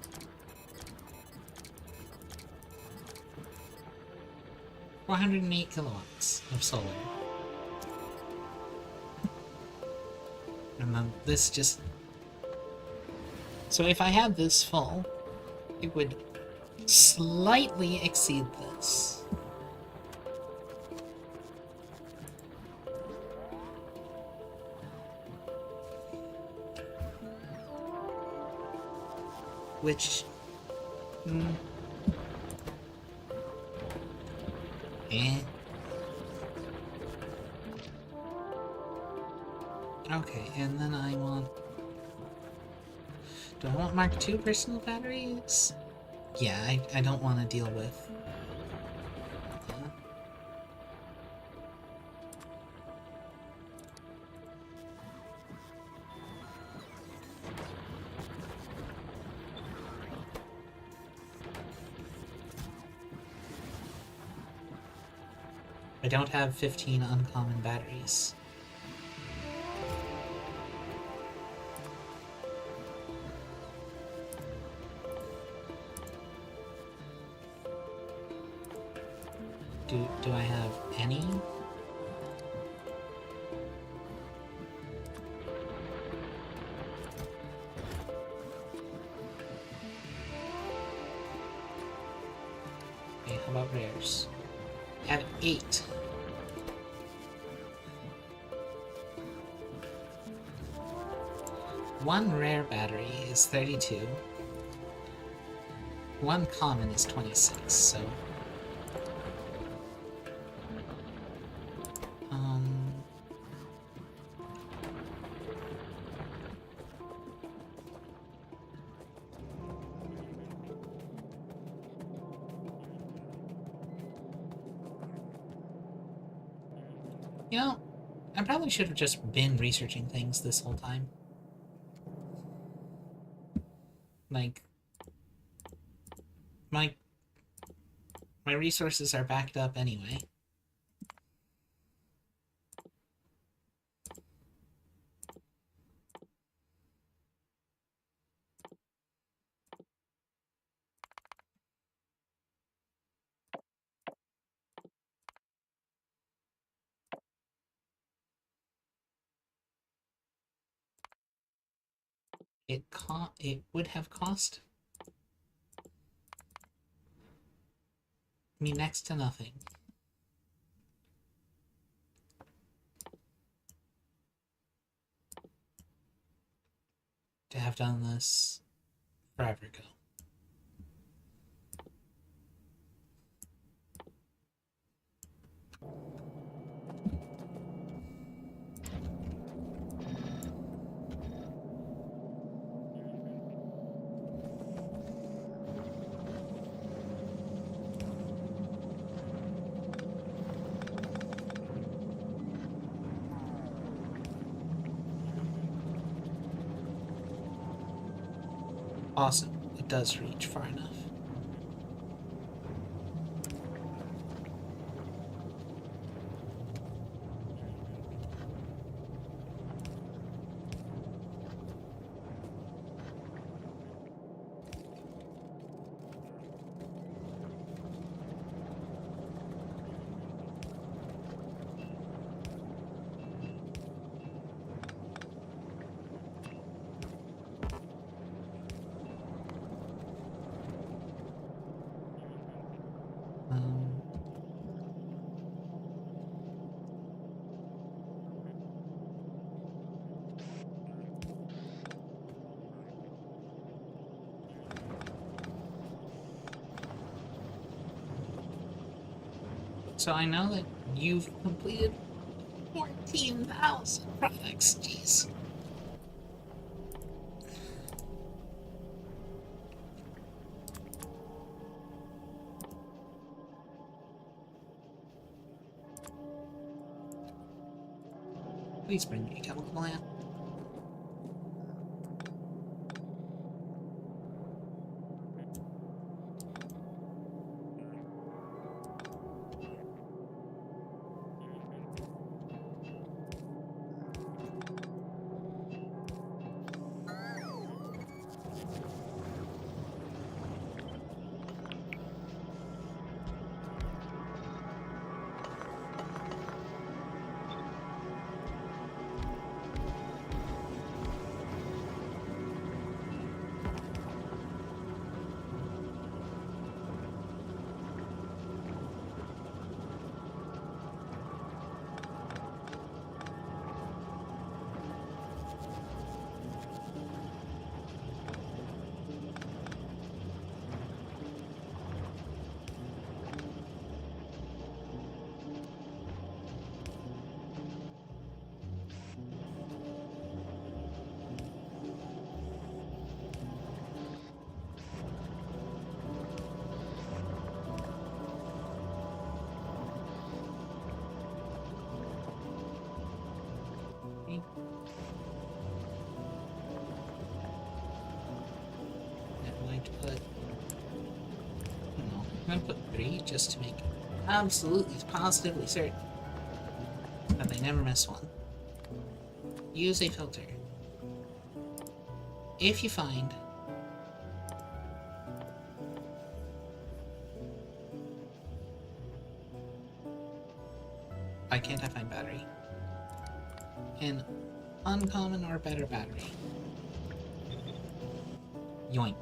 408 kilowatts of solar. And then this just... So if I had this full, it would slightly exceed this. Which... Okay, and then I want... Do I want Mark II personal batteries? Yeah, I don't want to deal with... I don't have 15 uncommon batteries. Do I have any? Okay, how about rares? I have 8. One rare battery is 32. One common is 26, so... You know, I probably should have just been researching things this whole time. Like, my resources are backed up anyway. It would have cost me next to nothing. To have done this forever ago. Awesome. It does reach far enough. So I know that you've completed 14,000 products. Jeez. Please bring me a chemical plant. I'm going to put, no, I'm going to put 3 just to make absolutely positively certain that they never miss one. Use a filter. If you find why can't I find battery? An uncommon or better battery. Yoink.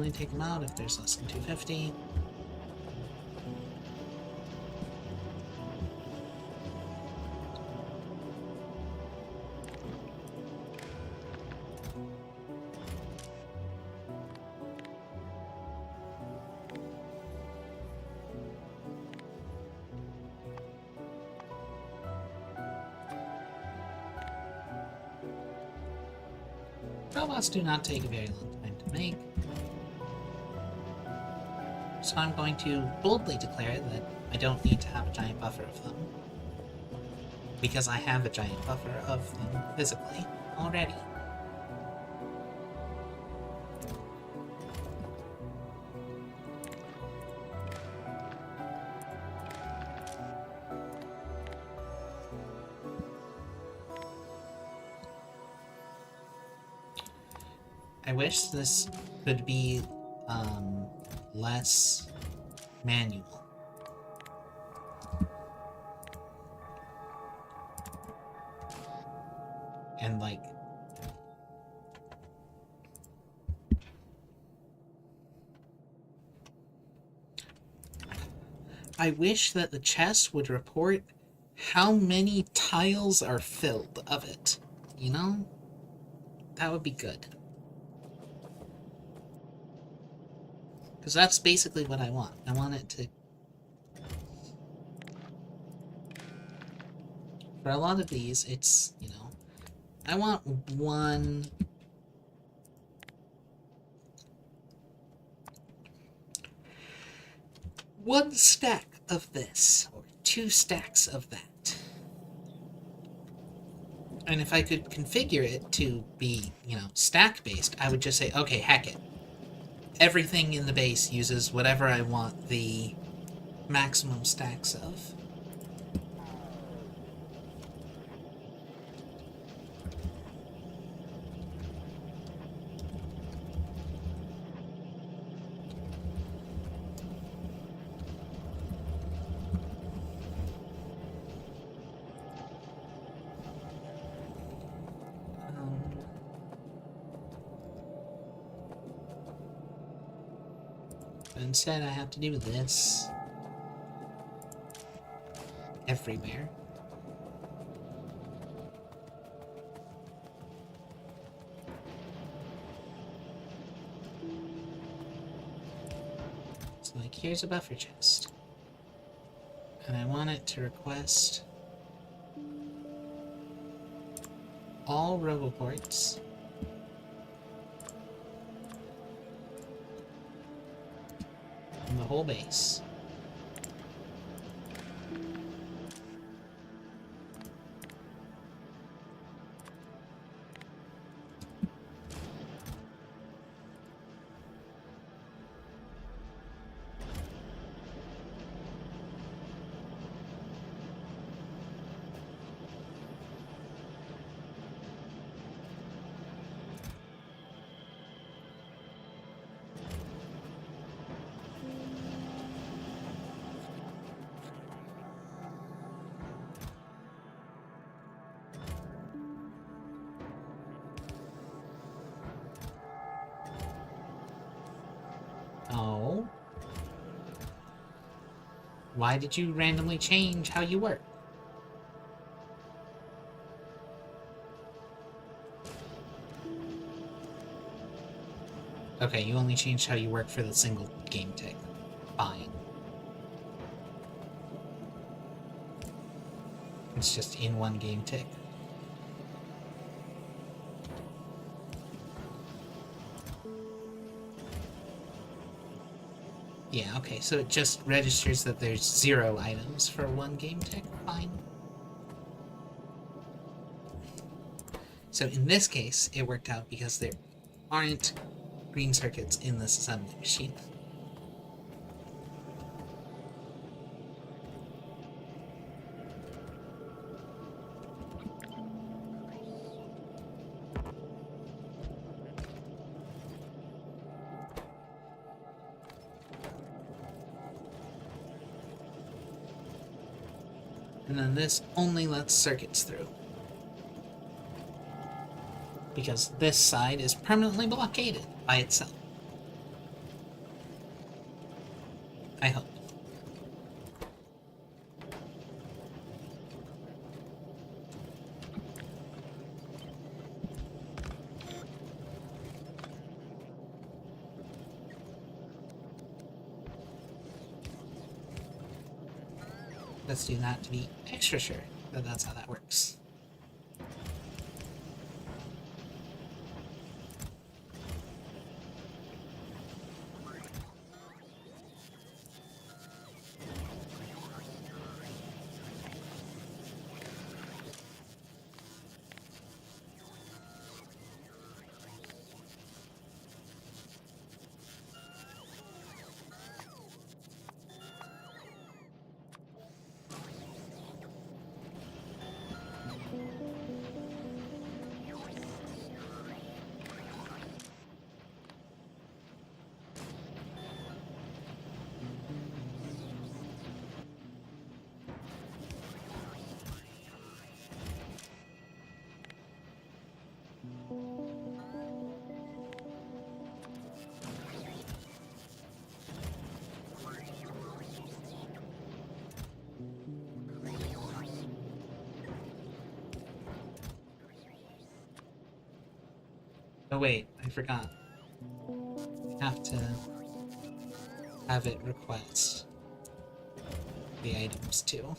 only take them out if there's less than 250. Robots do not take a very long time to make. So I'm going to boldly declare that I don't need to have a giant buffer of them. Because I have a giant buffer of them physically already. I wish this could be less manual. And like I wish that the chest would report how many tiles are filled of it. You know? That would be good. Because that's basically what I want. I want it to... For a lot of these, it's, you know... I want one... one stack of this, or 2 stacks of that. And if I could configure it to be, you know, stack-based, I would just say, okay, heck it. Everything in the base uses whatever I want the maximum stacks of. Instead, I have to do this everywhere. So, like, here's a buffer chest. And I want it to request all roboports in the whole base. Oh. Why did you randomly change how you work? Okay, you only changed how you work for the single game tick. Fine. It's just in one game tick. Yeah, okay, so it just registers that there's 0 items for one game tick. Fine. So in this case, it worked out because there aren't green circuits in this assembly machine. And then this only lets circuits through. Because this side is permanently blockaded by itself. I hope. Let's do that to be extra sure that that's how that works. Oh wait, I forgot. I have to have it request the items too.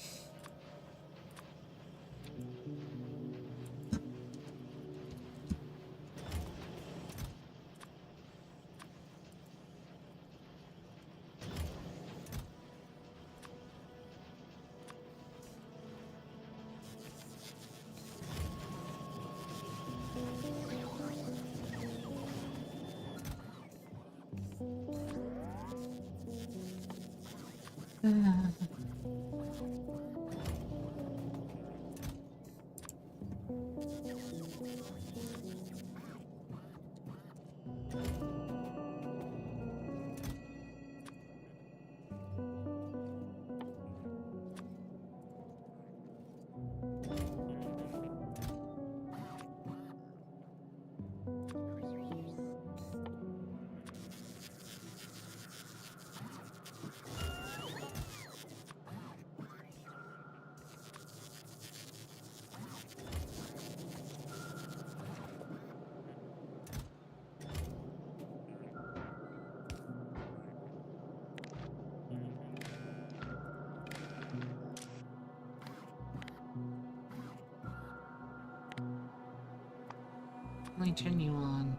Let me turn you on.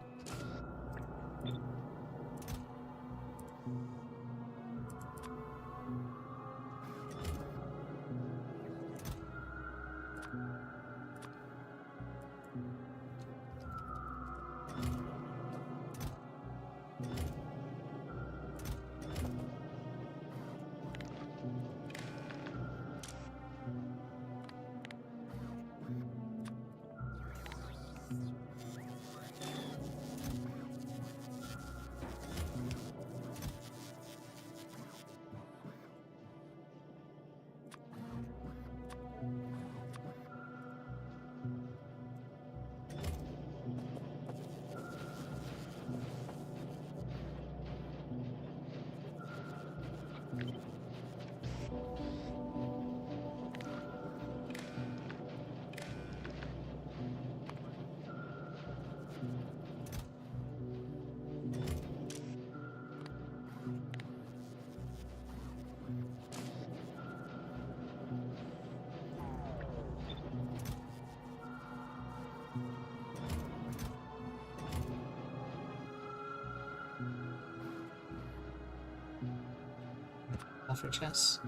For chess.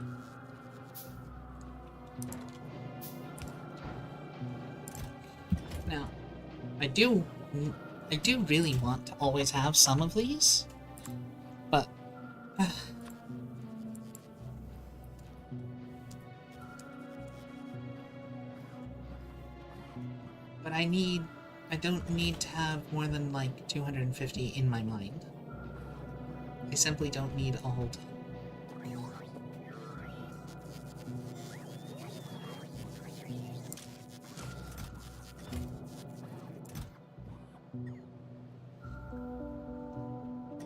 Now, I do really want to always have some of these, but I don't need to have more than like 250 in my mind. I simply don't need a whole ton.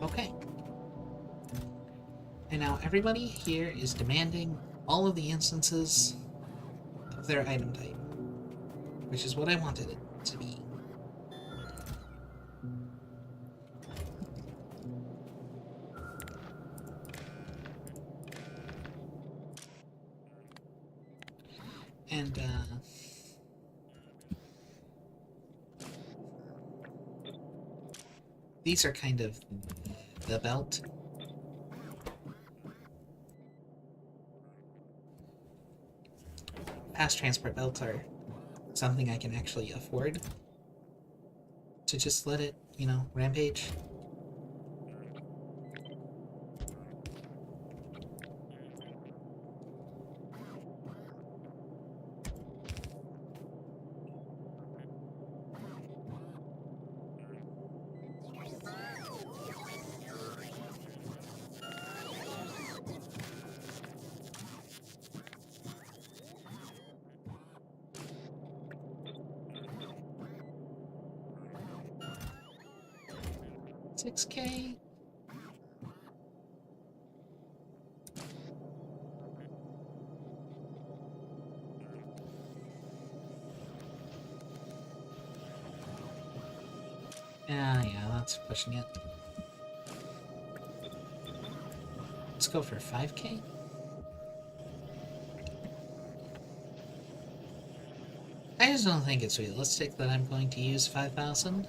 Okay. And now everybody here is demanding all of the instances of their item type, which is what I wanted it to be. And, these are kind of the belt. Fast transport belts are something I can actually afford to just let it, rampage. $6K? Yeah, that's pushing it. Let's go for 5K? I just don't think it's realistic that I'm going to use 5,000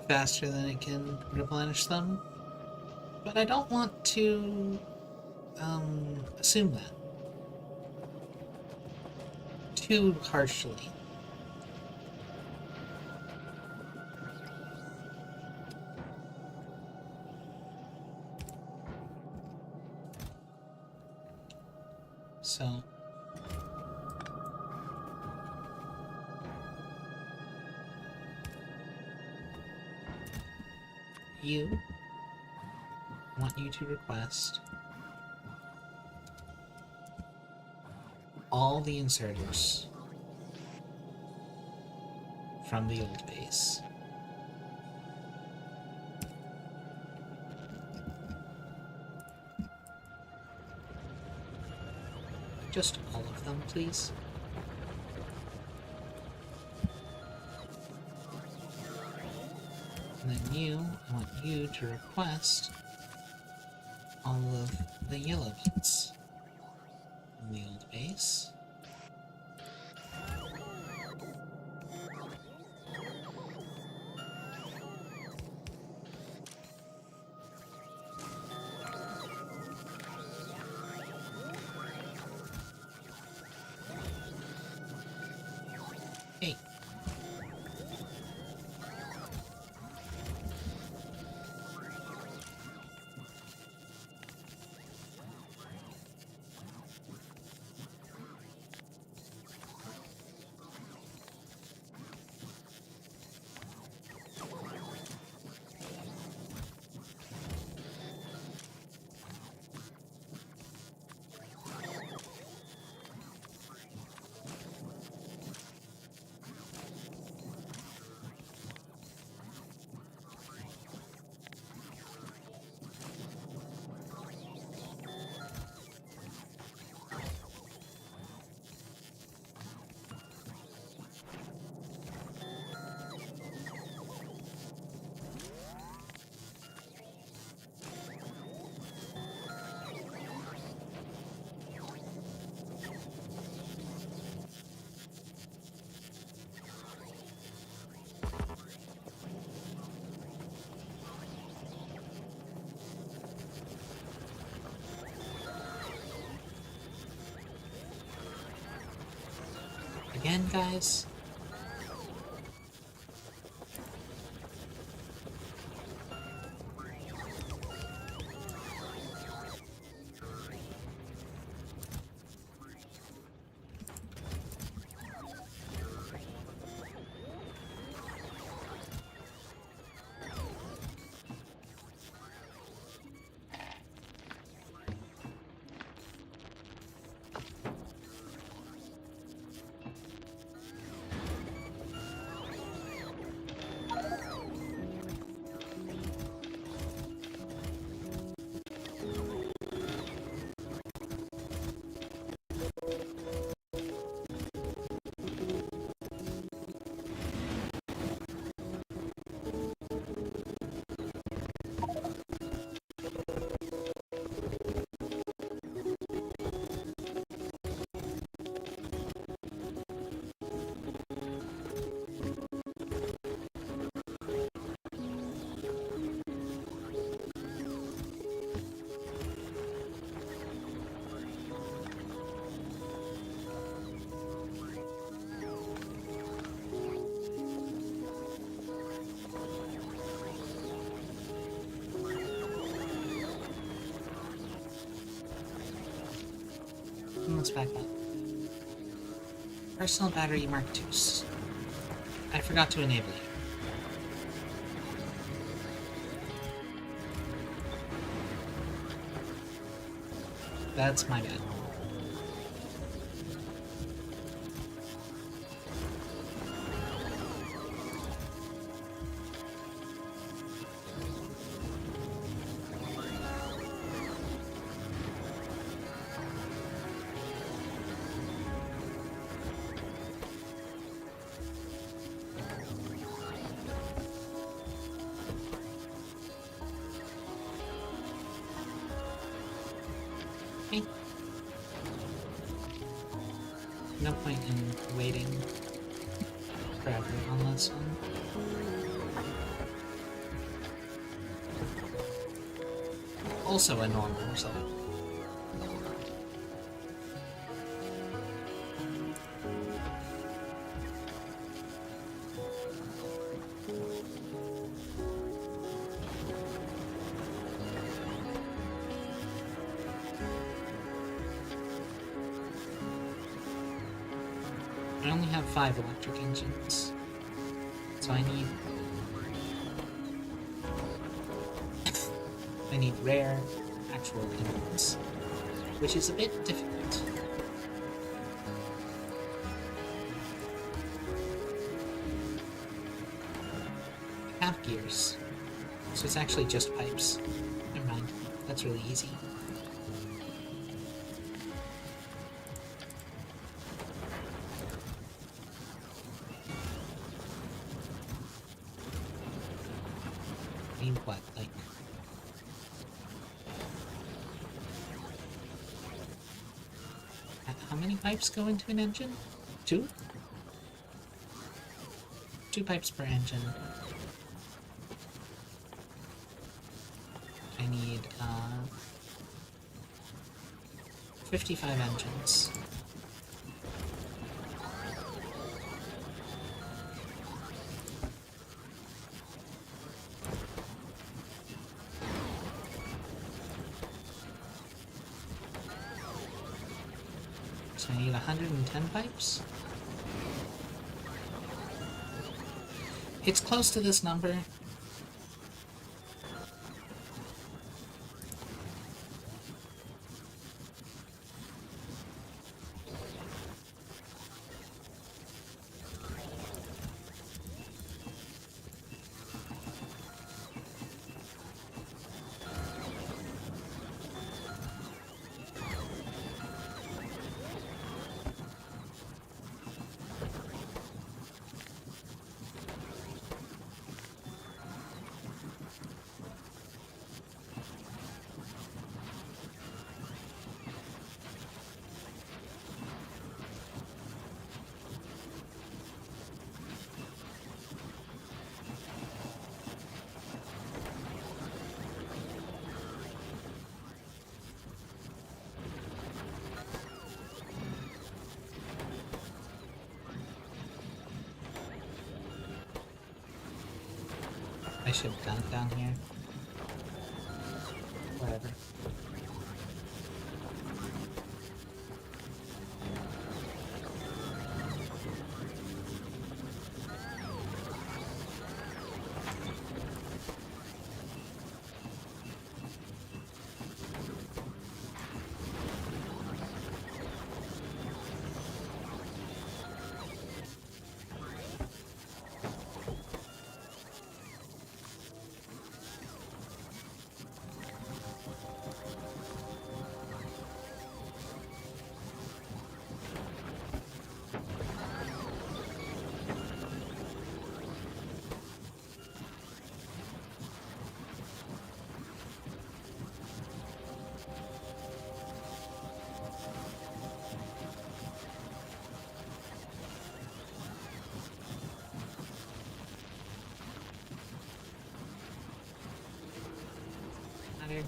faster than it can replenish them. But I don't want to assume that too harshly. So I want you to request all the inserters from the old base. Just all of them, please. And then I want you to request all of the yellow bits from the old base. Hey. Again, guys? open this back up. Personal battery Mark IIs. I forgot to enable it. That's my bad. Okay. No point in waiting forever on this one. Also a normal result. I only have 5 electric engines, so I need rare actual engines, which is a bit difficult. I have gears, so it's actually just pipes. Never mind, that's really easy. What, like... How many pipes go into an engine? 2? 2 pipes per engine. I need, 55 engines. So I need 110 pipes? It's close to this number. I should have done it down here. Whatever. Matter.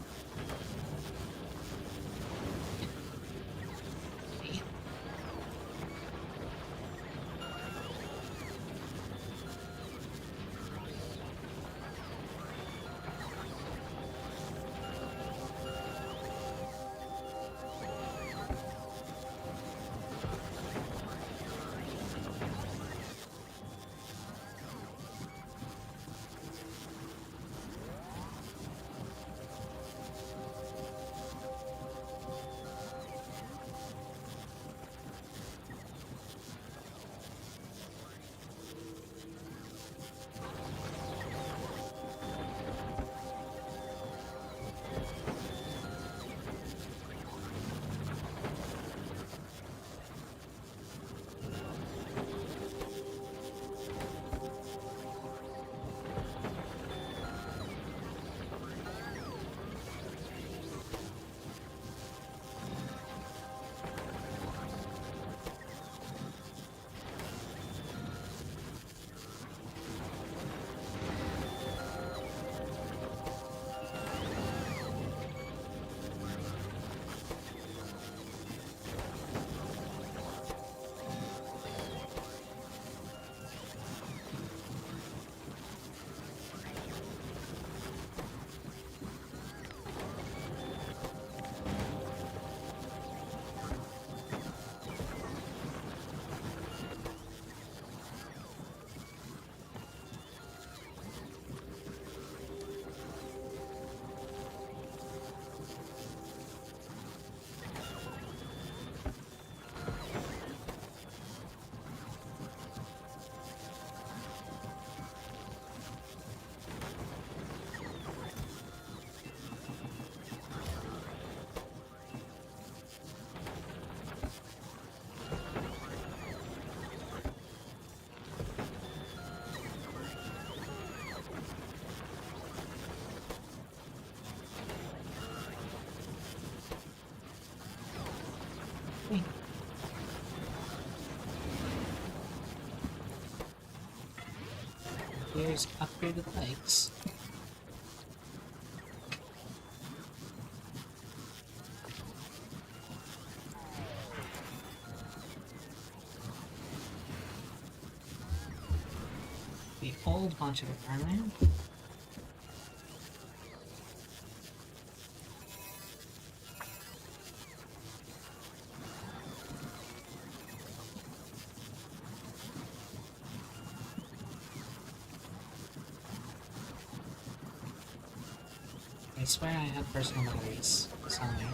me. Here's upgraded bikes. The old modular farmland. I swear I have personal batteries somewhere.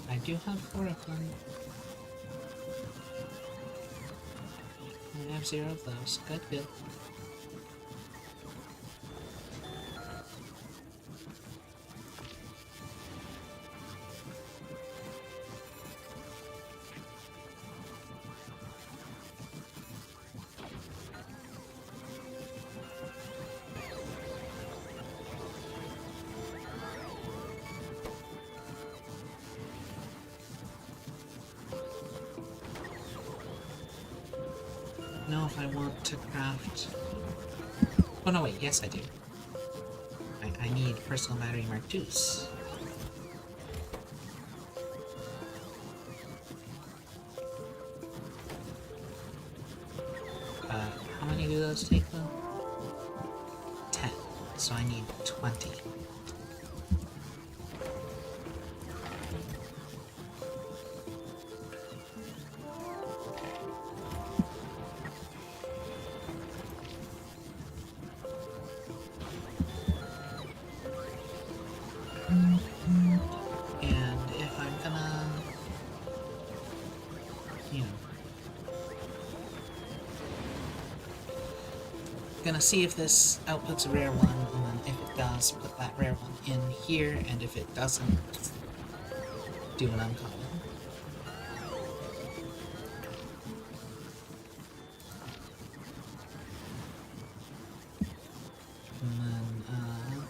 I do have 4 of them. I have 0 of those. Good, good. Know if I want to craft... Oh no, wait, yes I do. I need personal battery Mark IIs. How many do those take though? 10. So I need 20. And if I'm gonna, you know, gonna see if this outputs a rare one, and then if it does, put that rare one in here, and if it doesn't, do an uncommon. And then,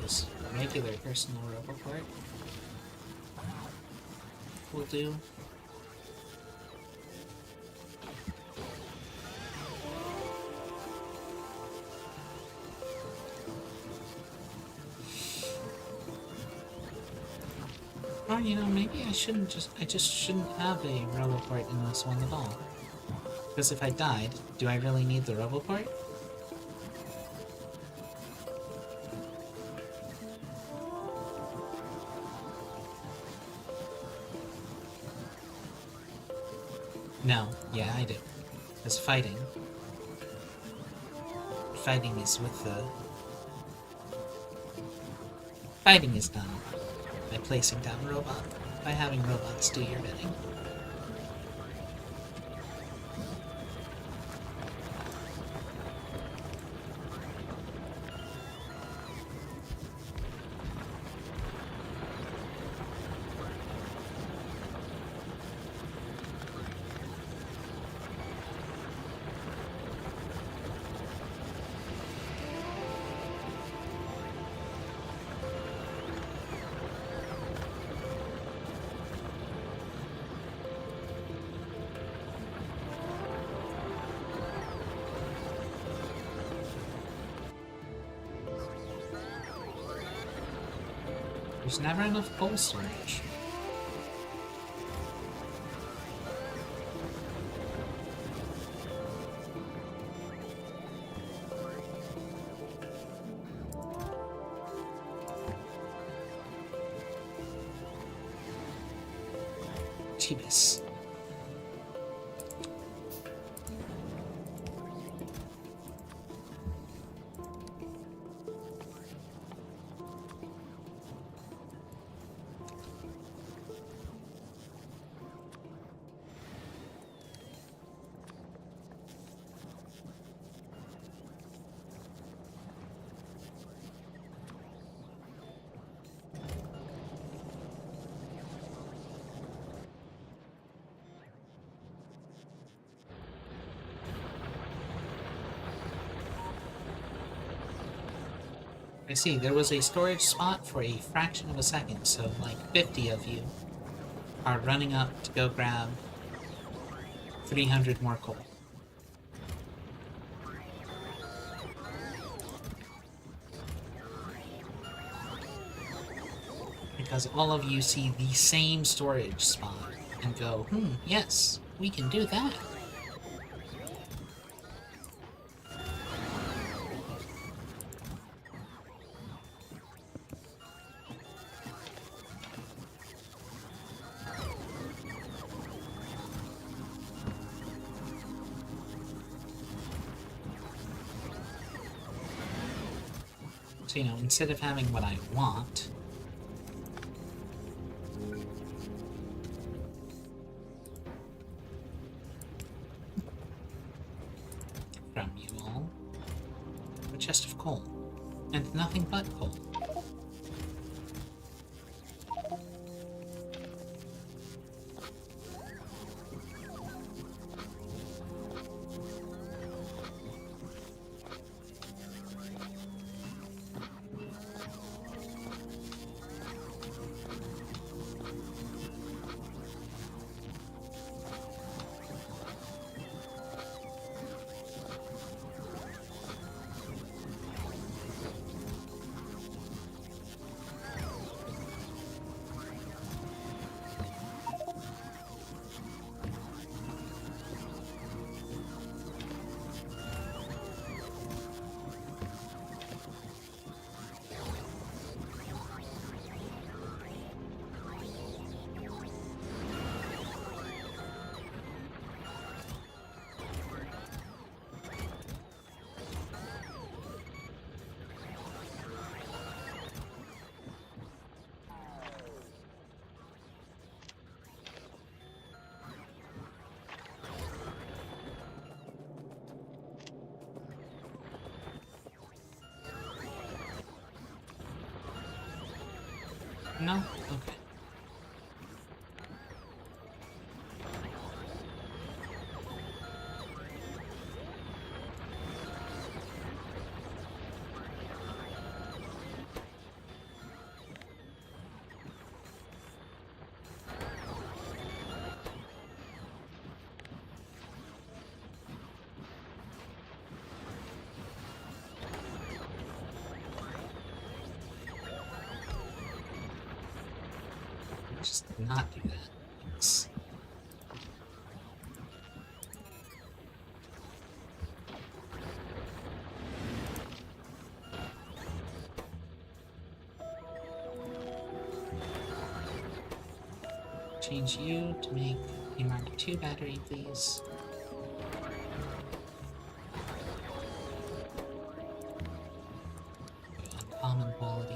this regular personal roboport will do. Or, you know, maybe I just shouldn't have a roboport in this one at all. Because if I died, do I really need the roboport? No, yeah, I do. Because fighting is with the... Fighting is done by placing down robot, by having robots do your bidding. There's never enough cold storage. Jeebus. I see, there was a storage spot for a fraction of a second, so like 50 of you are running up to go grab 300 more coal. Because all of you see the same storage spot and go, yes, we can do that. So, instead of having what I want, from you all, a chest of coal, and nothing but coal. No? Okay. Just not do that. Thanks. Change you to make a Mark II battery, please. Uncommon quality.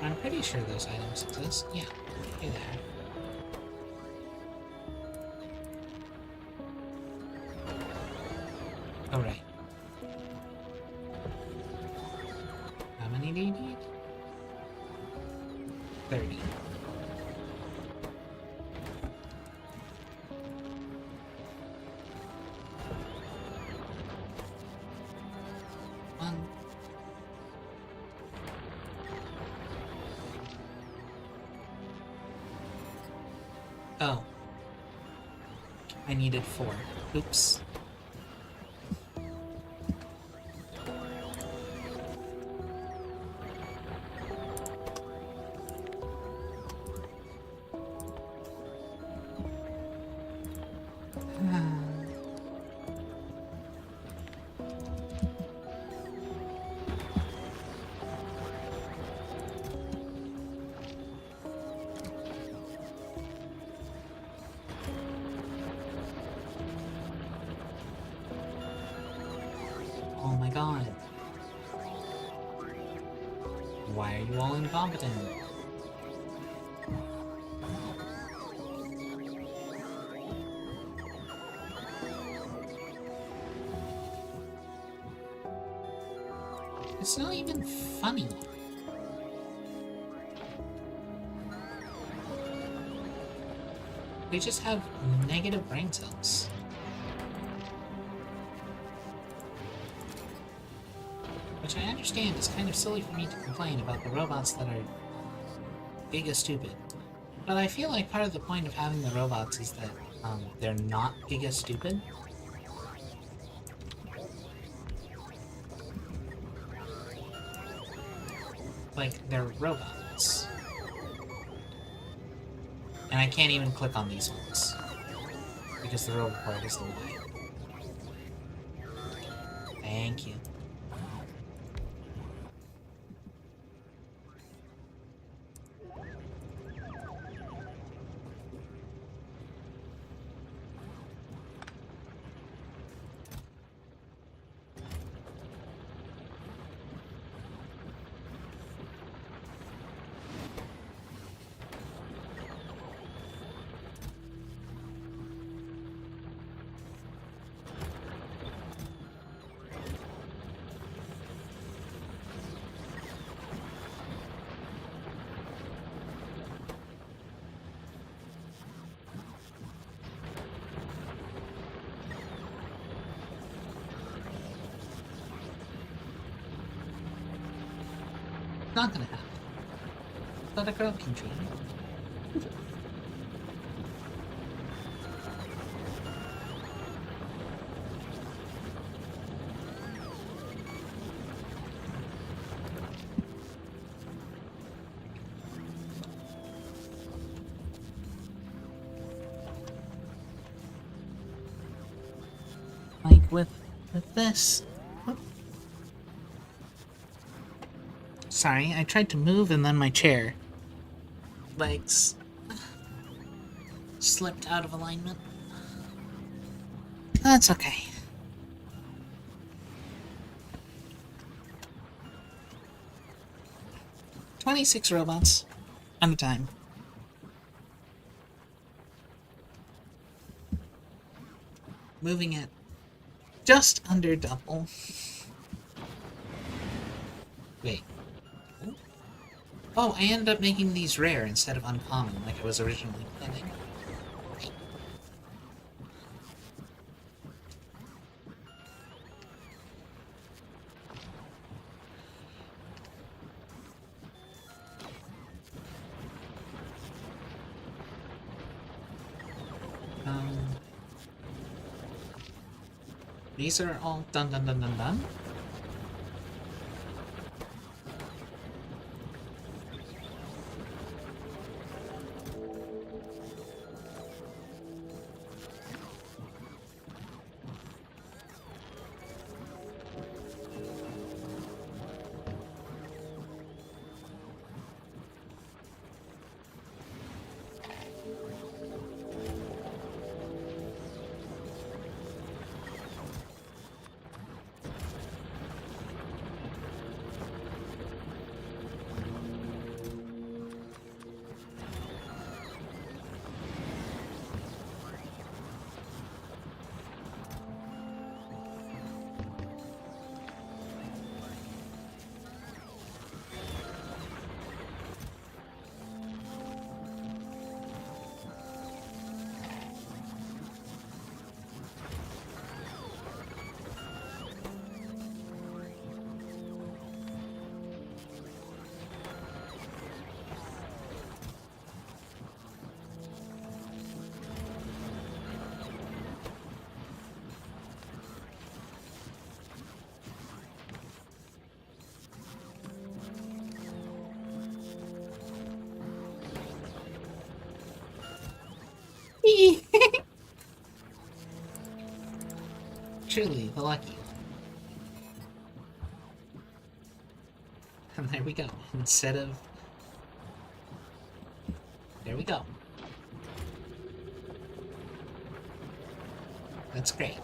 I'm pretty sure those items exist. Yeah, hey there. Oh, right. How many do you need? 30. One. Oh. I needed 4. Oops. Oh my god. Why are you all incompetent? It's not even funny. They just have negative brain cells. Which I understand is kind of silly for me to complain about the robots that are giga stupid. But I feel like part of the point of having the robots is that they're not giga stupid. Like, they're robots. And I can't even click on these ones. Because the robot part is the lie. Thank you. Not gonna happen. But a girl can dream. Like with this. Sorry, I tried to move and then my chair legs slipped out of alignment. That's okay. "26 robots at a time. Moving at just under double. Wait. Oh, I ended up making these rare instead of uncommon, like I was originally planning. These are all done. Truly, the lucky one. And there we go. Instead of... There we go. That's great.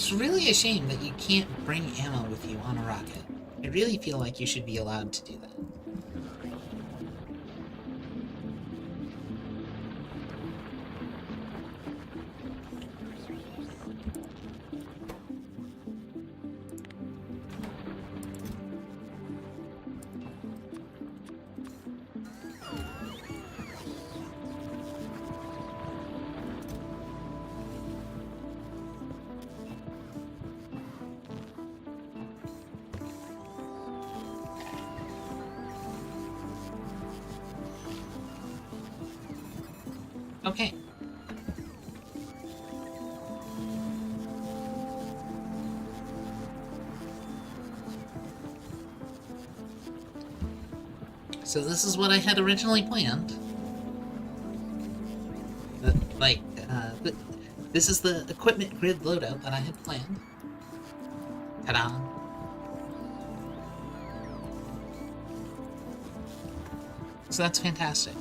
It's really a shame that you can't bring ammo with you on a rocket. I really feel like you should be allowed to do that. Okay. So this is what I had originally planned. Like, this is the equipment grid loadout that I had planned. Ta-da! So that's fantastic.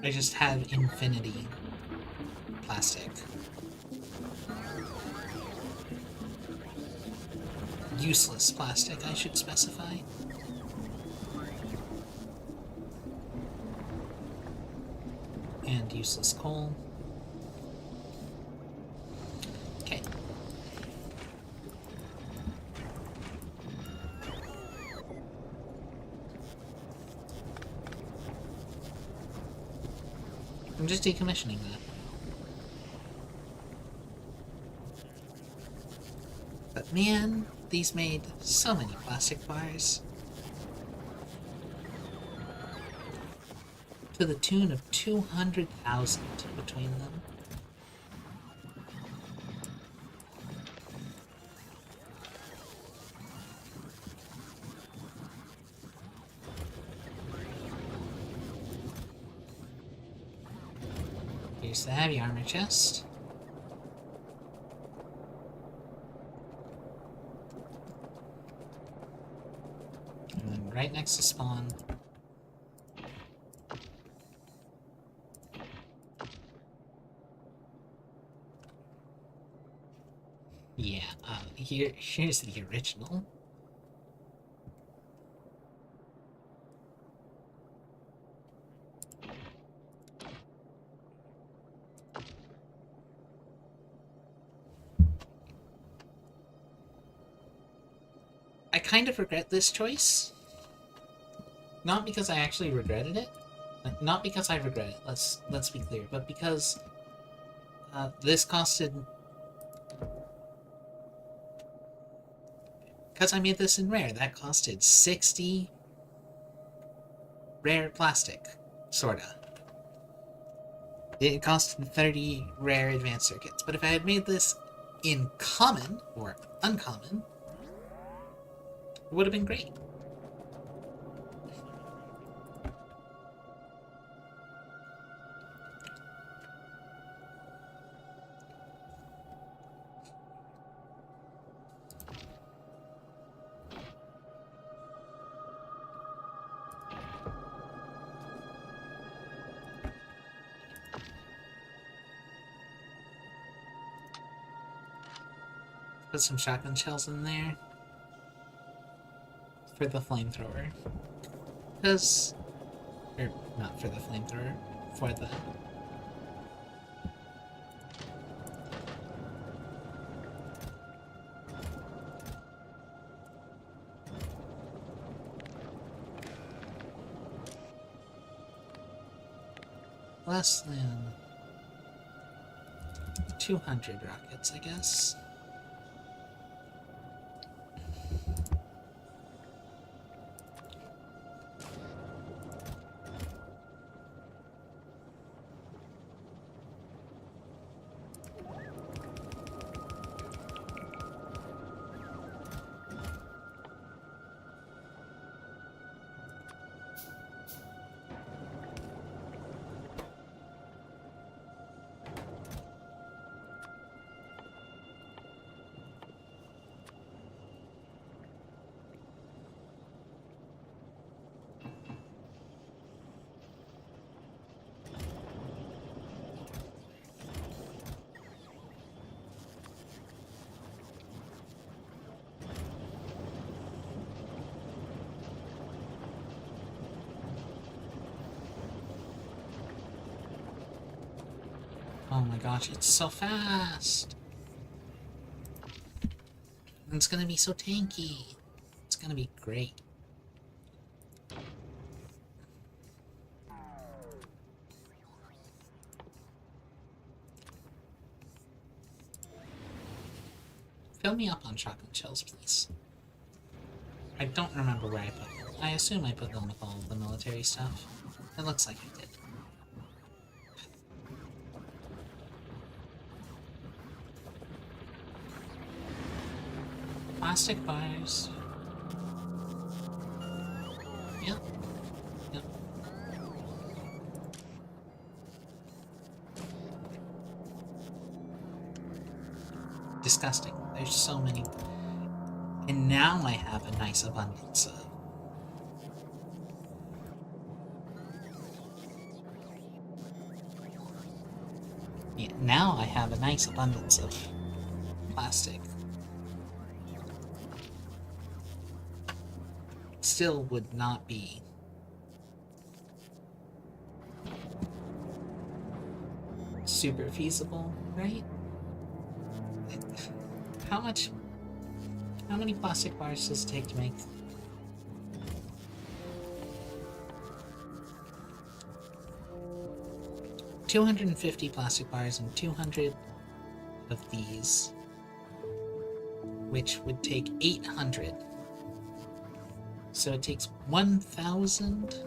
I just have infinity plastic. Useless plastic, I should specify. And useless coal. Okay. I'm just decommissioning that. But man, these made so many plastic bars. To the tune of 200,000 between them. Here's the heavy armor chest. And then right next to spawn. Yeah, here's the original. I kind of regret this choice. Not because I actually regretted it. Not because I regret it, let's be clear, but because this costed... Because I made this in rare, that costed 60 rare plastic, sorta. It costed 30 rare advanced circuits, but if I had made this in common, or uncommon, it would have been great. Put some shotgun shells in there for the flamethrower. Because... Or, not for the flamethrower, for the... Less than 200 rockets, I guess. Oh my gosh, it's so fast! And it's gonna be so tanky. It's gonna be great. Fill me up on shotgun shells, please. I don't remember where I put them. I assume I put them with all of the military stuff. It looks like I did. Plastic bars. Yep. Yep. Disgusting. There's so many. And now I have a nice abundance of. Yeah, now I have a nice abundance of plastic. Still would not be super feasible, right? How many plastic bars does it take to make? $250 plastic bars and 200 of these, which would take 800. So it takes 1,000.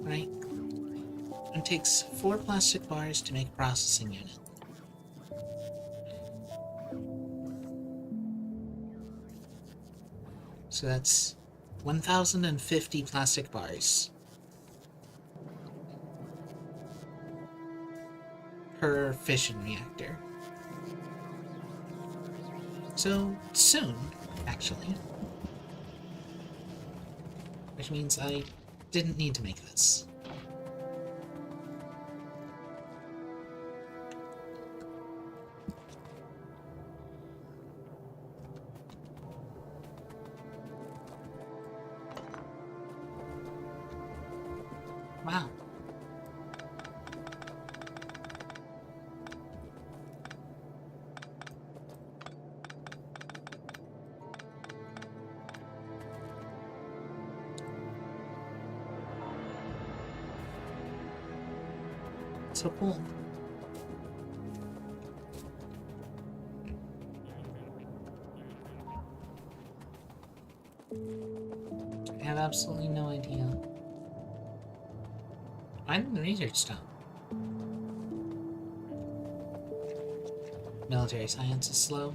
Right? It takes 4 plastic bars to make a processing unit. So that's 1,050 plastic bars per fission reactor. So soon, actually. Which means I didn't need to make this. Wow. So cool. I have absolutely no idea. Why didn't the research stop? Military science is slow.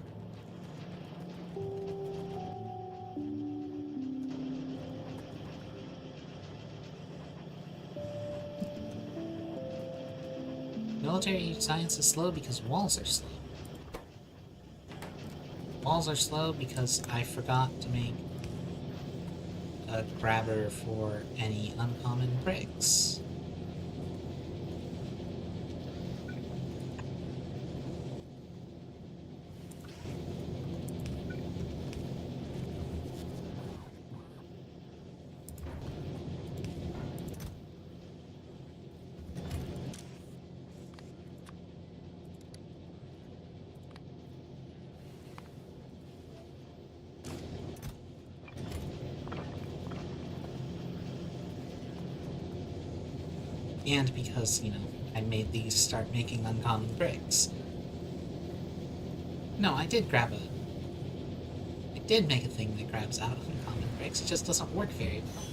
Military science is slow because walls are slow. Walls are slow because I forgot to make a grabber for any uncommon bricks. And because, you know, I made these start making uncommon bricks. No, I did make a thing that grabs out uncommon bricks. It just doesn't work very well.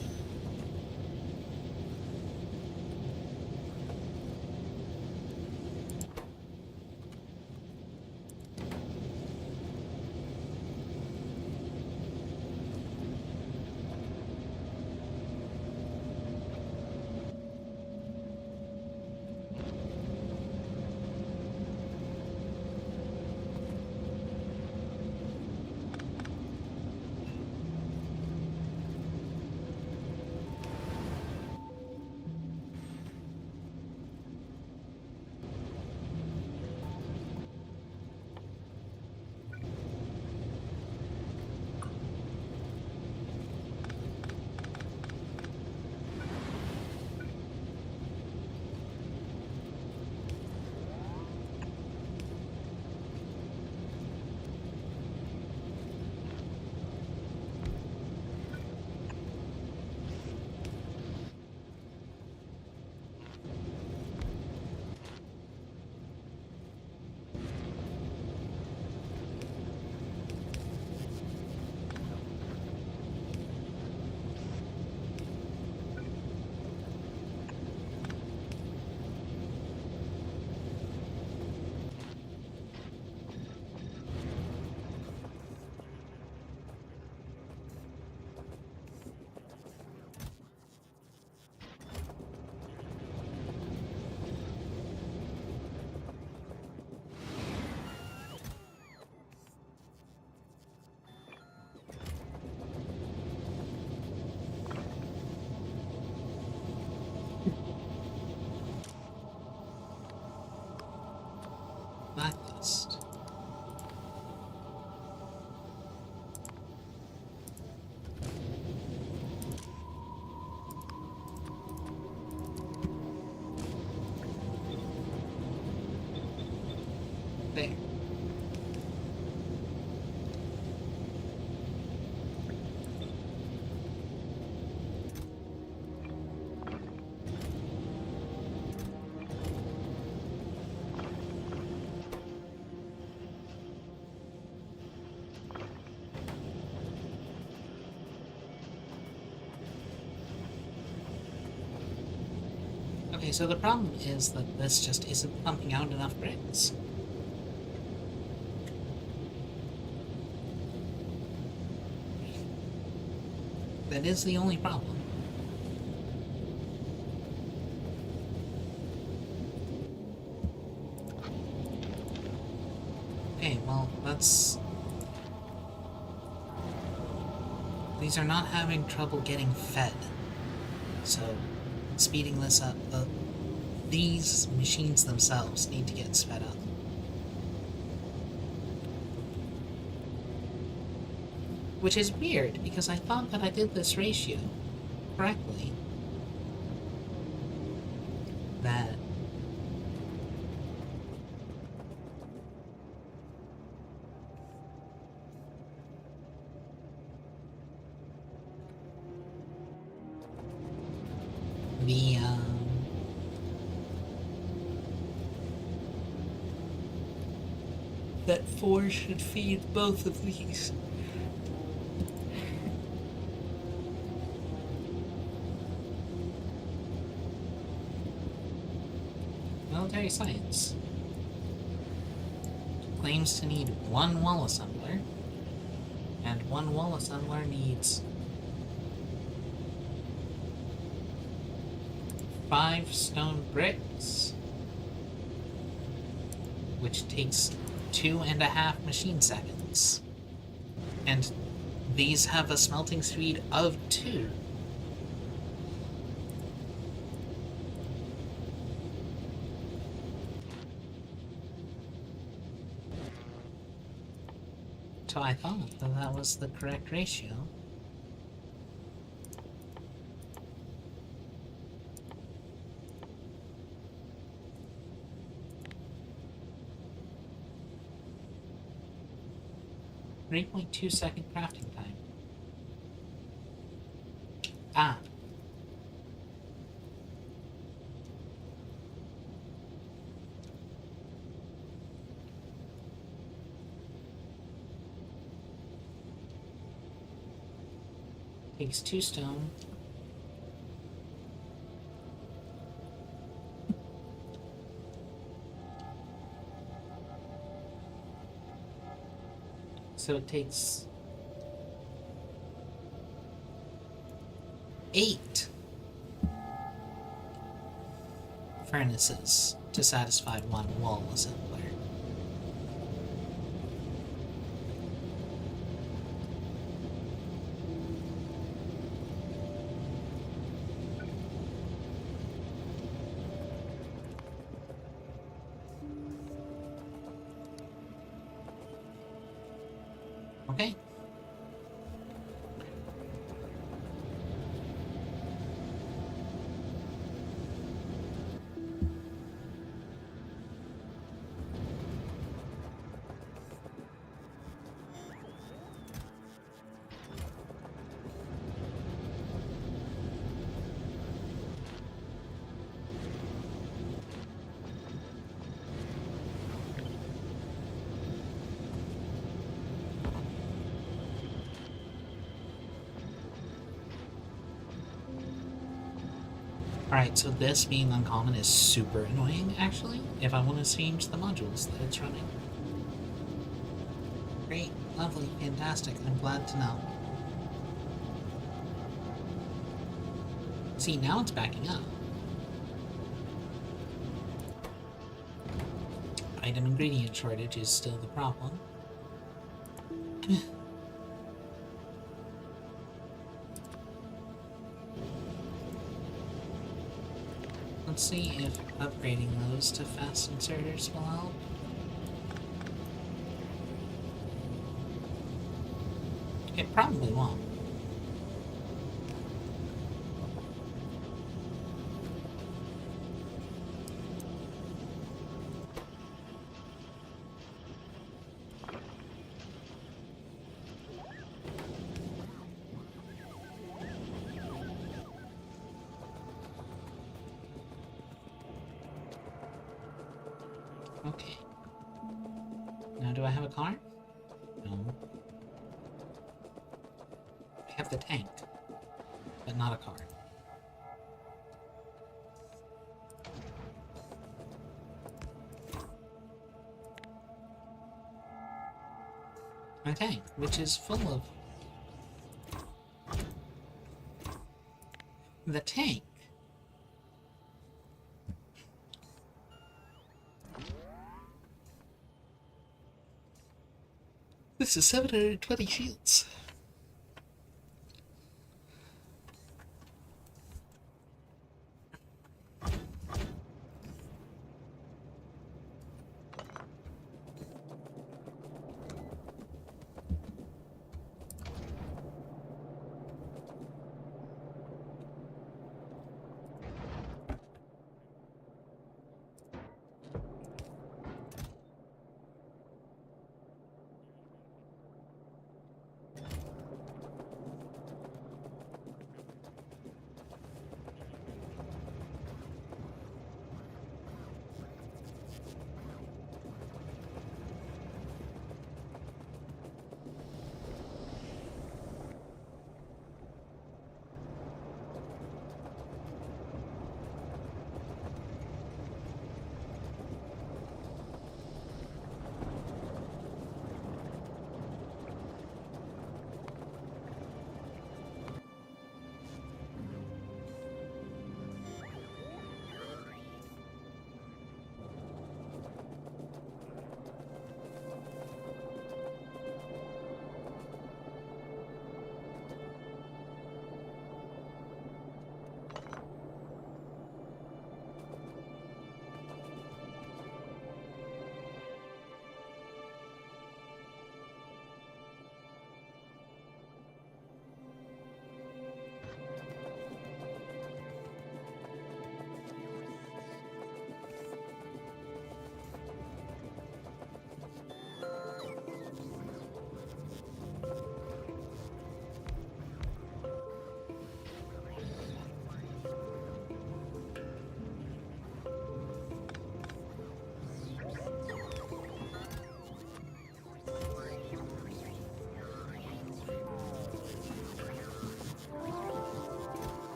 Okay, so the problem is that this just isn't pumping out enough bricks. That is the only problem. Okay, well, that's... These are not having trouble getting fed. So, speeding this up, these machines themselves need to get sped up. Which is weird, because I thought that I did this ratio correctly. That... The, that 4 should feed both of these. Military science claims to need 1 wall assembler, and 1 wall assembler needs 5 stone bricks, which takes 2.5 machine seconds. And these have a smelting speed of 2. So I thought that that was the correct ratio. .2-second crafting time. Ah. Takes 2 stone. So it takes 8 furnaces to satisfy 1 wall assembler. Okay. Alright, so this being uncommon is super annoying, actually, if I want to change the modules that it's running. Great, lovely, fantastic, I'm glad to know. See, now it's backing up. Item ingredient shortage is still the problem. Let's see if upgrading those to fast inserters will help. It probably won't. Okay. Now, do I have a car? No. I have the tank, but not a car. a tank, which is full of... The tank. This is 720 shields.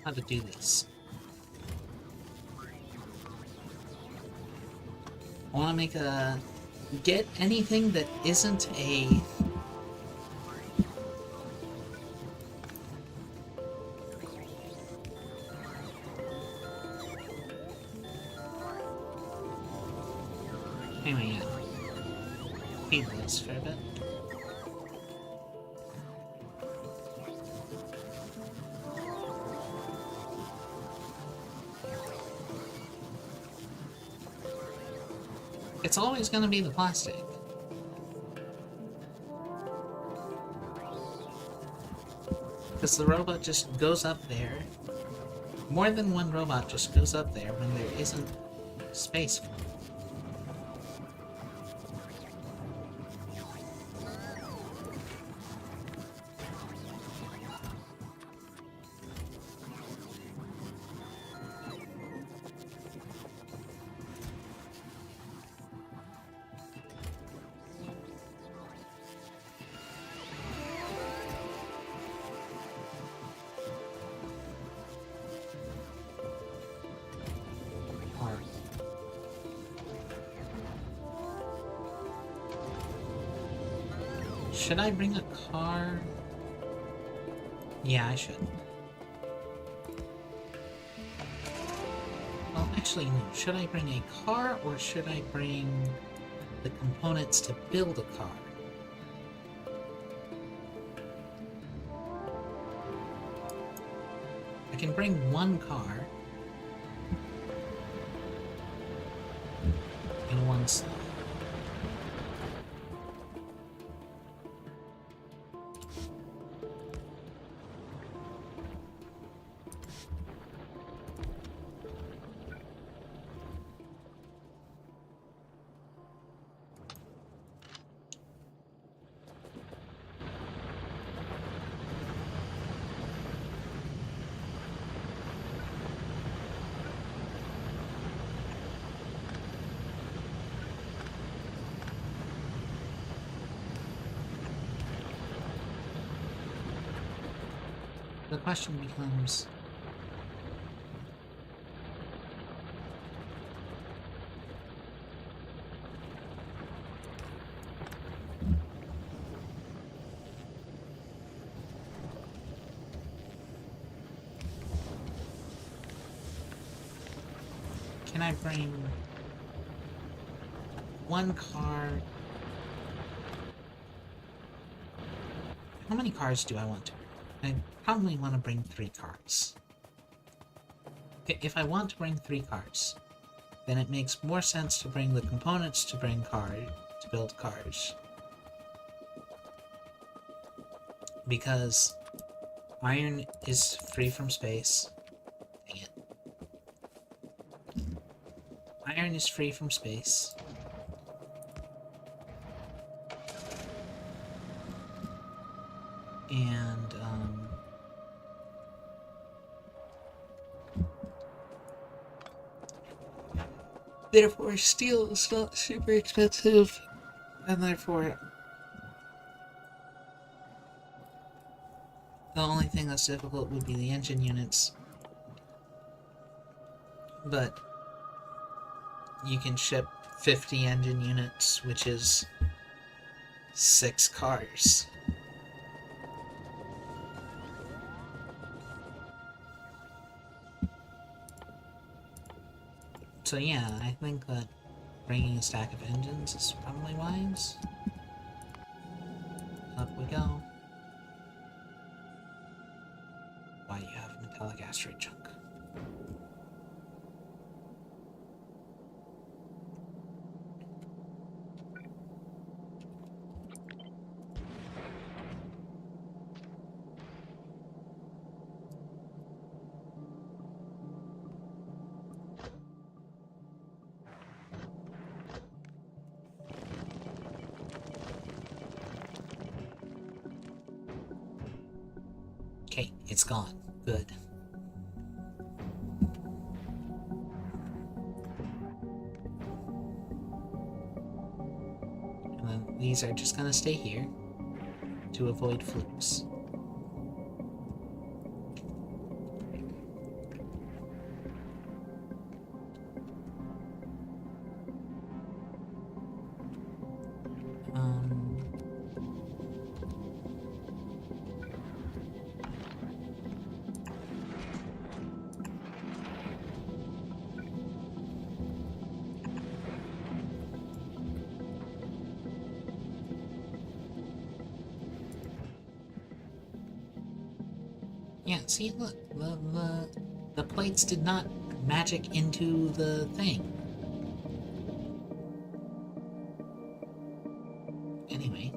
How to do this. I want to make a... Get anything that isn't a... Anyway, yeah. Feed this for a bit. It's always going to be the plastic. Because the robot just goes up there. More than one robot just goes up there when there isn't space for it. Should I bring a car? Yeah, I should. Well, actually, no. Should I bring a car, or should I bring the components to build a car? I can bring one car, engines. The question becomes, can I bring one car? How many cars do I want to bring? I probably want to bring 3 cars. If I want to bring 3 cars, then it makes more sense to bring the components to build cars. Because iron is free from space. Dang it. Iron is free from space. And, therefore steel is not super expensive, and therefore the only thing that's difficult would be the engine units. But you can ship 50 engine units, which is 6 cars. So yeah, I think that bringing a stack of engines is probably wise. Up we go. Why you have metallic asteroid chunk? Okay, it's gone. Good. And then these are just gonna stay here to avoid flukes. Yeah, see, look, the plates did not magic into the thing. Anyway.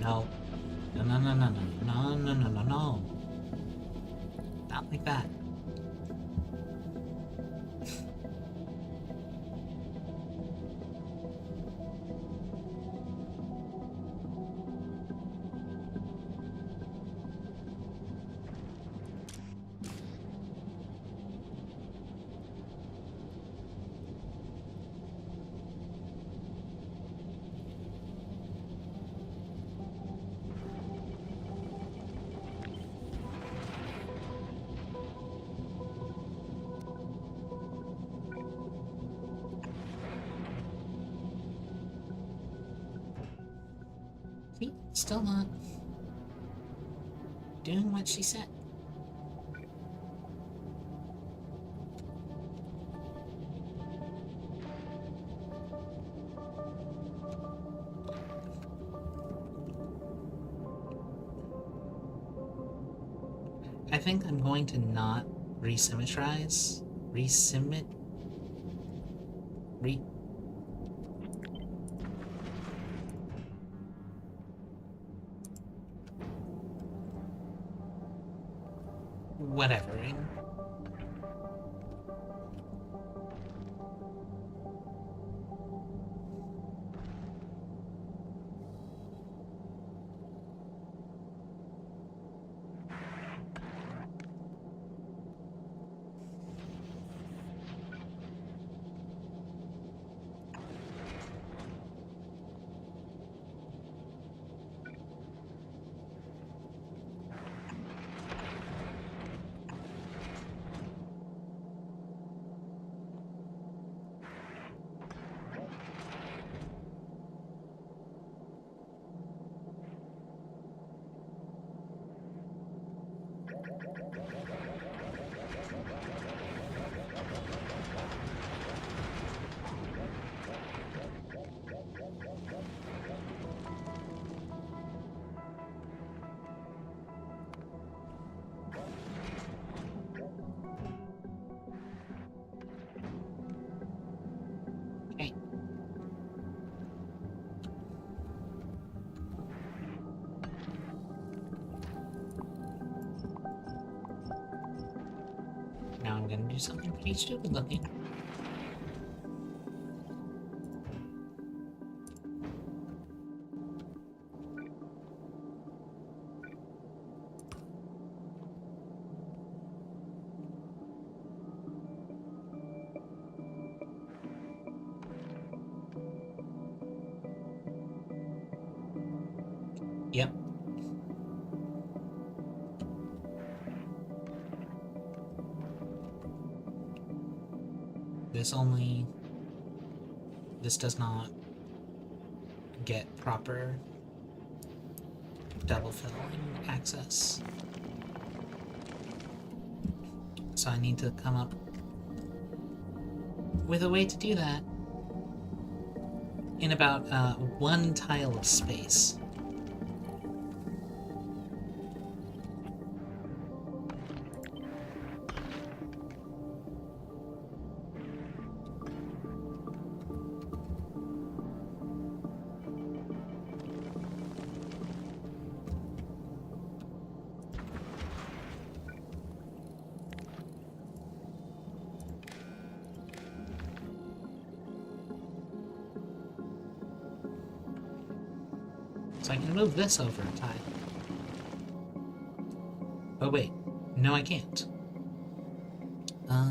No. No, no, no, no, no, no, no, no, no. Not like that. See? Still not doing what she said. I think I'm going to not resymmetrize. Whatever. Okay. Now I'm gonna do something pretty stupid looking. Yep. This does not get proper double filling access. So I need to come up with a way to do that in about one tile of space. So I can move this over a tile. Oh wait, no I can't. I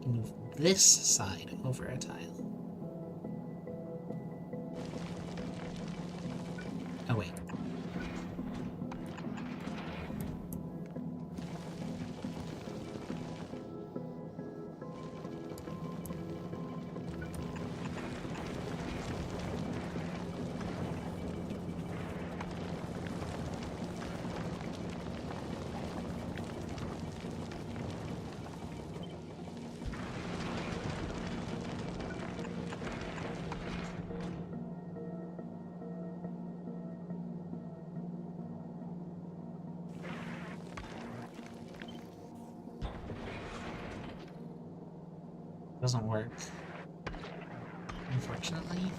can move this side over a tile. Oh wait. Doesn't work, unfortunately.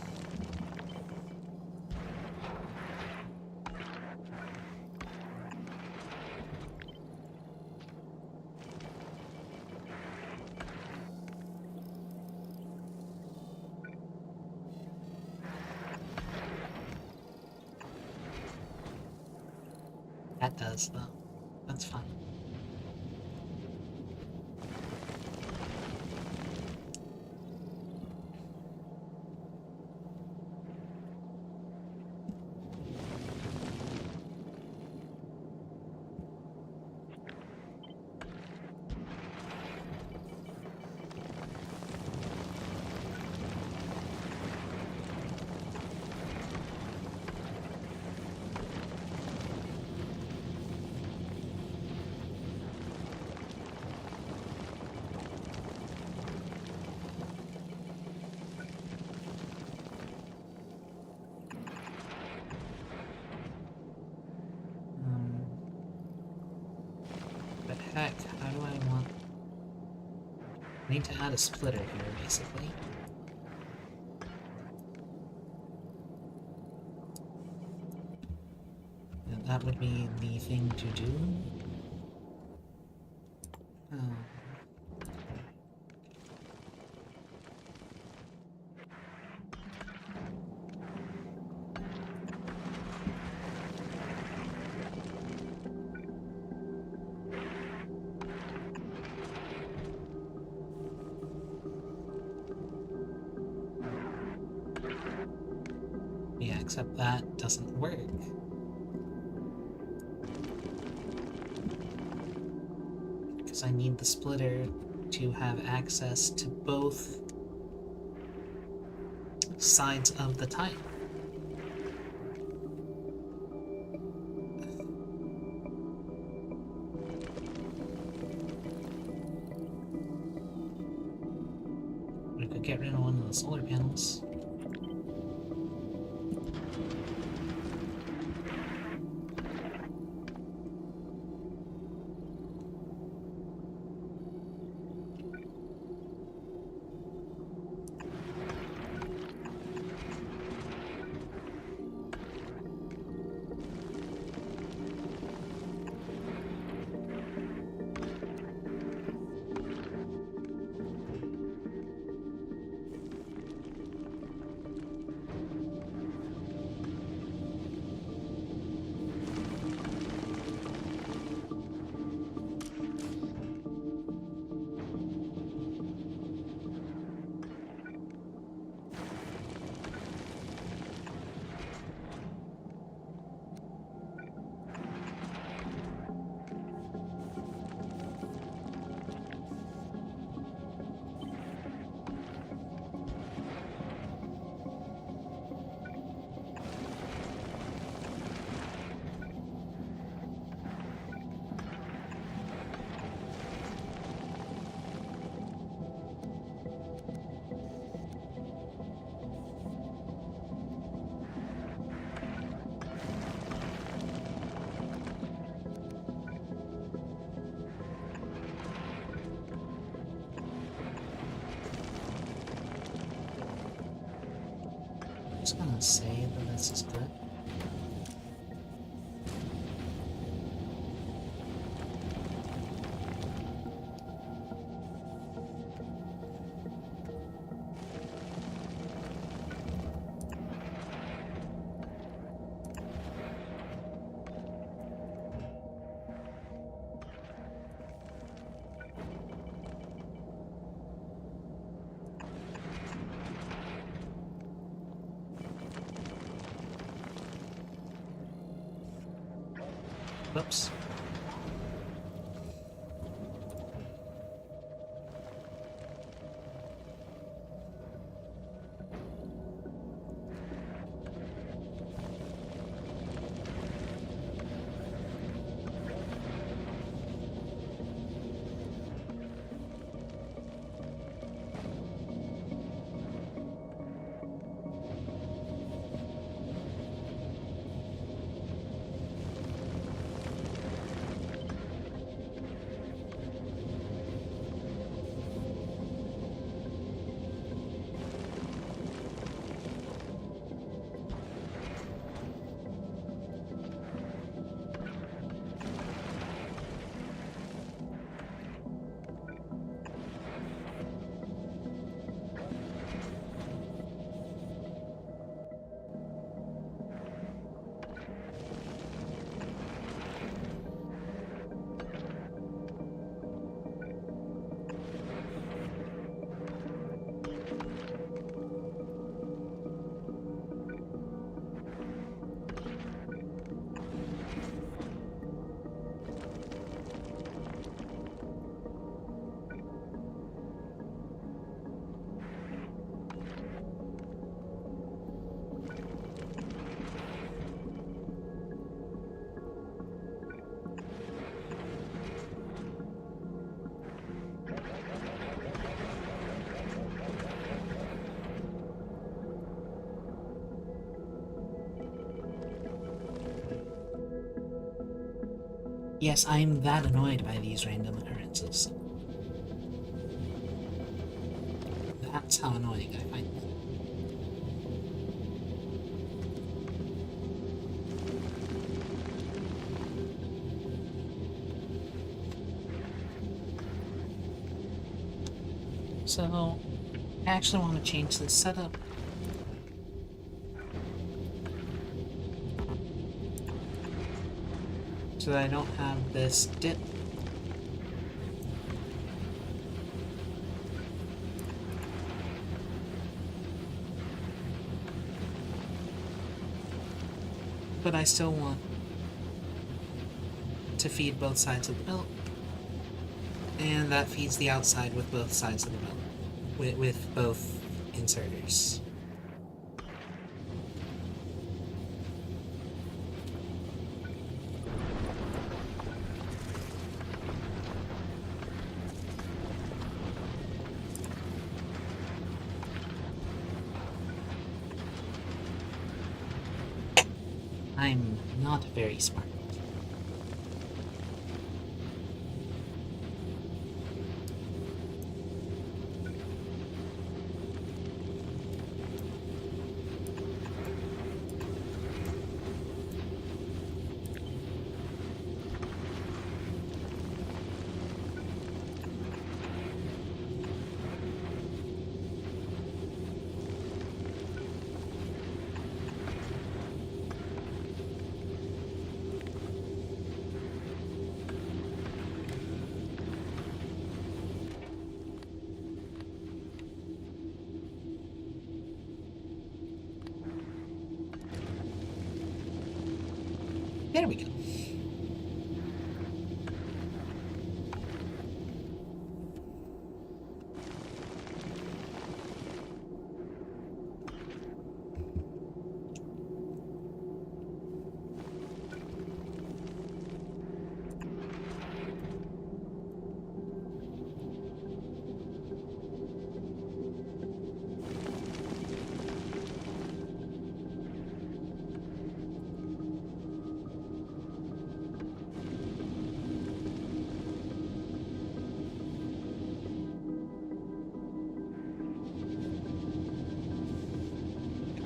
That does, though. That's fine. heck? How do I want... I need to add a splitter here, basically. And that would be the thing to do. Oh. Yeah, except that doesn't work. Because I need the splitter to have access to both sides of the tile. We could get rid of one of the solar panels. I'm just gonna say that this is good. Whoops. Yes, I'm that annoyed by these random occurrences. That's how annoying I find them. So, I actually want to change this setup. So that I don't have this dip. But I still want to feed both sides of the belt. And that feeds the outside with both sides of the belt. With both inserters. I'm not very smart. There we go.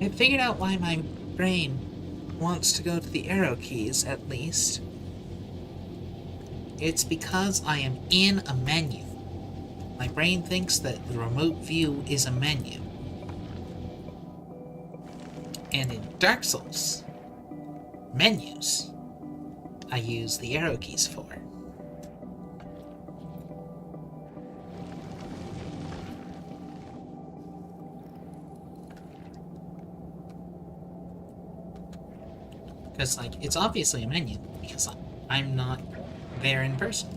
I figured out why my brain wants to go to the arrow keys, at least. It's because I am in a menu. My brain thinks that the remote view is a menu. And in Dark Souls, menus, I use the arrow keys for. Because, like, it's obviously a menu, because I'm not there in person.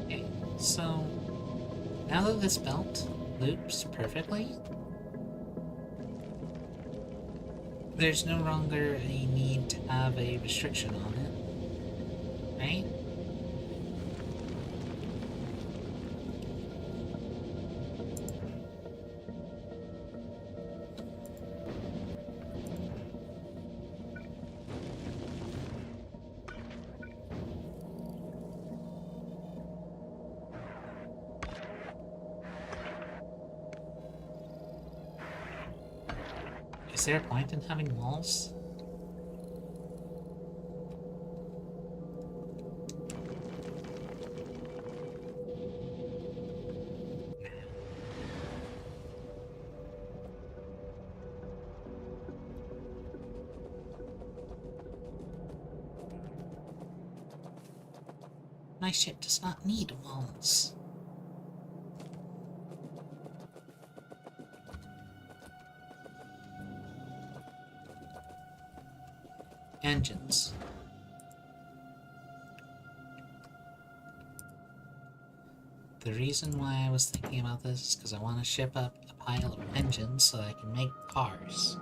Okay, so now that this belt loops perfectly, there's no longer a need to have a restriction on it, right? Is there a point in having walls? My ship does not need walls. Engines. The reason why I was thinking about this is because I want to ship up a pile of engines so I can make cars.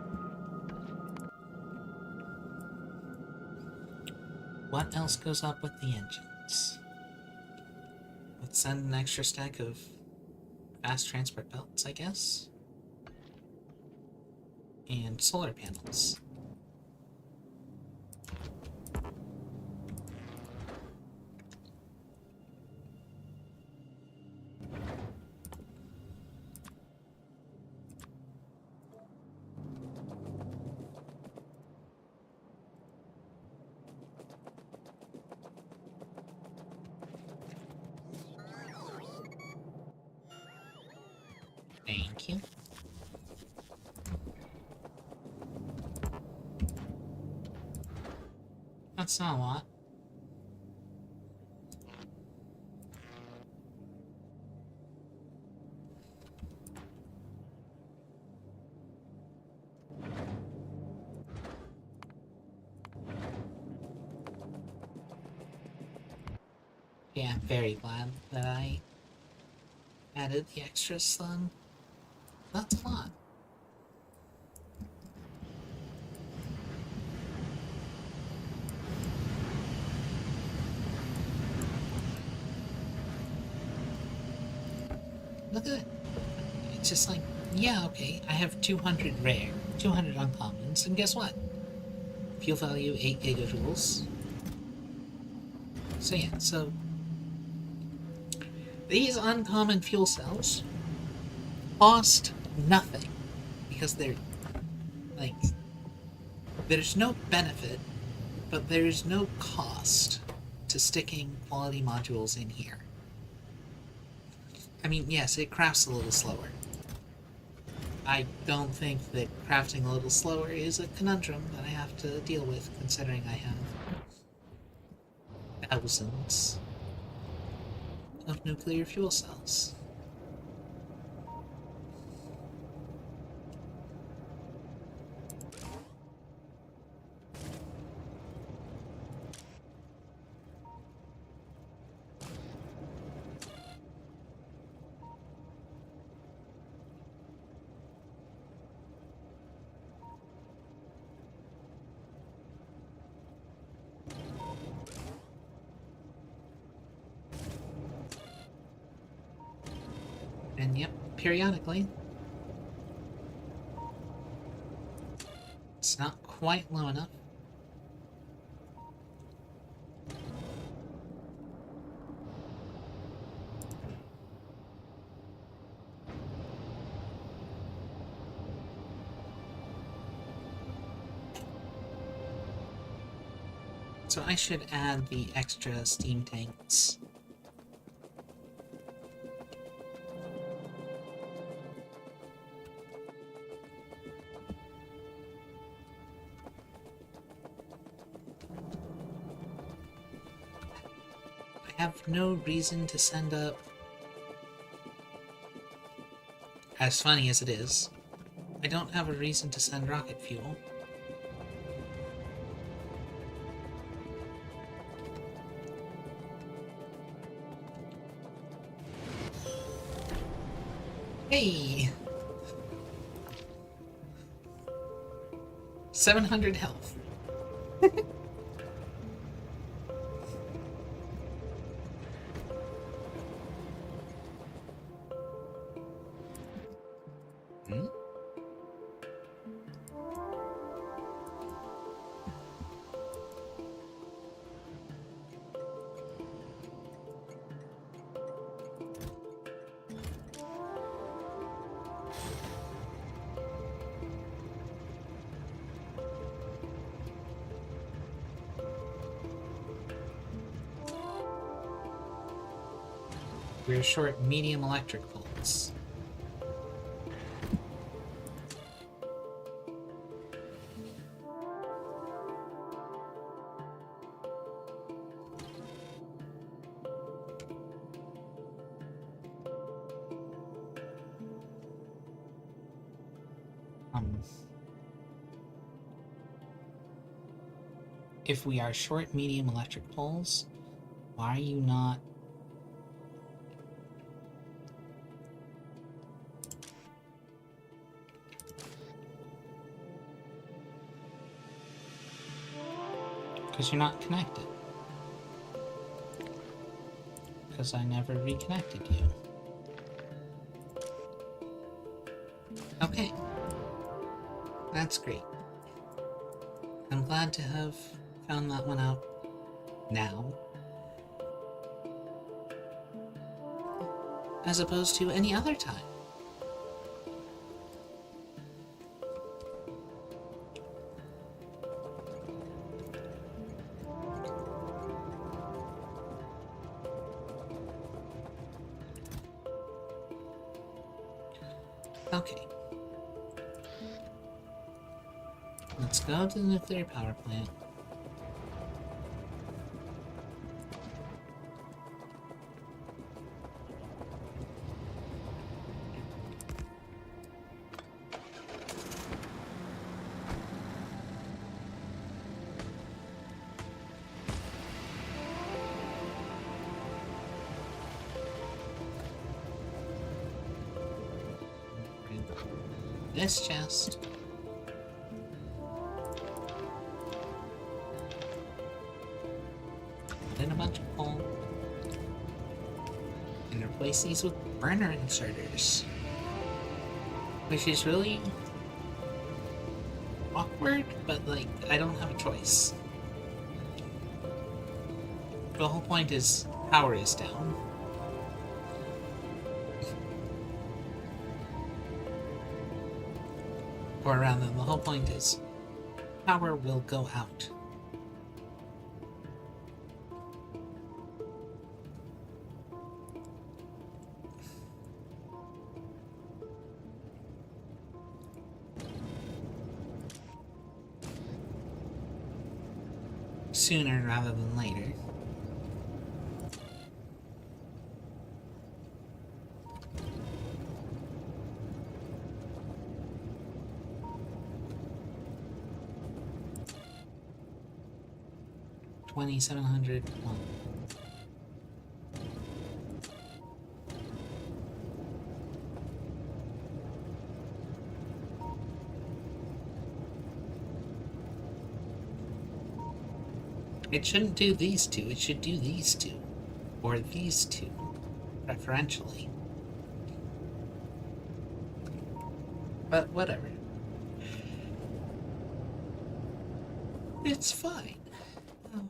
What else goes up with the engines? Let's send an extra stack of fast transport belts, I guess. And solar panels. Thank you. That's not a lot. Yeah, I'm very glad that I added the extra sun. That's a lot. Look at it. It's just like, yeah, okay, I have 200 rare, 200 uncommons, and guess what? Fuel value 8 gigajoules. So yeah, so these uncommon fuel cells cost nothing because they're like, there's no benefit, but there's no cost to sticking quality modules in here. I mean, yes, it crafts a little slower. I don't think that crafting a little slower is a conundrum that I have to deal with, considering I have thousands of nuclear fuel cells. And yep, periodically, it's not quite low enough. So I should add the extra steam tanks. I have no reason to send up, as funny as it is, I don't have a reason to send rocket fuel. Hey! 700 health. Hmm? We're short medium electric poles. If we are short medium electric poles, why are you not... Because you're not connected. Because I never reconnected you. Okay. That's great. I'm glad to have found that one out now. As opposed to any other time. Okay. Let's go to the nuclear power plant. This chest. Put in a bunch of coal. And replace these with burner inserters. Which is really awkward, but like, I don't have a choice. The whole point is power is down. Or rather, the whole point is power will go out. Sooner rather than later. $2,700. It shouldn't do these two, it should do these two. Or these two, preferentially. But whatever. It's fine. Oh.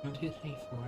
One, two, three, four.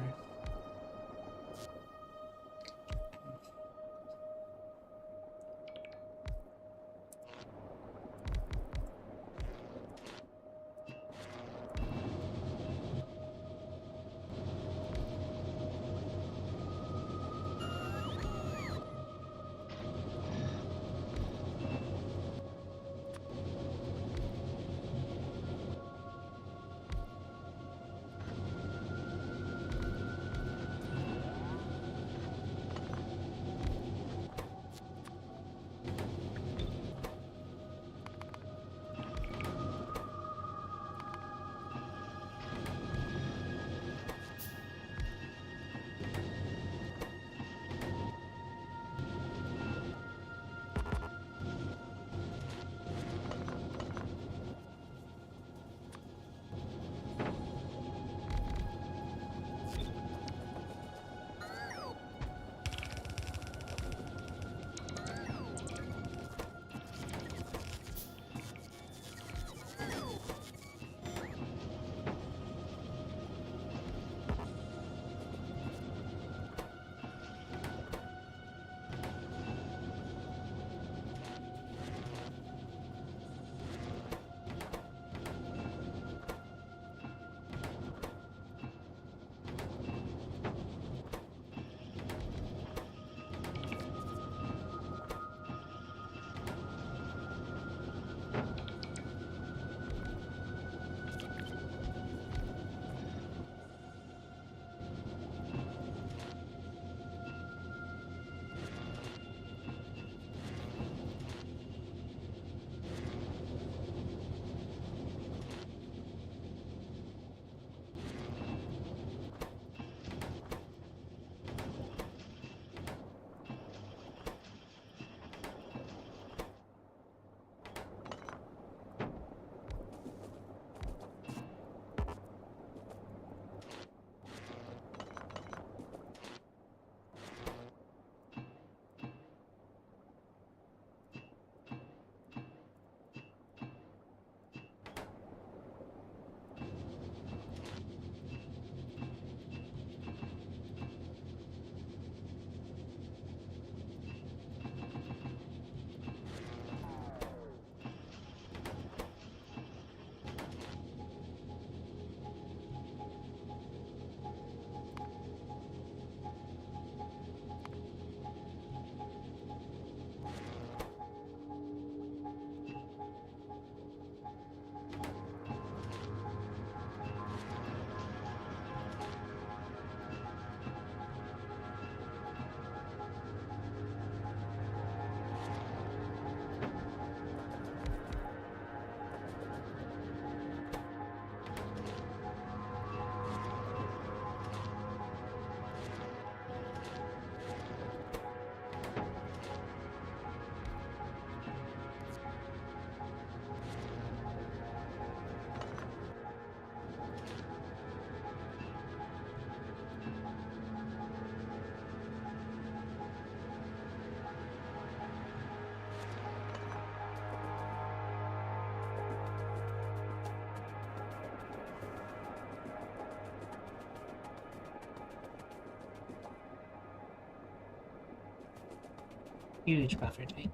Huge buffer tank.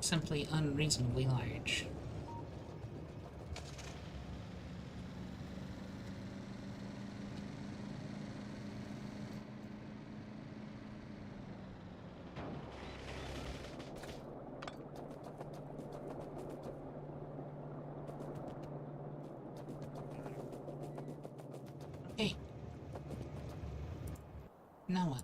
Simply unreasonably large. Okay. Now what?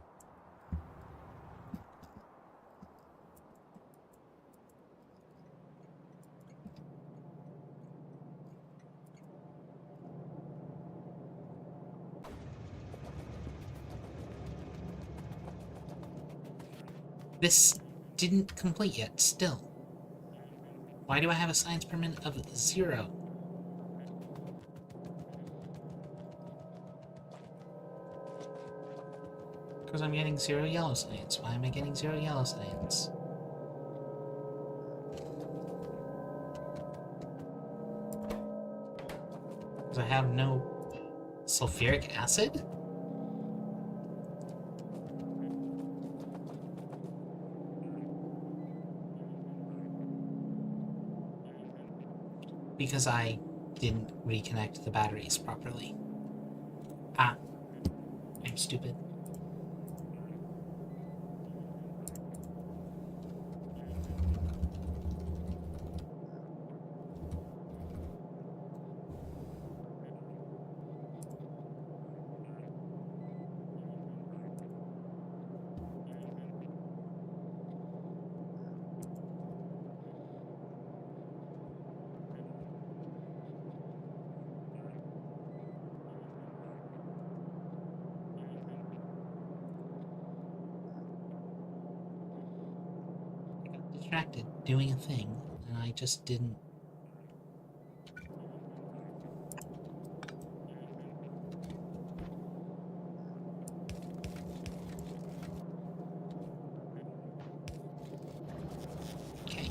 This didn't complete yet, still. Why do I have a science permit of 0? Because I'm getting 0 yellow science. Why am I getting 0 yellow science? Because I have no sulfuric acid? Because I didn't reconnect the batteries properly. Ah, I'm stupid. Distracted doing a thing, and I just didn't. Okay.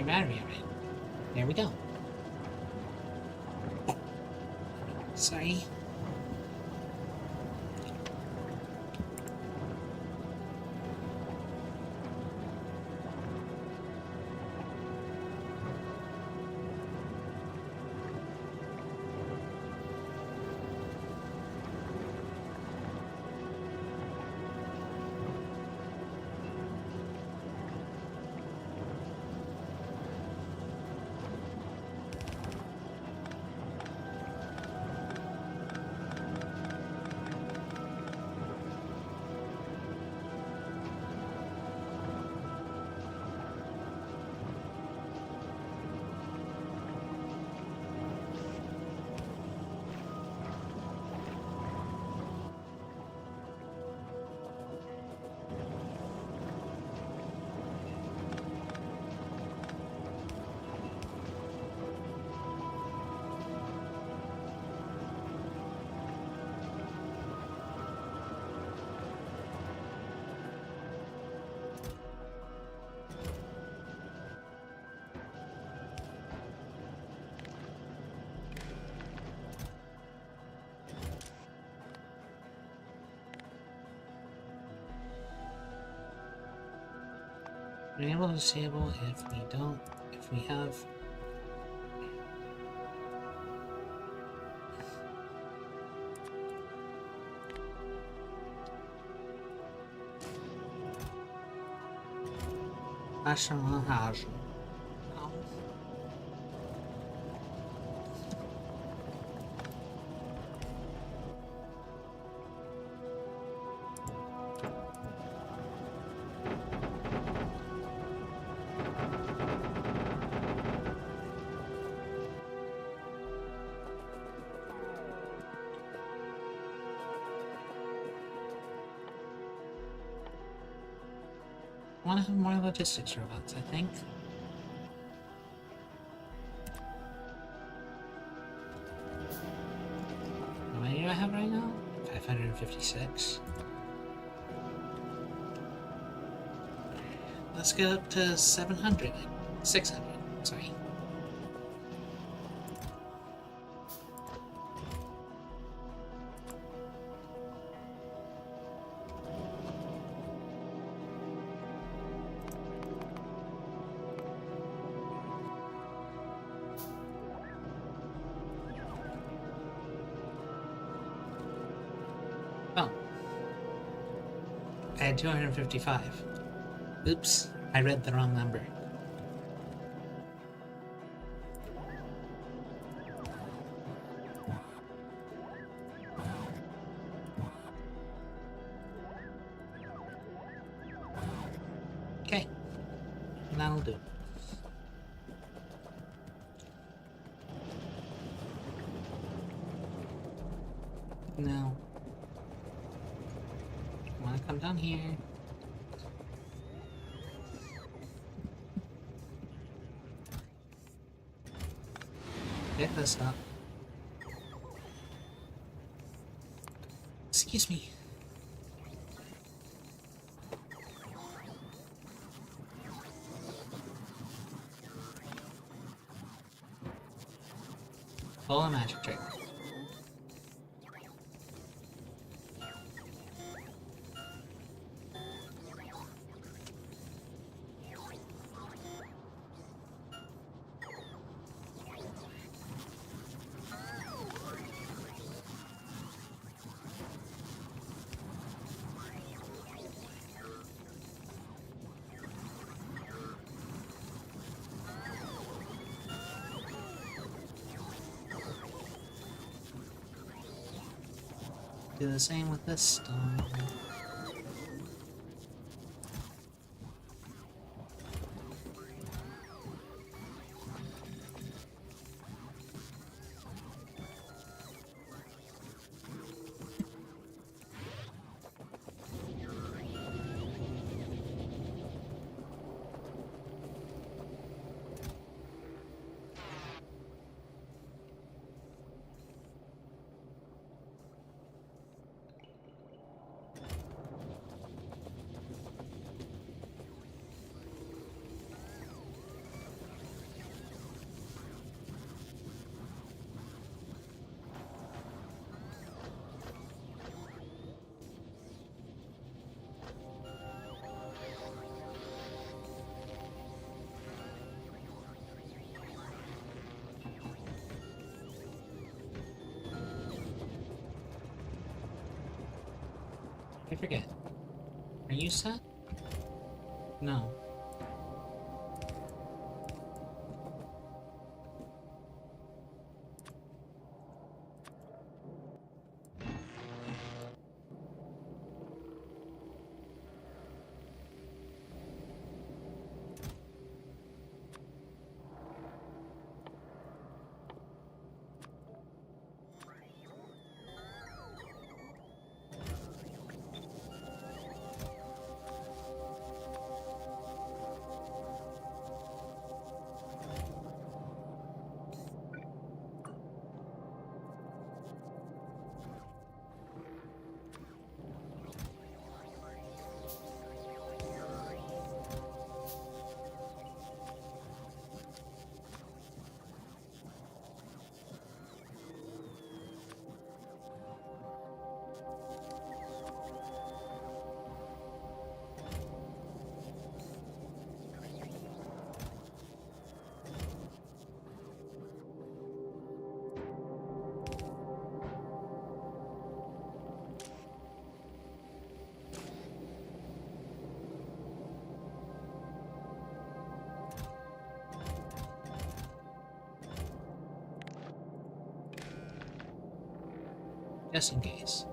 Battery already. There we go. Sorry. able to disable if we don't, if we have. Ashram. I want to have more logistics robots, I think. How many do I have right now? 556. Let's get up to 700. 600, sorry. Oh. I had 255. Oops, I read the wrong number. Okay, that'll do. Now, I want to come down here. Pick this up. Excuse me. Pull a magic trick. Do the same with this stone. I forget. Are you set? No. just in case.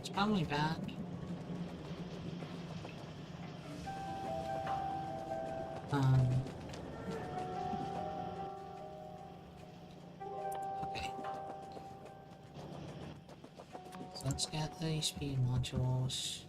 It's probably bad. Okay. So let's get the speed modules.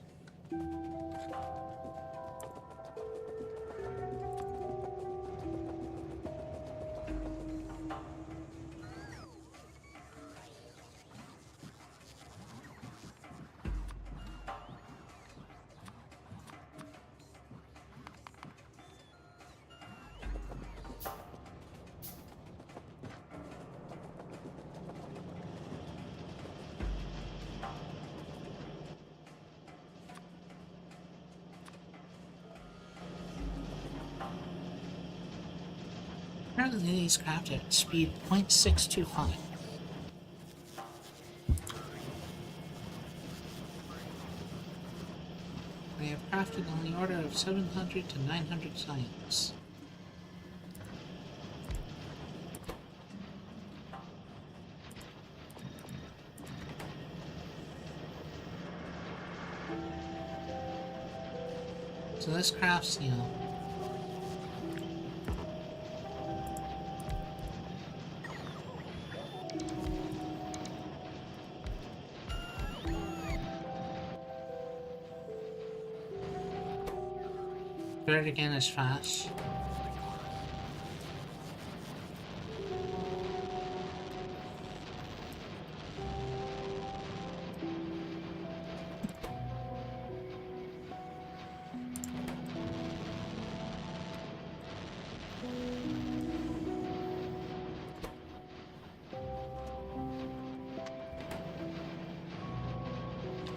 Apparently these craft at speed 0.625. They have crafted on the order of 700 to 900 science. So this crafts, you know, third again is fast.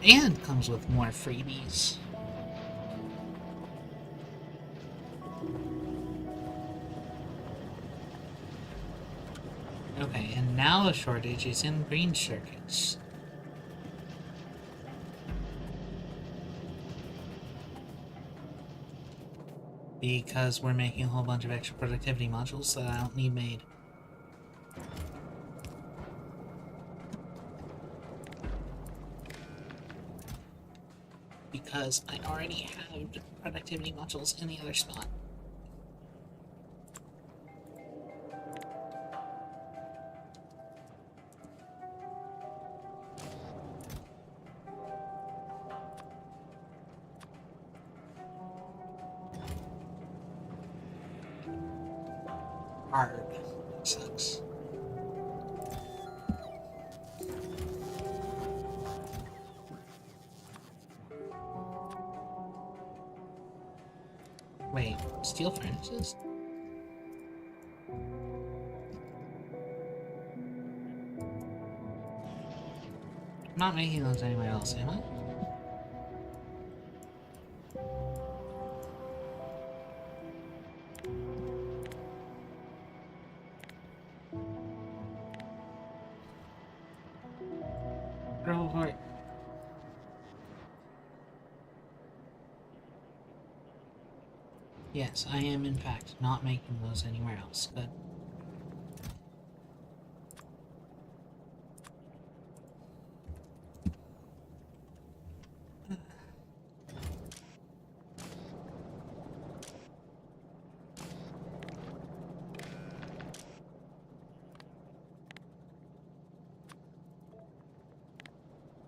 And comes with more freebies. Okay, and now the shortage is in green circuits. Because we're making a whole bunch of extra productivity modules that I don't need made. Because I already have productivity modules in the other spot. hard. Sucks. Wait, steel furnaces? I'm not making those anywhere else, am I? Right. Yes, I am in fact not making those anywhere else. Good.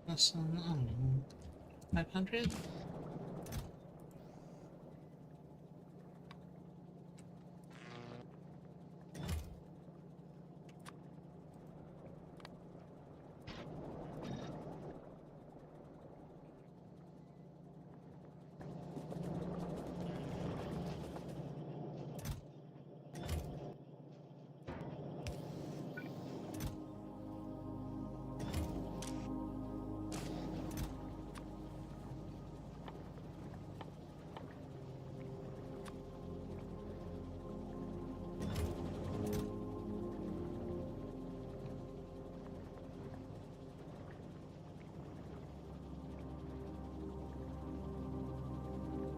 That's 500?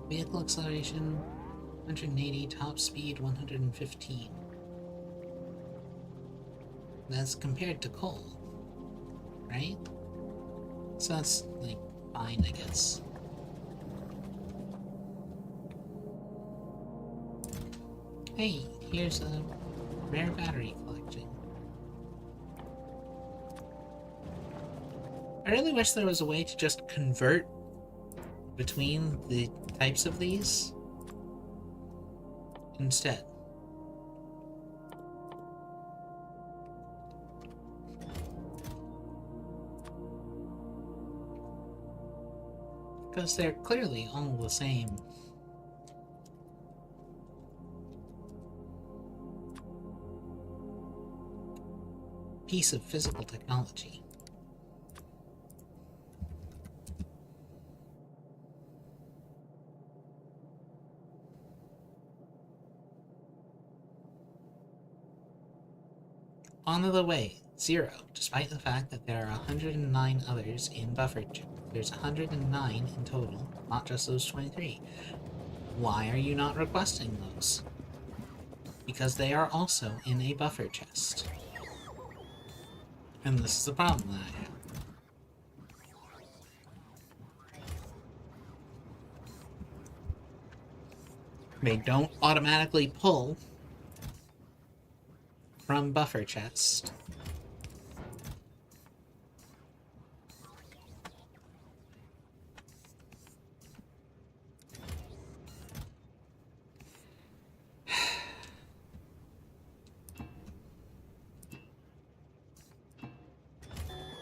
Vehicle acceleration 180, top speed 115. That's compared to coal, right? So that's, like, fine, I guess. Hey, here's a rare battery collection. I really wish there was a way to just convert between the types of these instead. Because they're clearly all the same. Piece of physical technology. On the way, 0, despite the fact that there are 109 others in buffer. There's 109 in total, not just those 23. Why are you not requesting those? Because they are also in a buffer chest. And this is the problem that I have. They don't automatically pull from buffer chest.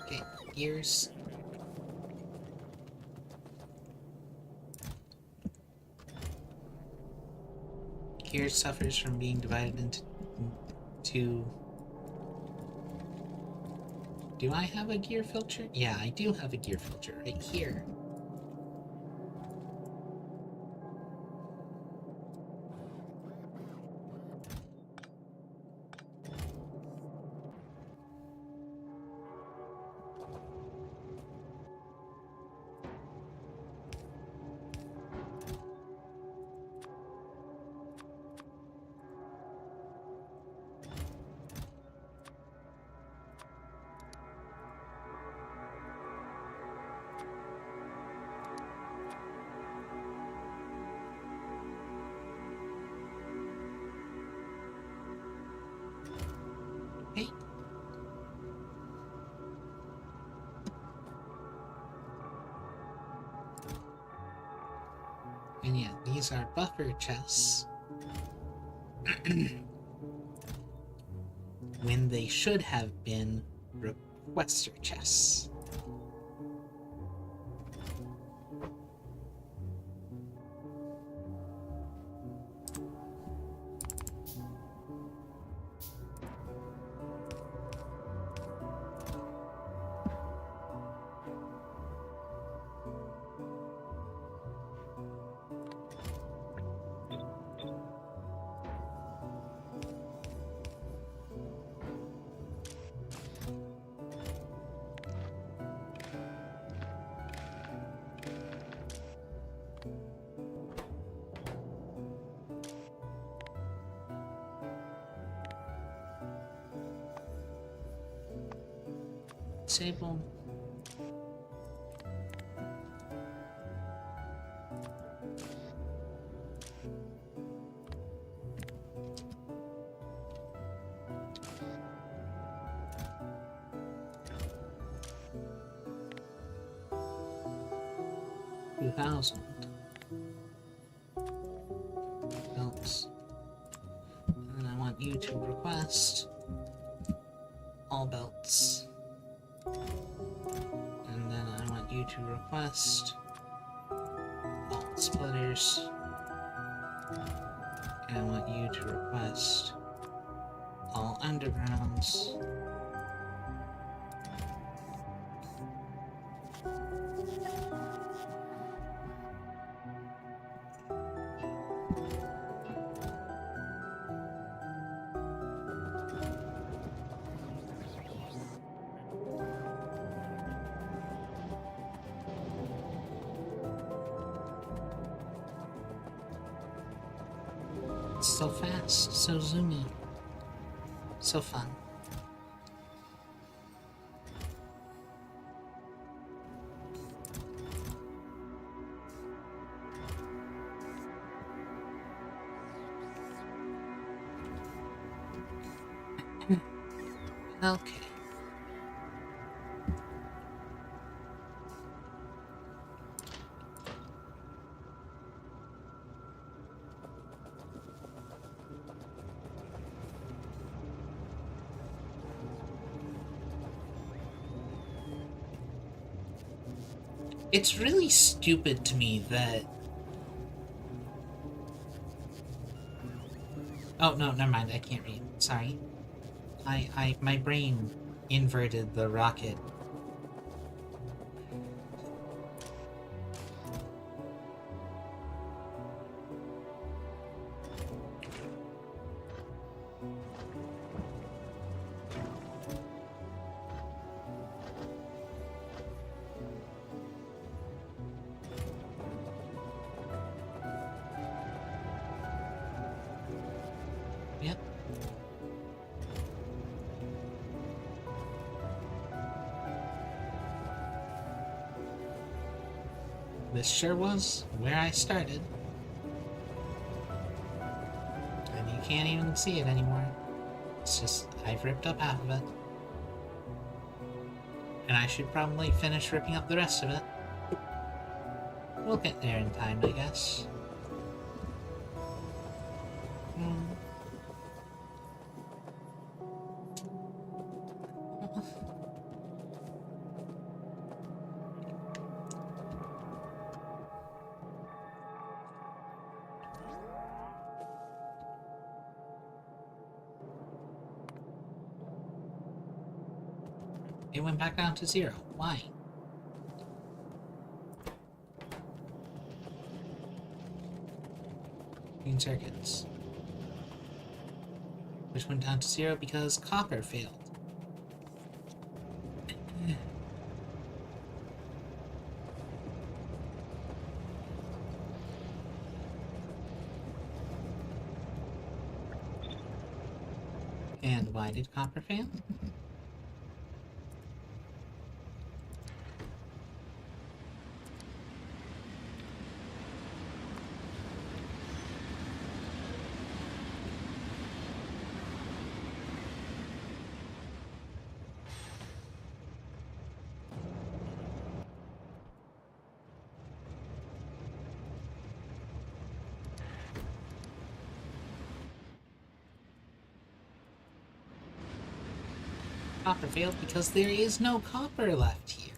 Okay, gears. Gears suffers from being divided into two. Do I have a gear filter? Yeah, I do have a gear filter right here. Okay. And yeah, these are buffer chests. when they should have been requester chests. Disable. $2,000. Belts. And I want you to request all belts. And then I want you to request all splitters. And I want you to request all undergrounds. So fast, so zoomy, so fun. Okay. It's really stupid to me that... Oh, no, never mind, I can't read. Sorry. My brain inverted the rocket. Yep. This sure was where I started. And you can't even see it anymore. It's just, I've ripped up half of it. And I should probably finish ripping up the rest of it. We'll get there in time, I guess. It went back down to 0. Why? Green circuits. Which went down to 0 because copper failed. And why did copper fail? Copper failed because there is no copper left here.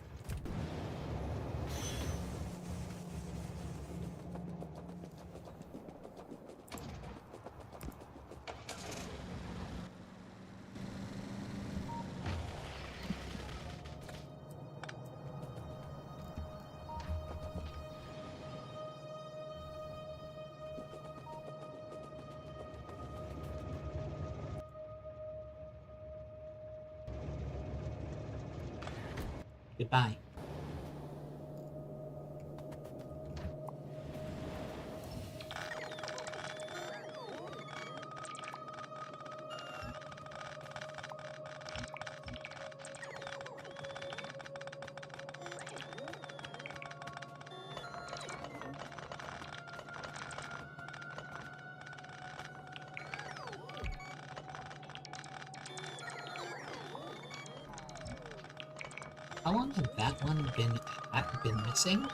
Goodbye. How long had that one been missing?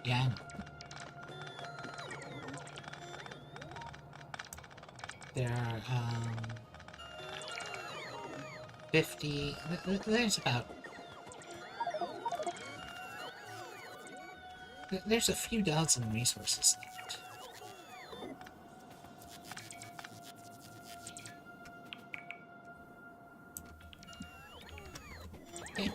Yeah, I know. There are, 50... There's about... There's a few dozen resources left. Okay.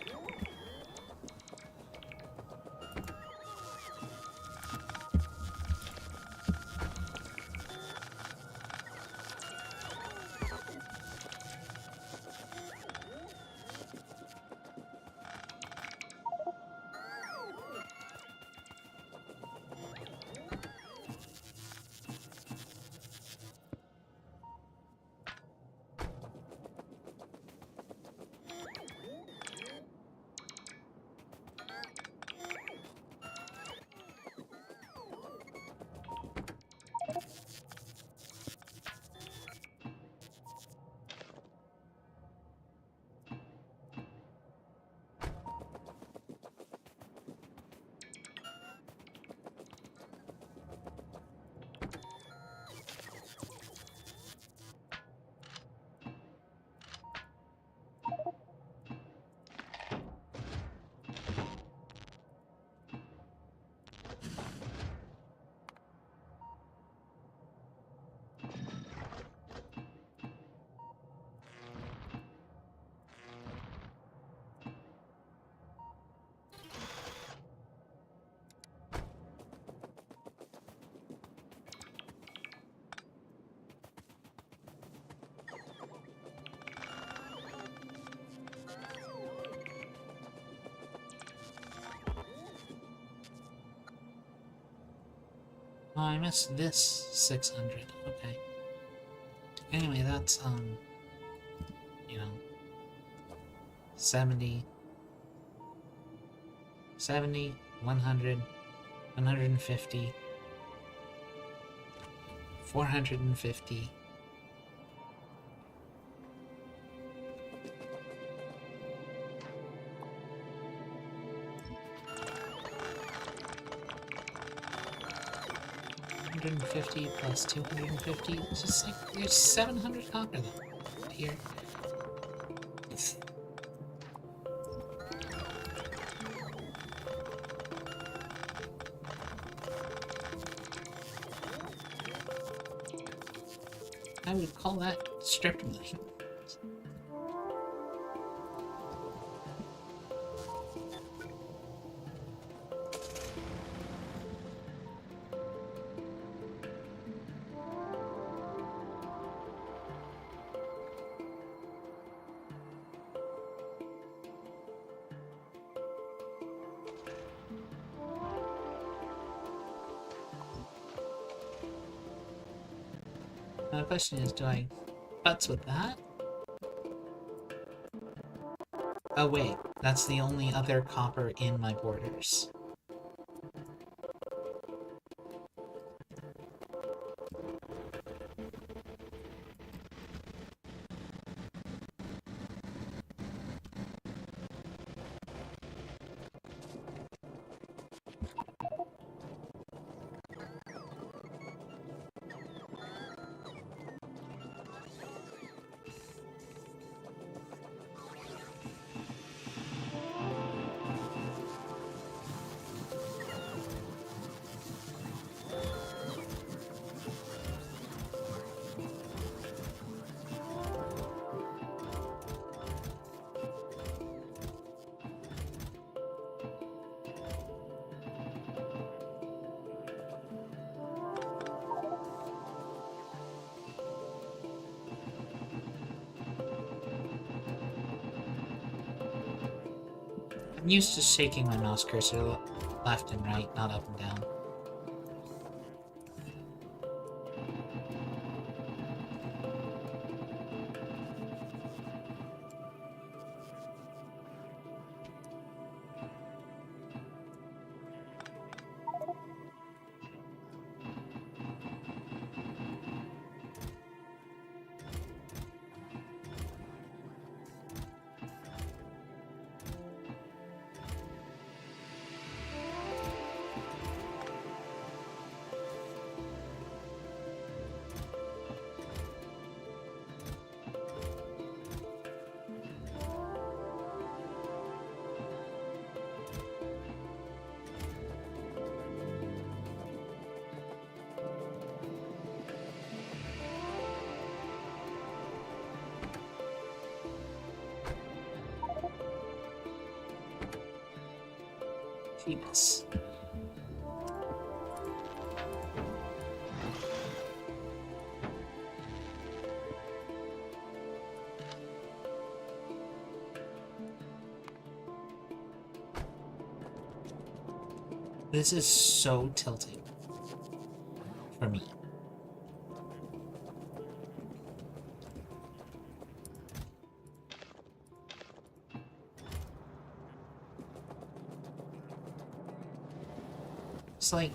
Oh, I missed this 600. Okay. Anyway, that's, you know, 70, 100, 150, 450. $150 plus 250. It's just like there's 700 copper left here. I would call that strip mining. The question is, do I butts with that? Oh wait, that's the only other copper in my borders. I'm used to shaking my mouse cursor left and right, not up and down. Jeebus. This is so tilting for me. It's like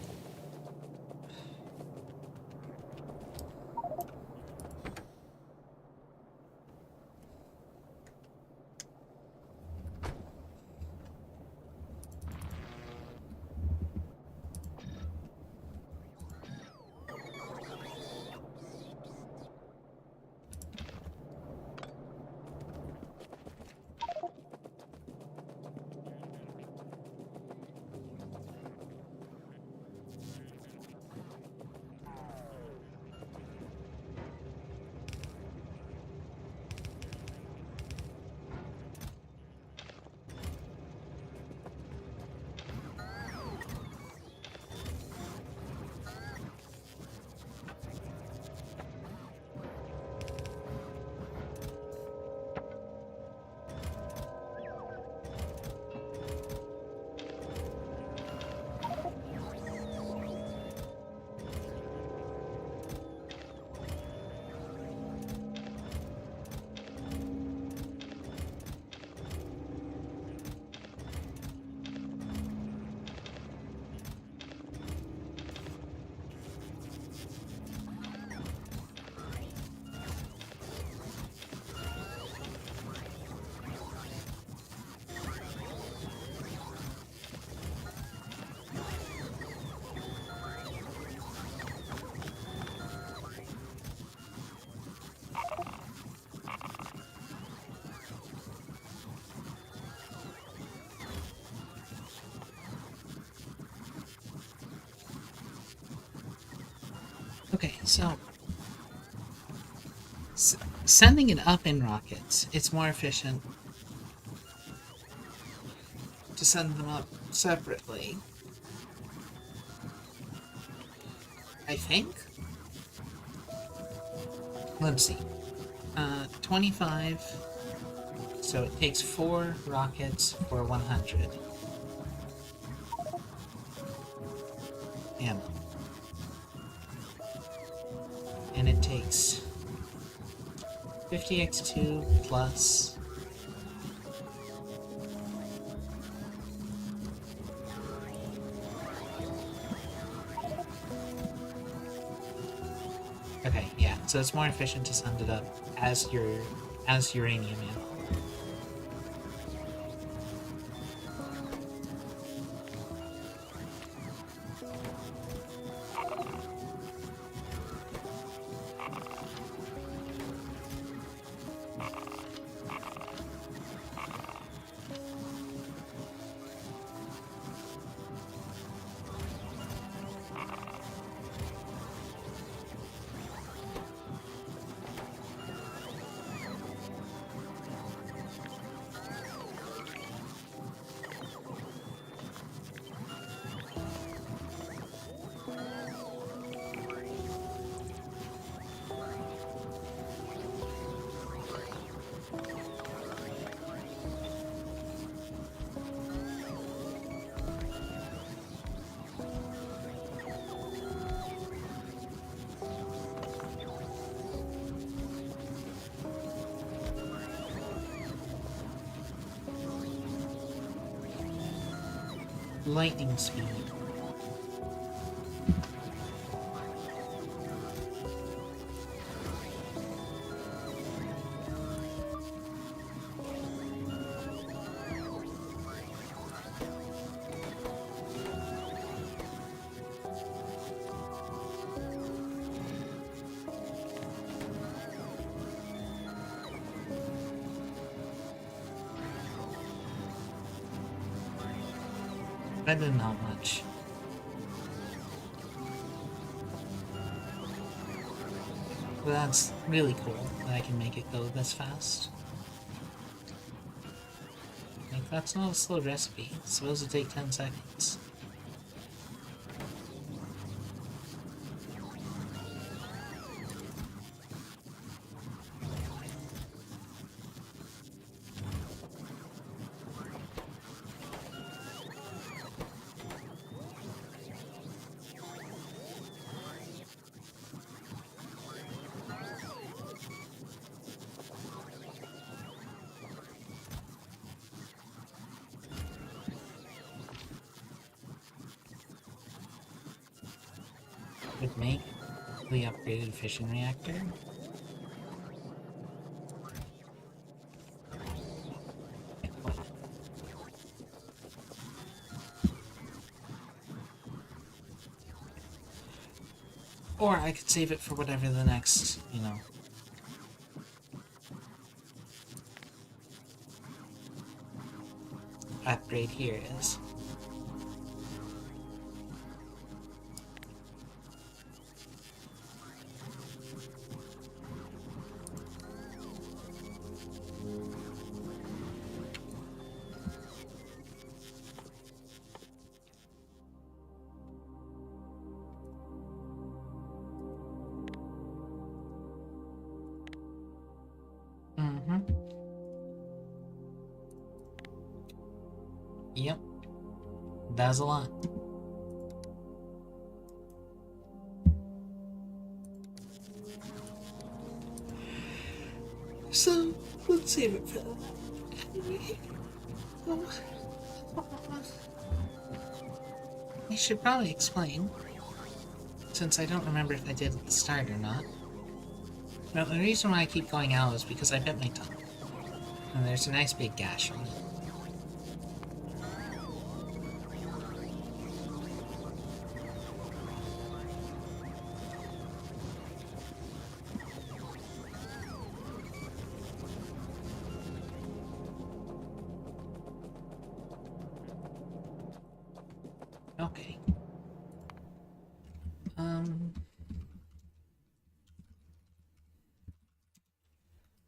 okay, so sending it up in rockets, it's more efficient to send them up separately. I think? Let's see. 25. So it takes 4 rockets for 100 ammo. And it takes 50x2 plus okay, yeah, so it's more efficient to send it up as uranium ammo. lightning speed. Better than not much. But that's really cool that I can make it go this fast. Like, that's not a slow recipe. It's supposed to take 10 seconds. Would make the upgraded fission reactor. Or I could save it for whatever the next, you know, upgrade here is. Yep. That's a lot. So, let's save it for that. I should probably explain, since I don't remember if I did at the start or not. Now, the reason why I keep going out is because I bit my tongue. And there's a nice big gash on it. Okay.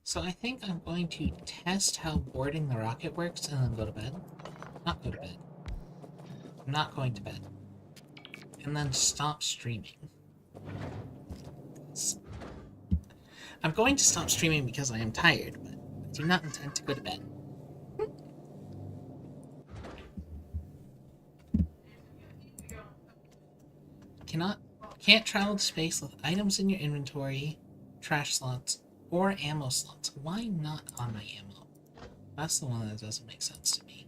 So I think I'm going to test how boarding the rocket works and then go to bed. Not go to bed. I'm not going to bed. And then stop streaming. I'm going to stop streaming because I am tired, but I do not intend to go to bed. Can't travel to space with items in your inventory, trash slots, or ammo slots. Why not on my ammo? That's the one that doesn't make sense to me.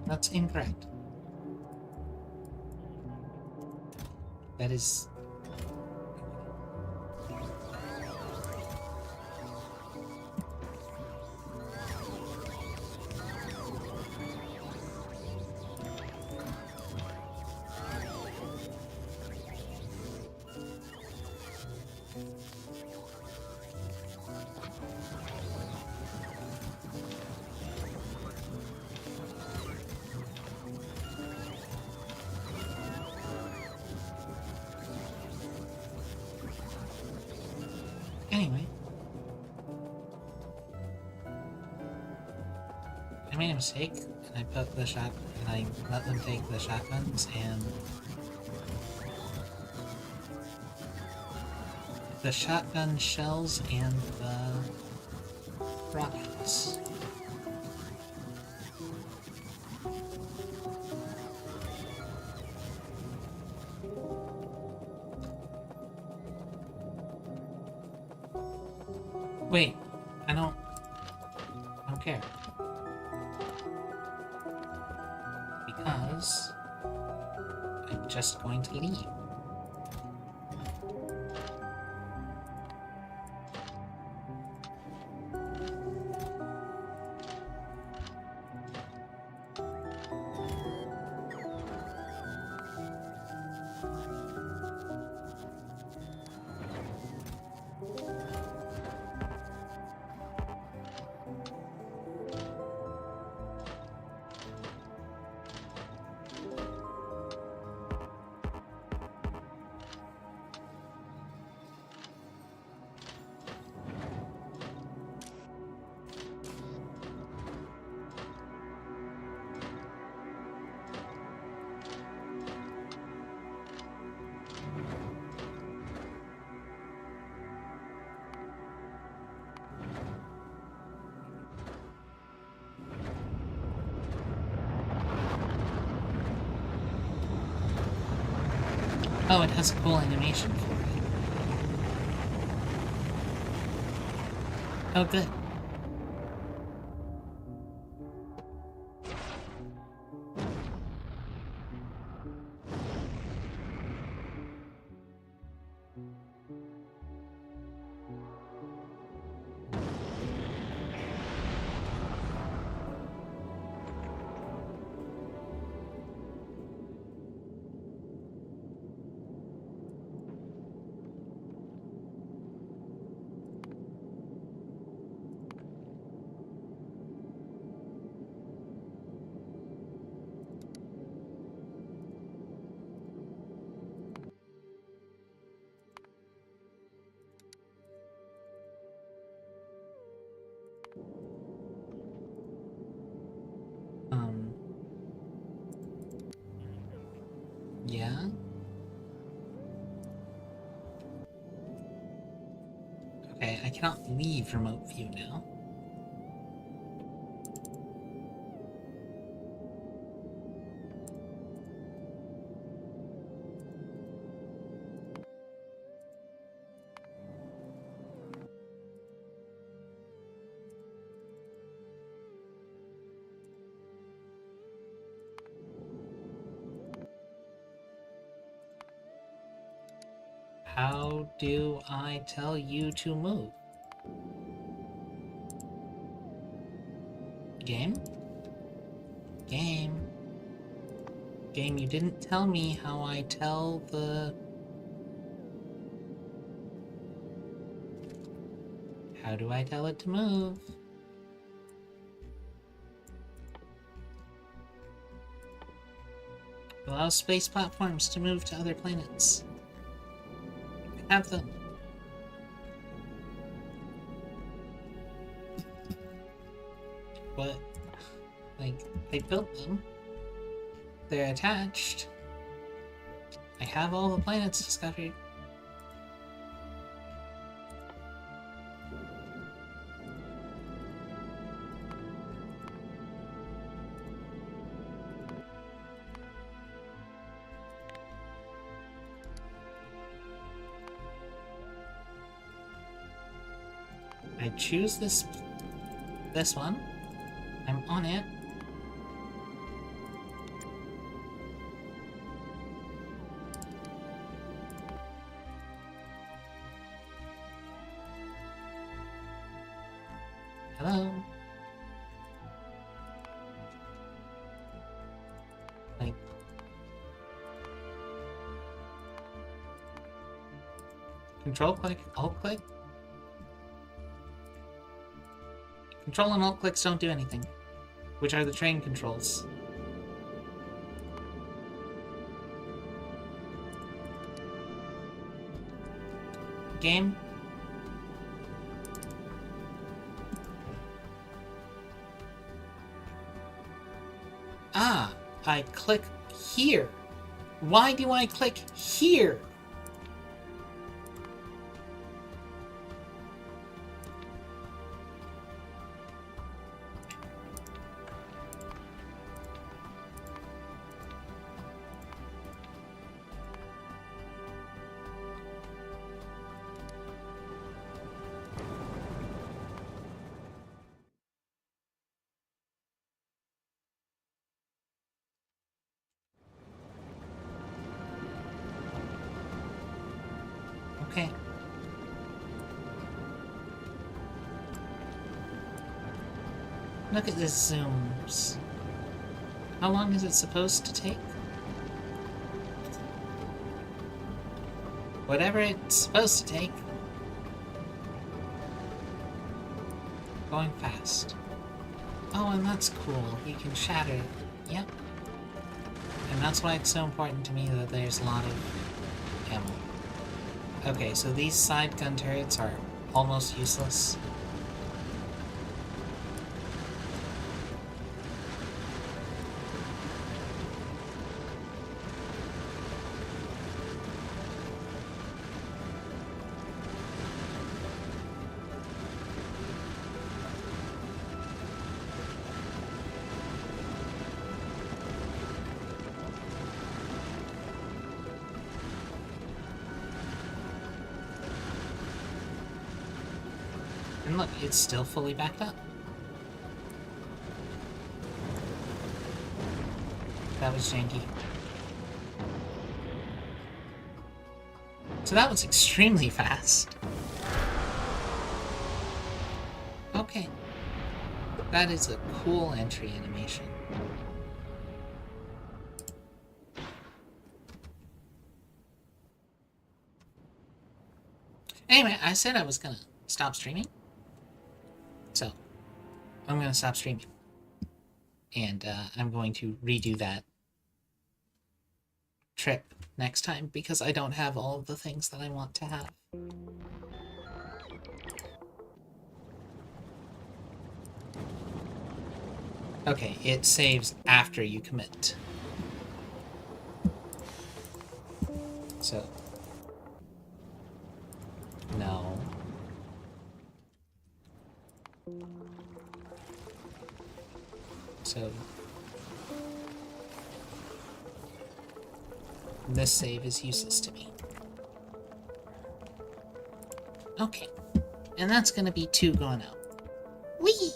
That's incorrect. That is... Anyway. I made a mistake, and I put the shot, and I let them take the shotguns, and the shotgun shells and the rockets. Wait, I don't care. Because I'm just going to leave. Oh, it has a cool animation for it. Oh, good. Yeah? Okay, I cannot leave remote view now. How do I tell you to move? Game? Game? Game, you didn't tell me how I tell the... How do I tell it to move? Allow space platforms to move to other planets. Have them. But, like, they built them. They're attached. I have all the planets discovered. I choose this one. I'm on it. Like, control click, alt click? Control and alt clicks don't do anything, which are the train controls. Game? Ah, I click here. Why do I click here? Okay. Look at this zooms. How long is it supposed to take? Whatever it's supposed to take. Going fast. Oh, and that's cool. You can shatter. Yep. And that's why it's so important to me that there's a lot of ammo. Okay, so these side gun turrets are almost useless. And look, it's still fully backed up. That was janky. So that was extremely fast. Okay. That is a cool entry animation. Anyway, I said I was gonna stop streaming. So, I'm going to stop streaming. And I'm going to redo that trip next time because I don't have all of the things that I want to have. Okay, it saves after you commit. So, no. So, this save is useless to me. Okay, and that's gonna be 2 going out. Whee!